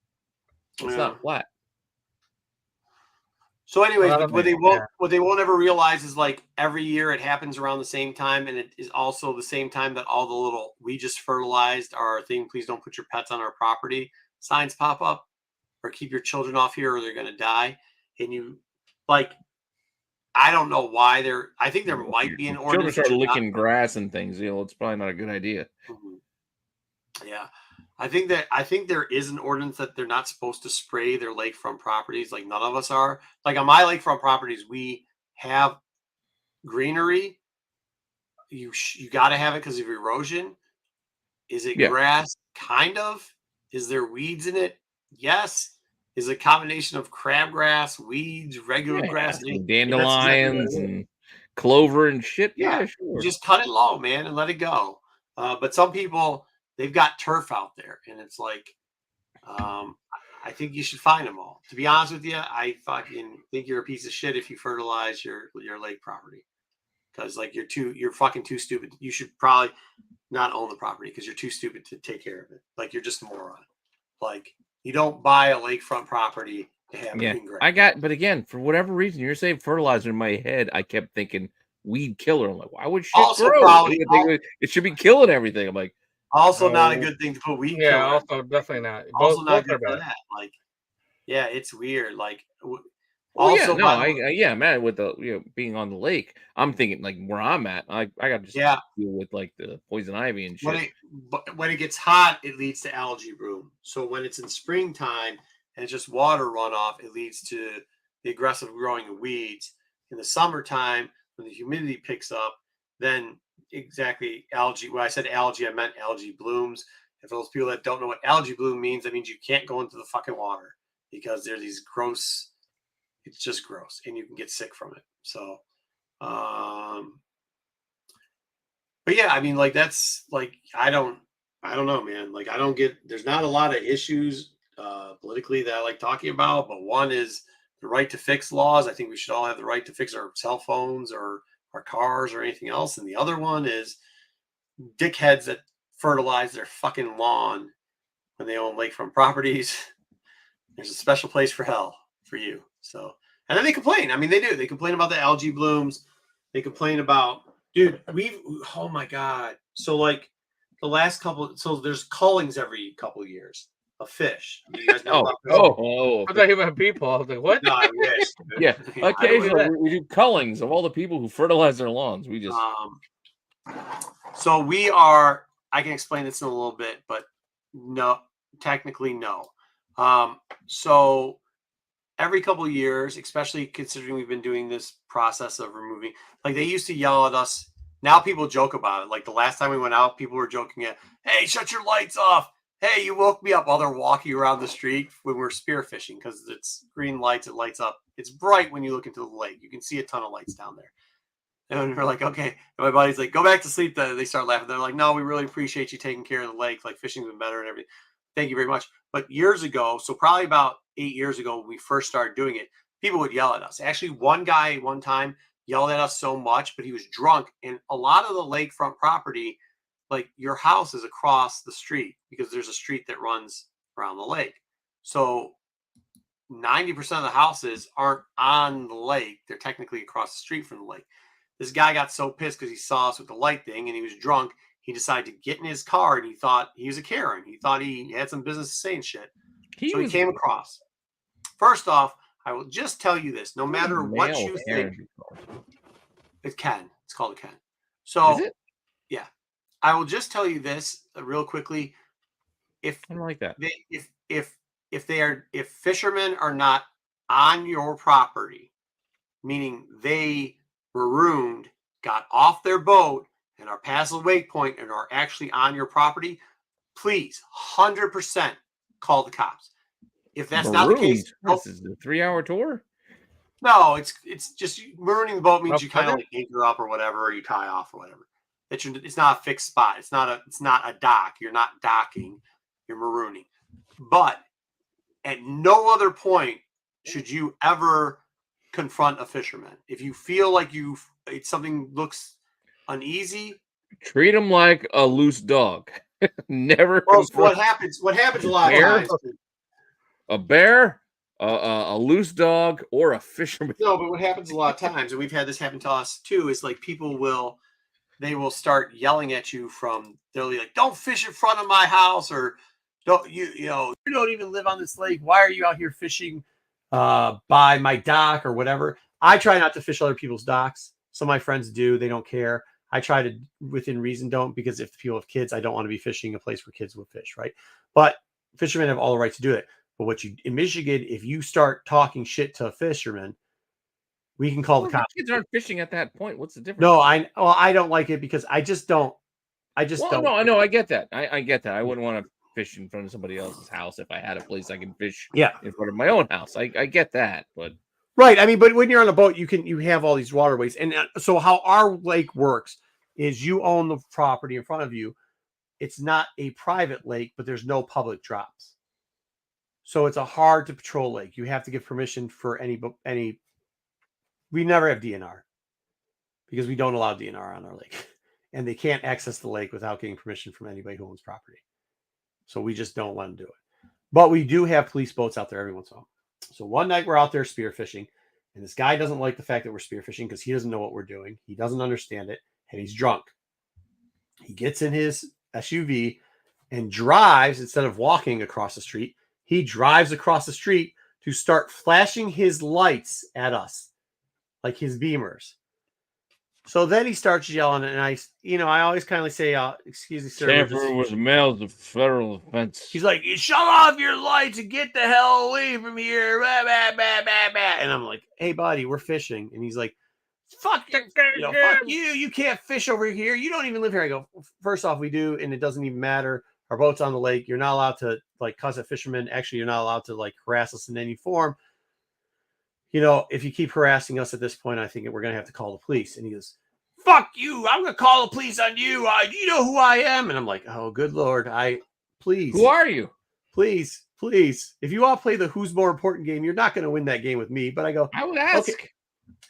It's not flat. So anyways, what they won't ever realize is, like, every year it happens around the same time, and it is also the same time that all the little "we just fertilized our thing, please don't put your pets on our property" signs pop up, or "keep your children off here or they're gonna die." And you, like, I don't know why I think there might be an ordinance. Children start licking grass and things. It's probably not a good idea. Yeah. I think there is an ordinance that they're not supposed to spray their lakefront properties. Like, none of us are. Like, on my lakefront properties, we have greenery. You got to have it because of erosion. Is it grass? Kind of. Is there weeds in it? Yes. Is it a combination of crabgrass, weeds, regular grass, dandelions, and clover and shit? Yeah, sure. You just cut it low, man, and let it go. But some people, they've got turf out there, and it's like, I think you should find them all. To be honest with you, I fucking think you're a piece of shit if you fertilize your lake property, because, like, you're fucking too stupid. You should probably not own the property because you're too stupid to take care of it. Like, you're just a moron. Like, you don't buy a lakefront property to have green grass. But again, for whatever reason, you're saying fertilizer. In my head, I kept thinking weed killer. I'm like, why would shit also grow? Probably, it should be killing everything. I'm like, also not a good thing to put weed killer. Yeah, also definitely not. Also not good for that. Like, yeah, it's weird. Like, man, with the being on the lake, I'm thinking, like, where I'm at, I got to just deal with, like, the poison ivy and shit. When it gets hot, it leads to algae bloom. So when it's in springtime and it's just water runoff, it leads to the aggressive growing of weeds. In the summertime, when the humidity picks up, then algae. When I said algae, I meant algae blooms. And for those people that don't know what algae bloom means, that means you can't go into the fucking water because there's these gross. It's just gross, and you can get sick from it. So, but yeah, I mean, like, that's like, I don't know, man. Like, I don't get. There's not a lot of issues politically that I like talking about, but one is the right to fix laws. I think we should all have the right to fix our cell phones or our cars or anything else. And the other one is dickheads that fertilize their fucking lawn when they own lakefront properties. There's a special place for hell for you. So, and then they complain. I mean, they do. They complain about the algae blooms. They complain about, dude, oh my God. So, like, the last couple, so there's cullings every couple of years of fish. You guys know about fish? I thought you meant people. I was like, what? No, I wish. Yeah. Occasionally we do cullings of all the people who fertilize their lawns. We just. So we are, I can explain this in a little bit, but no, technically no. So every couple of years, especially considering we've been doing this process of removing, like they used to yell at us. Now people joke about it. Like the last time we went out, people were joking at, "Hey, shut your lights off. Hey, you woke me up," while they're walking around the street when we're spearfishing because it's green lights. It lights up. It's bright when you look into the lake. You can see a ton of lights down there. And we're like, okay. And my buddy's like, go back to sleep. Then they start laughing. They're like, no, we really appreciate you taking care of the lake. Like fishing's been better and everything. Thank you very much. But years ago, so probably about 8 years ago, when we first started doing it, people would yell at us. Actually, one guy one time yelled at us so much, but he was drunk. And a lot of the lakefront property, like your house is across the street because there's a street that runs around the lake. So 90% of the houses aren't on the lake. They're technically across the street from the lake. This guy got so pissed because he saw us with the light thing and he was drunk. He decided to get in his car and he thought he was a Karen. He thought he had some business to say and shit. He came across. First off, I will just tell you this. No matter what you think. It's Ken. It's called a Ken. So, yeah. I will just tell you this real quickly. If I don't like that. If fishermen are not on your property, meaning they marooned, got off their boat, and are past the wake point and are actually on your property, please 100% call the cops. If that's not the case, this is a 3-hour tour. No, it's just marooning the boat means you kind of like anchor up or whatever, or you tie off or whatever. It's not a fixed spot. It's not a dock. You're not docking. You're marooning. But at no other point should you ever confront a fisherman. If you feel like something looks uneasy, treat them like a loose dog. Never. Well, so what happens a lot of times? A bear, a loose dog, or a fisherman. No, but what happens a lot of times, and we've had this happen to us too, is like people will start yelling at you they'll be like, "Don't fish in front of my house," or "Don't you don't even live on this lake. Why are you out here fishing by my dock or whatever?" I try not to fish other people's docks. Some of my friends do. They don't care. I try to, within reason, don't, because if people have kids, I don't want to be fishing a place where kids will fish, right? But fishermen have all the right to do it. But in Michigan, if you start talking shit to a fisherman, we can call the cops. Kids aren't fishing at that point. What's the difference? No, I don't like it because I just don't. No, I know. I get that. I get that. I wouldn't want to fish in front of somebody else's house if I had a place I can fish in front of my own house. I get that, but right. I mean, but when you're on a boat, you have all these waterways. And so how our lake works is you own the property in front of you. It's not a private lake, but there's no public drops. So it's a hard to patrol lake. You have to get permission for any. We never have DNR because we don't allow DNR on our lake, and they can't access the lake without getting permission from anybody who owns property. So we just don't let them do it. But we do have police boats out there every once in a while. So one night we're out there spearfishing, and this guy doesn't like the fact that we're spearfishing because he doesn't know what we're doing. He doesn't understand it, and he's drunk. He gets in his SUV and drives instead of walking across the street. He drives across the street to start flashing his lights at us, like his beamers. So then he starts yelling, and I always kind of say, "Excuse me, sir." Tamper with males of federal offense. He's like, "Shut off your lights and get the hell away from here!" And I'm like, "Hey, buddy, we're fishing." And he's like, "Fuck you! You can't fish over here. You don't even live here." I go, "First off, we do, and it doesn't even matter. Our boat's on the lake. You're not allowed to like cuss at fishermen. Actually, you're not allowed to like harass us in any form. If you keep harassing us at this point, I think we're going to have to call the police." And he goes, "Fuck you. I'm going to call the police on you. Do you know who I am?" And I'm like, "Oh, good Lord. Please. Who are you? Please. If you all play the who's more important game, you're not going to win that game with me." But I go, I would ask. Okay.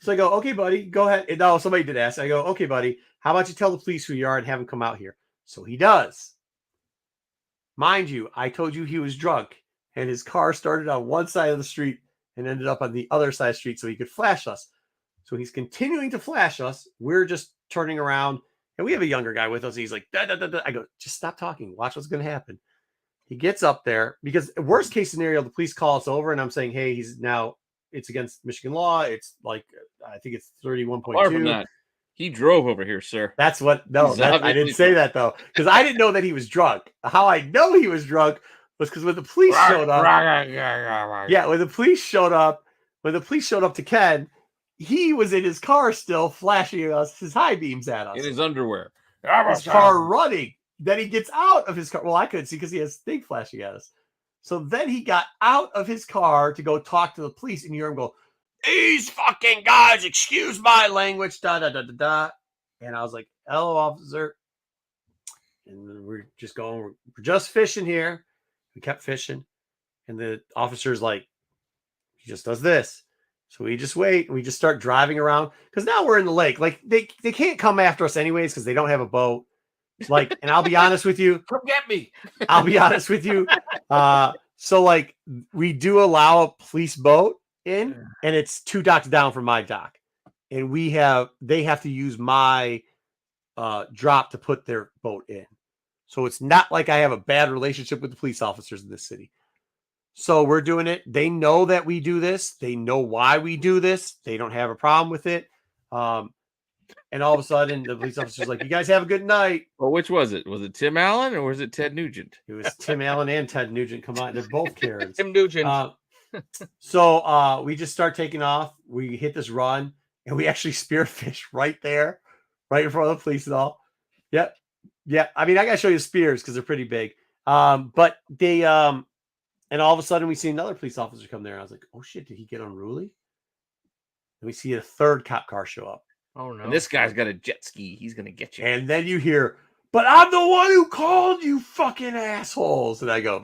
So I go, "Okay, buddy, go ahead." And no, somebody did ask. I go, "Okay, buddy, how about you tell the police who you are and have them come out here?" So he does. Mind you, I told you he was drunk, and his car started on one side of the street and ended up on the other side of the street so he could flash us. So he's continuing to flash us. We're just turning around, and we have a younger guy with us. He's like, da, da, da, da. I go, "Just stop talking. Watch what's going to happen." He gets up there because worst case scenario, the police call us over, and I'm saying, "Hey, it's against Michigan law. It's like, I think it's 31.2. He drove over here, sir. That's what. No, I didn't say that though, because I didn't know that he was drunk. How I know he was drunk was because when the police showed up. When the police showed up, when the police showed up to Ken, he was in his car still flashing us his high beams at us. In his underwear. His car running. Then he gets out of his car. Well, I couldn't see because he has thing flashing at us. So then he got out of his car to go talk to the police, and you hear him go, "These fucking guys, excuse my language, da da da da da." And I was like, "Hello, officer." And we're just going, we're just fishing here. We kept fishing. And the officer's like, he just does this. So we just wait. And we just start driving around. Because now we're in the lake. Like, they can't come after us anyways because they don't have a boat. Like, and I'll be honest with you. Come get me. I'll be honest with you. So, like, we do allow a police boat in. And it's 2 docks down from my dock. And they have to use my drop to put their boat in. So it's not like I have a bad relationship with the police officers in this city. So we're doing it. They know that we do this. They know why we do this. They don't have a problem with it. And all of a sudden, the police officer's like, "You guys have a good night." Well, which was it? Was it Tim Allen or was it Ted Nugent? It was Tim Allen and Ted Nugent. Come on, they're both Karens. Tim Nugent. So we just start taking off. We hit this run, and we actually spearfish right there, right in front of the police and all. Yep. Yeah. I mean, I got to show you spears because they're pretty big. But they, and all of a sudden we see another police officer come there. I was like, "Oh shit, did he get unruly?" And we see a third cop car show up. Oh no. And this guy's got a jet ski. He's going to get you. And then you hear, "But I'm the one who called you fucking assholes." And I go,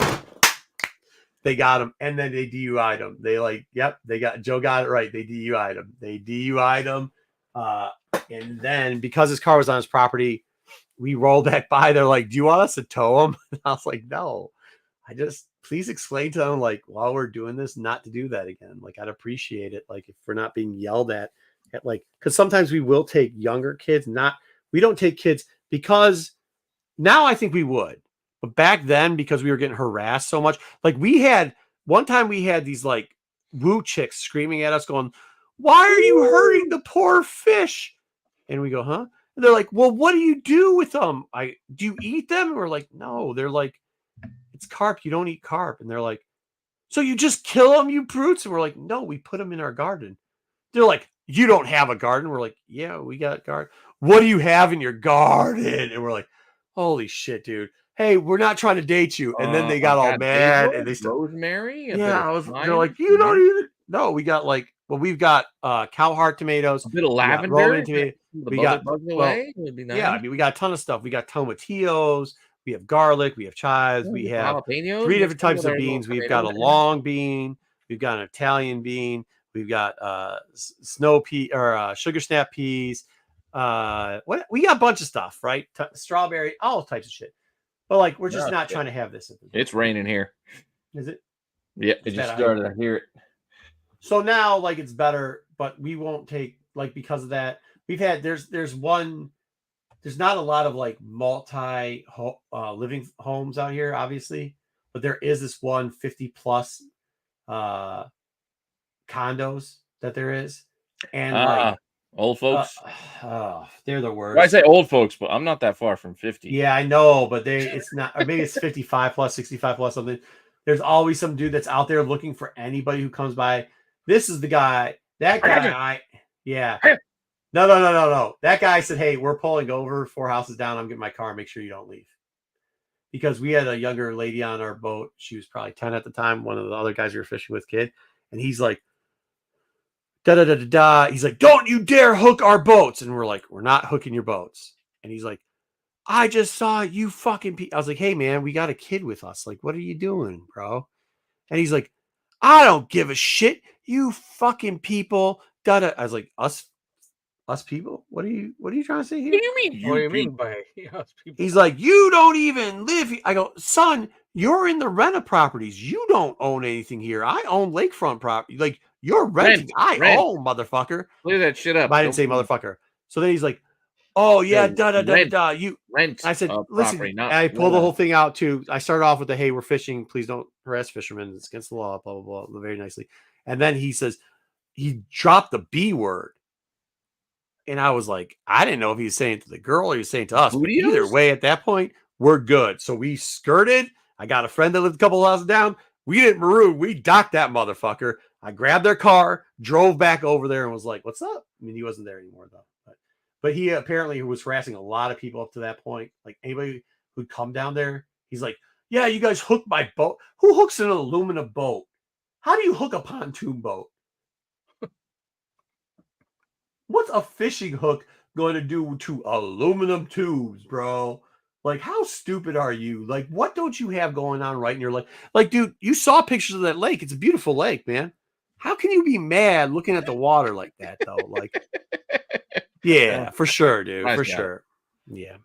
they got him. And then they DUI'd him. They like, yep, Joe got it right. They DUI'd him. They DUI'd him. And then because his car was on his property, we rolled back by. They're like, "Do you want us to tow him?" And I was like, "No, please explain to them, like, while we're doing this, not to do that again. Like, I'd appreciate it. Like, if we're not being yelled at like, because sometimes we will take younger kids. We don't take kids because now I think we would, but back then, because we were getting harassed so much, like one time we had these like woo chicks screaming at us going, "Why are you hurting the poor fish?" And we go, "Huh?" And they're like, "Well, what do you do with them? Do you eat them?" And we're like, "No." They're like, "It's carp. You don't eat carp." And they're like, "So you just kill them, you brutes?" And we're like, "No, we put them in our garden." They're like, "You don't have a garden?" We're like, "Yeah, we got a garden." "What do you have in your garden?" And we're like, "Holy shit, dude. Hey, we're not trying to date you." And then they got all mad and they started rosemary. They're like, "You don't even." No, we got we've got cow heart tomatoes, a bit of lavender. We got away. Nice. Yeah, I mean, we got a ton of stuff. We got tomatillos. We have garlic. We have chives. We have jalapenos. 3 different types of beans. We've got a long bean. We've got an Italian bean. We've got snow pea or sugar snap peas. We got a bunch of stuff, right? Strawberry, all types of shit. But like, we're just not trying to have this. It's raining here. Is it? Yeah, it just started. I hear it. So now, like, it's better, but we won't take, like, because of that. We've had there's not a lot of like multi living homes out here, obviously, but there is this one 50 plus condos that there is, and like old folks. They're the worst. Well, I say old folks, but I'm not that far from 50. Yeah, I know, but it's not. Or maybe it's 55 plus, 65 plus something. There's always some dude that's out there looking for anybody who comes by. This is the guy. That guy. Yeah. No. That guy said, "Hey, we're pulling over 4 houses down. I'm getting my car. Make sure you don't leave." Because we had a younger lady on our boat. She was probably 10 at the time. One of the other guys we were fishing with, kid. And he's like, da. He's like, "Don't you dare hook our boats." And we're like, "We're not hooking your boats." And he's like, "I just saw you fucking I was like, "Hey, man, we got a kid with us. Like, what are you doing, bro?" And he's like, "I don't give a shit. You fucking people." I was like, Us people? What are you trying to say here? What do you mean? What do you mean by us people? He's like, "You don't even live here." I go, "Son, you're in the Renna properties. You don't own anything here. I own lakefront property. Like, you're renting. I own, motherfucker." Clear that shit up. I didn't say motherfucker. So then he's like, "Oh yeah, da. You rent." I said, "Listen." Property, I pulled the whole thing out too. I started off with the, "Hey, we're fishing. Please don't harass fishermen. It's against the law." Blah blah blah. Very nicely. And then he says, he dropped the B word. And I was like, I didn't know if he was saying it to the girl or he was saying it to us. But either way, at that point, we're good. So we skirted. I got a friend that lived a couple of houses down. We didn't maroon. We docked that motherfucker. I grabbed their car, drove back over there, and was like, "What's up?" I mean, he wasn't there anymore though, but he apparently was harassing a lot of people up to that point. Like anybody who'd come down there, he's like, "Yeah, you guys hooked my boat. Who hooks an aluminum boat? How do you hook a pontoon boat? What's a fishing hook going to do to aluminum tubes, bro? Like, how stupid are you? Like, what don't you have going on right in your life? Like, dude, you saw pictures of that lake. It's a beautiful lake, man. How can you be mad looking at the water like that, though? Like, yeah, for sure, dude. For sure. Yeah.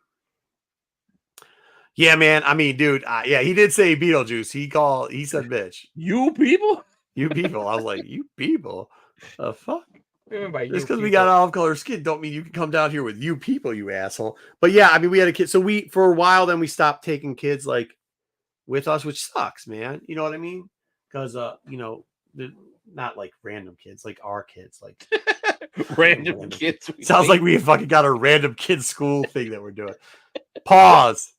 Yeah, man. I mean, dude, yeah, he did say Beetlejuice. He said bitch. You people? You people. I was like, you people? The fuck? Just because we people. got olive color skin don't mean you can come down here with you people, you asshole. But yeah, I mean, we had a kid. So for a while, then we stopped taking kids like with us, which sucks, man. You know what I mean? Because, you know, they're not like random kids, like our kids, like random kids. Sounds like we fucking got a random kid school thing that we're doing. Pause.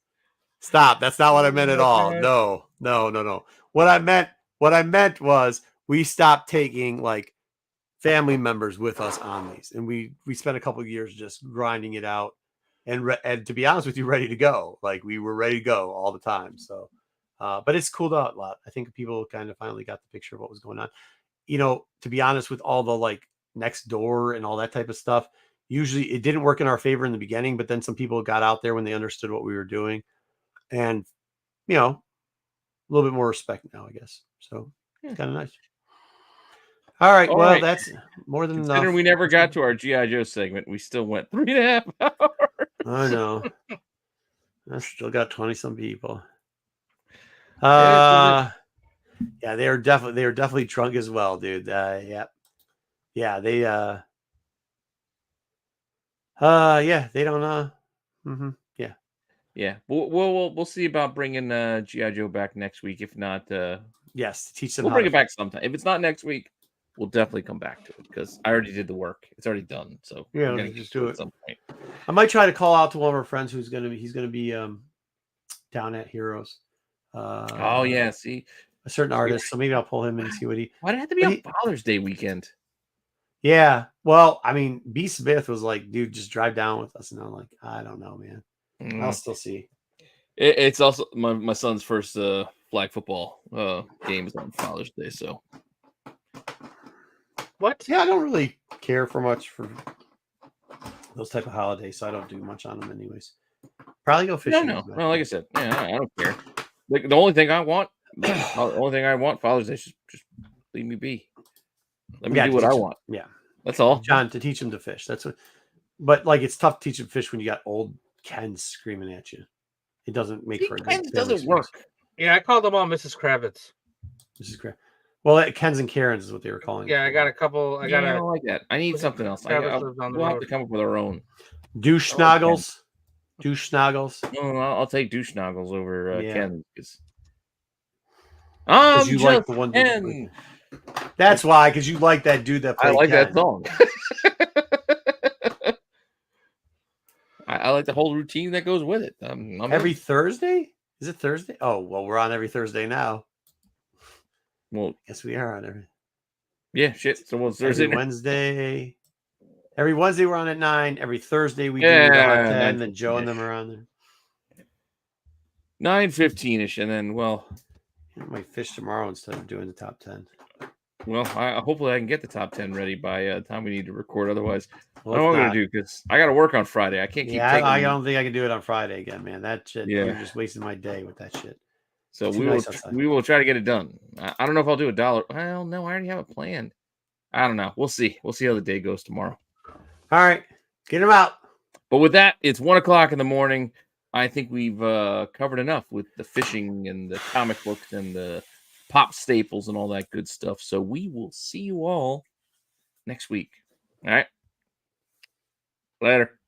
Stop. That's not what I meant at all. No. What I meant was we stopped taking like family members with us on these, and we spent a couple of years just grinding it out, and to be honest with you, ready to go. Like we were ready to go all the time. So, but it's cooled out a lot. I think people kind of finally got the picture of what was going on. You know, to be honest, with all the like next door and all that type of stuff, usually it didn't work in our favor in the beginning, but then some people got out there when they understood what we were doing, and you know, a little bit more respect now, I guess. So it's kind of nice. All right. That's more than enough. We never got to our G.I. Joe segment. We still went 3.5 hours. I know. I still got 20-some people. Yeah, they are definitely drunk as well, dude. Yeah, they they don't yeah. We'll see about bringing G.I. Joe back next week. If not, yes, teach them. We'll bring it back sometime. If it's not next week, we'll definitely come back to it because I already did the work. It's already done. So yeah, we're gonna just do it at some point. I might try to call out to one of our friends he's gonna be down at Heroes. Oh yeah, see a certain artist. So maybe I'll pull him and see what he. Why'd it have to be on Father's Day weekend? Yeah, well, I mean, B. Smith was like, dude, just drive down with us, and I'm like, I don't know, man. I'll still see. It's also my son's first flag football game is on Father's Day, so. What? Yeah, I don't really care for much for those type of holidays, so I don't do much on them anyways. Probably go fishing. No. Well, like I said, yeah, I don't care. Like the only thing I want Father's Day is just leave me be. Let me do what I want. Yeah, that's all. John, to teach him to fish. That's what. But like, it's tough to teach him to fish when you got old Ken screaming at you. It doesn't make for a good. It doesn't work. Yeah, I called them all Mrs. Kravitz. Mrs. Kravitz. Well, Ken's and Karen's is what they were calling. Yeah, I got a couple. I don't like that. I need something else. We'll have to come up with our own. Douche Snoggles. Douche Snoggles. No, I'll take Douche Snoggles over Ken. Because you like the one. Ken. That's why, because you like that dude that played I like Ken. that song. I like the whole routine that goes with it. Every Thursday? Is it Thursday? Oh, well, we're on every Thursday now. Well, yes, we are on every. Yeah, shit. So what's Thursday? Wednesday. Every Wednesday we're on at 9. Every Thursday we do it on 10. Then Joe and them are on there. 9:15ish, and then I might fish tomorrow instead of doing the top 10. Well, hopefully I can get the top 10 ready by the time we need to record. Otherwise, I don't know what I'm going to do because I got to work on Friday. I can't keep taking... I don't think I can do it on Friday again, man. That shit, you're just wasting my day with that shit. So we will try to get it done. I don't know if I'll do $1. Well, no, I already have it planned. I don't know. We'll see. We'll see how the day goes tomorrow. All right. Get them out. But with that, it's 1:00 in the morning. I think we've covered enough with the fishing and the comic books and the pop staples and all that good stuff. So we will see you all next week. All right. Later.